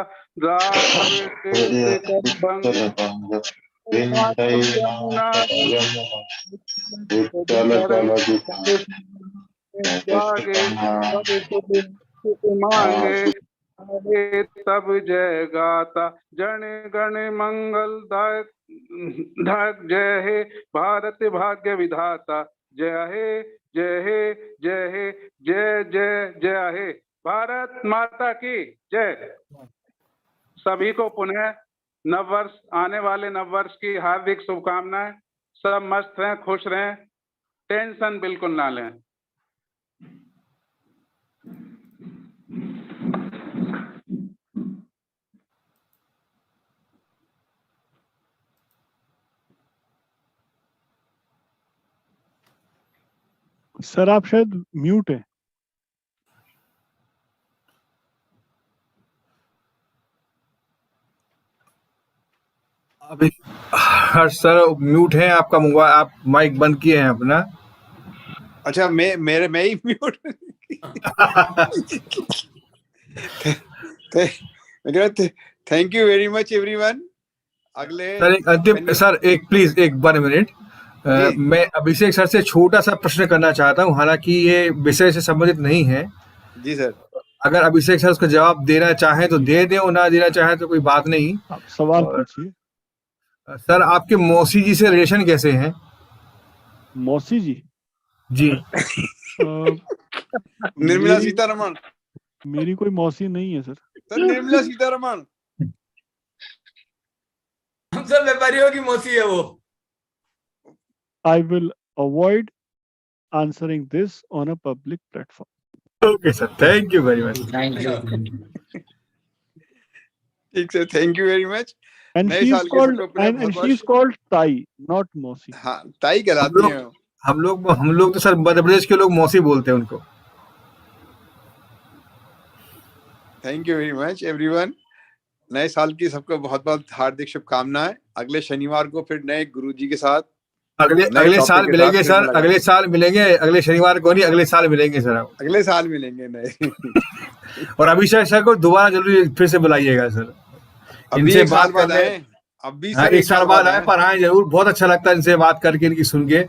मांगे तब जय गाता। जन गण मंगल दायक जय हे, भारत भाग्य विधाता, जय हे जय हे जय हे जय जय जय हे। भारत माता की जय। सभी को पुनः नववर्ष, आने वाले नववर्ष की हार्दिक शुभकामनाएं। सब मस्त रहें, खुश रहें, टेंशन बिल्कुल ना लें। सर आप शायद म्यूट है। अभी सर म्यूट है आपका मोबाइल, आप माइक बंद किए हैं अपना। अच्छा मैं ही mute thank you very much everyone. अगले सर एक अंतिम, सर एक प्लीज एक 1 मिनट, मैं अभिषेक सर से छोटा सा प्रश्न करना चाहता हूं, हालांकि ये विषय से संबंधित नहीं है। जी सर। अगर अभिषेक सर उसका जवाब देना चाहें तो दे दें, और ना देना चाहें तो कोई बात नहीं। आप सवाल पूछिए। सर आपके मौसी जी से रिलेशन कैसे हैं? मौसी जी जी निर्मला सीतारमण। मेरी कोई मौसी नहीं है सर। सर निर्मला सीतारमण हम सब व्यापारियों की मौसी है वो। I will avoid answering this on a public platform. Okay sir, thank you very much. Thank you. ठीक sir, thank you very much. And she is called ताई, not मौसी। हाँ, ताई कहलाती हैं। हम लोग तो सर मध्य प्रदेश के लोग मौसी बोलते हैं उनको। Thank you very much everyone. नए साल की सबको बहुत बहुत हार्दिक शुभकामनाएं। अगले शनिवार को फिर नए गुरुजी के साथ अगले साल मिलेंगे सर, अगले साल मिलेंगे, अगले शनिवार को नहीं, अगले साल मिलेंगे सर। आप अगले साल मिलेंगे नए और अभिषेक सर को दोबारा जरूर फिर से बुलाइएगा सर। इनसे बात करना है, अब भी सर 1 साल बाद आए, पर आए जरूर। बहुत अच्छा लगता है इनसे बात करके, इनकी सुन के।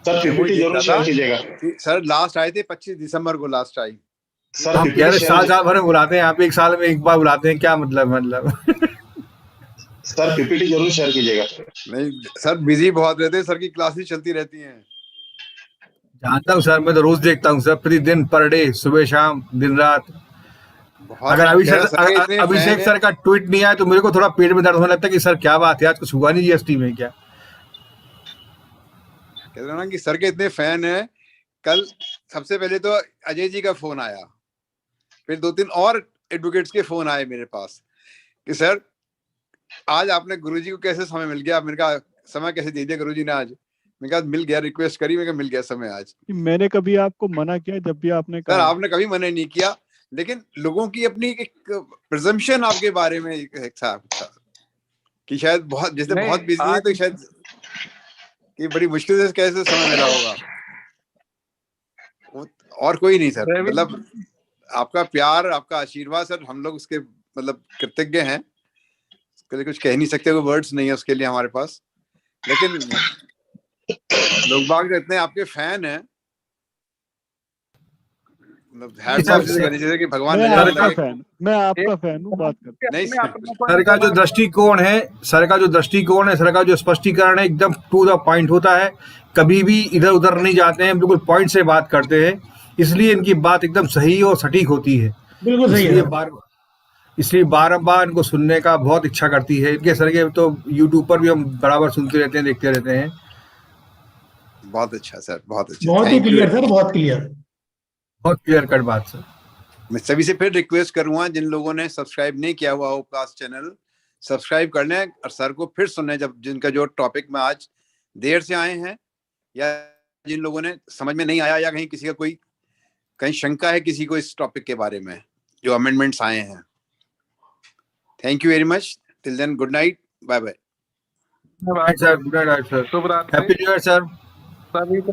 सर पीपीटी जरूर शेयर कीजिएगा। सर लास्ट आए थे 25 दिसंबर को, लास्ट आई। सर हम कह रहे साल भर में बुलाते हैं, आप 1 साल में 1 बार बुलाते हैं, क्या मतलब सर पीपीटी जरूर शेयर कीजिएगा। नहीं सर, बिजी बहुत रहते हैं, सर की क्लासेस चलती रहती हैं। जानता हूँ सर, मैं तो रोज देखता हूँ सर, प्रतिदिन पर डे, सुबह शाम दिन रात। अगर अभिषेक सर का ट्वीट नहीं आया तो मेरे को थोड़ा पेट में दर्द होने लगता है कि सर क्या बात है, आज कुछ हुआ नहीं जीएसटी में क्या? कह रहे ना कि सर के इतने फैन हैं। कल सबसे पहले तो अजय जी का फोन आया, फिर 2-3 और एडवोकेट्स के फोन आए मेरे पास कि सर आज आपने गुरुजी को कैसे समय मिल गया। मैंने कहा समय कैसे दे दिया गुरुजी ने आज? मैंने कहा मिल गया, रिक्वेस्ट करी, मैंने कहा मिल गया समय आज। मैंने कभी आपको मना किया जब भी आपने कहा? सर आपने कभी मना नहीं किया, लेकिन लोगों की अपनी एक प्रिजम्पशन आपके बारे में था कि शायद बहुत जैसे बहुत बिजी है तो शायद कि बड़ी मुश्किल से कैसे समय मिला होगा। और कोई नहीं सर, मतलब आपका प्यार, आपका आशीर्वाद सर, हम लोग उसके मतलब कृतज्ञ हैं। उसके लिए कुछ कह नहीं सकते, कोई वर्ड्स नहीं है उसके लिए हमारे पास। लेकिन लोग बाग इतने आपके फैन हैं, कि भगवान मैं आपका फैन हूँ, बात करते नहीं सर का जो दृष्टिकोण है, सर का जो स्पष्टीकरण है एकदम टू द पॉइंट होता है। कभी भी इधर उधर नहीं जाते हैं, बिल्कुल पॉइंट से बात करते हैं, इसलिए इनकी बात एकदम सही और सटीक होती है। बिल्कुल सही है। इसलिए बार इनको सुनने का बहुत इच्छा करती है। इनके सर के तो यूट्यूब पर भी हम बराबर सुनते रहते हैं, देखते रहते हैं। बहुत अच्छा सर, बहुत अच्छा, बहुत ही क्लियर सर, बहुत क्लियर कट बात सर। मैं सभी से फिर रिक्वेस्ट करूंगा, जिन लोगों ने सब्सक्राइब नहीं किया हुआ ओपकास्ट चैनल, सब्सक्राइब कर लें और सर को फिर सुनने, जब जिनका जो टॉपिक में आज देर से आए हैं या जिन लोगों ने समझ में नहीं आया या कहीं किसी का कोई कहीं शंका है किसी को इस टॉपिक के बारे में, जो अमेंडमेंट्स आए हैं। Thank you very much, till then good night, bye bye sir, good night sir, शुभ रात्रि, हैप्पी न्यू ईयर सर। सभी को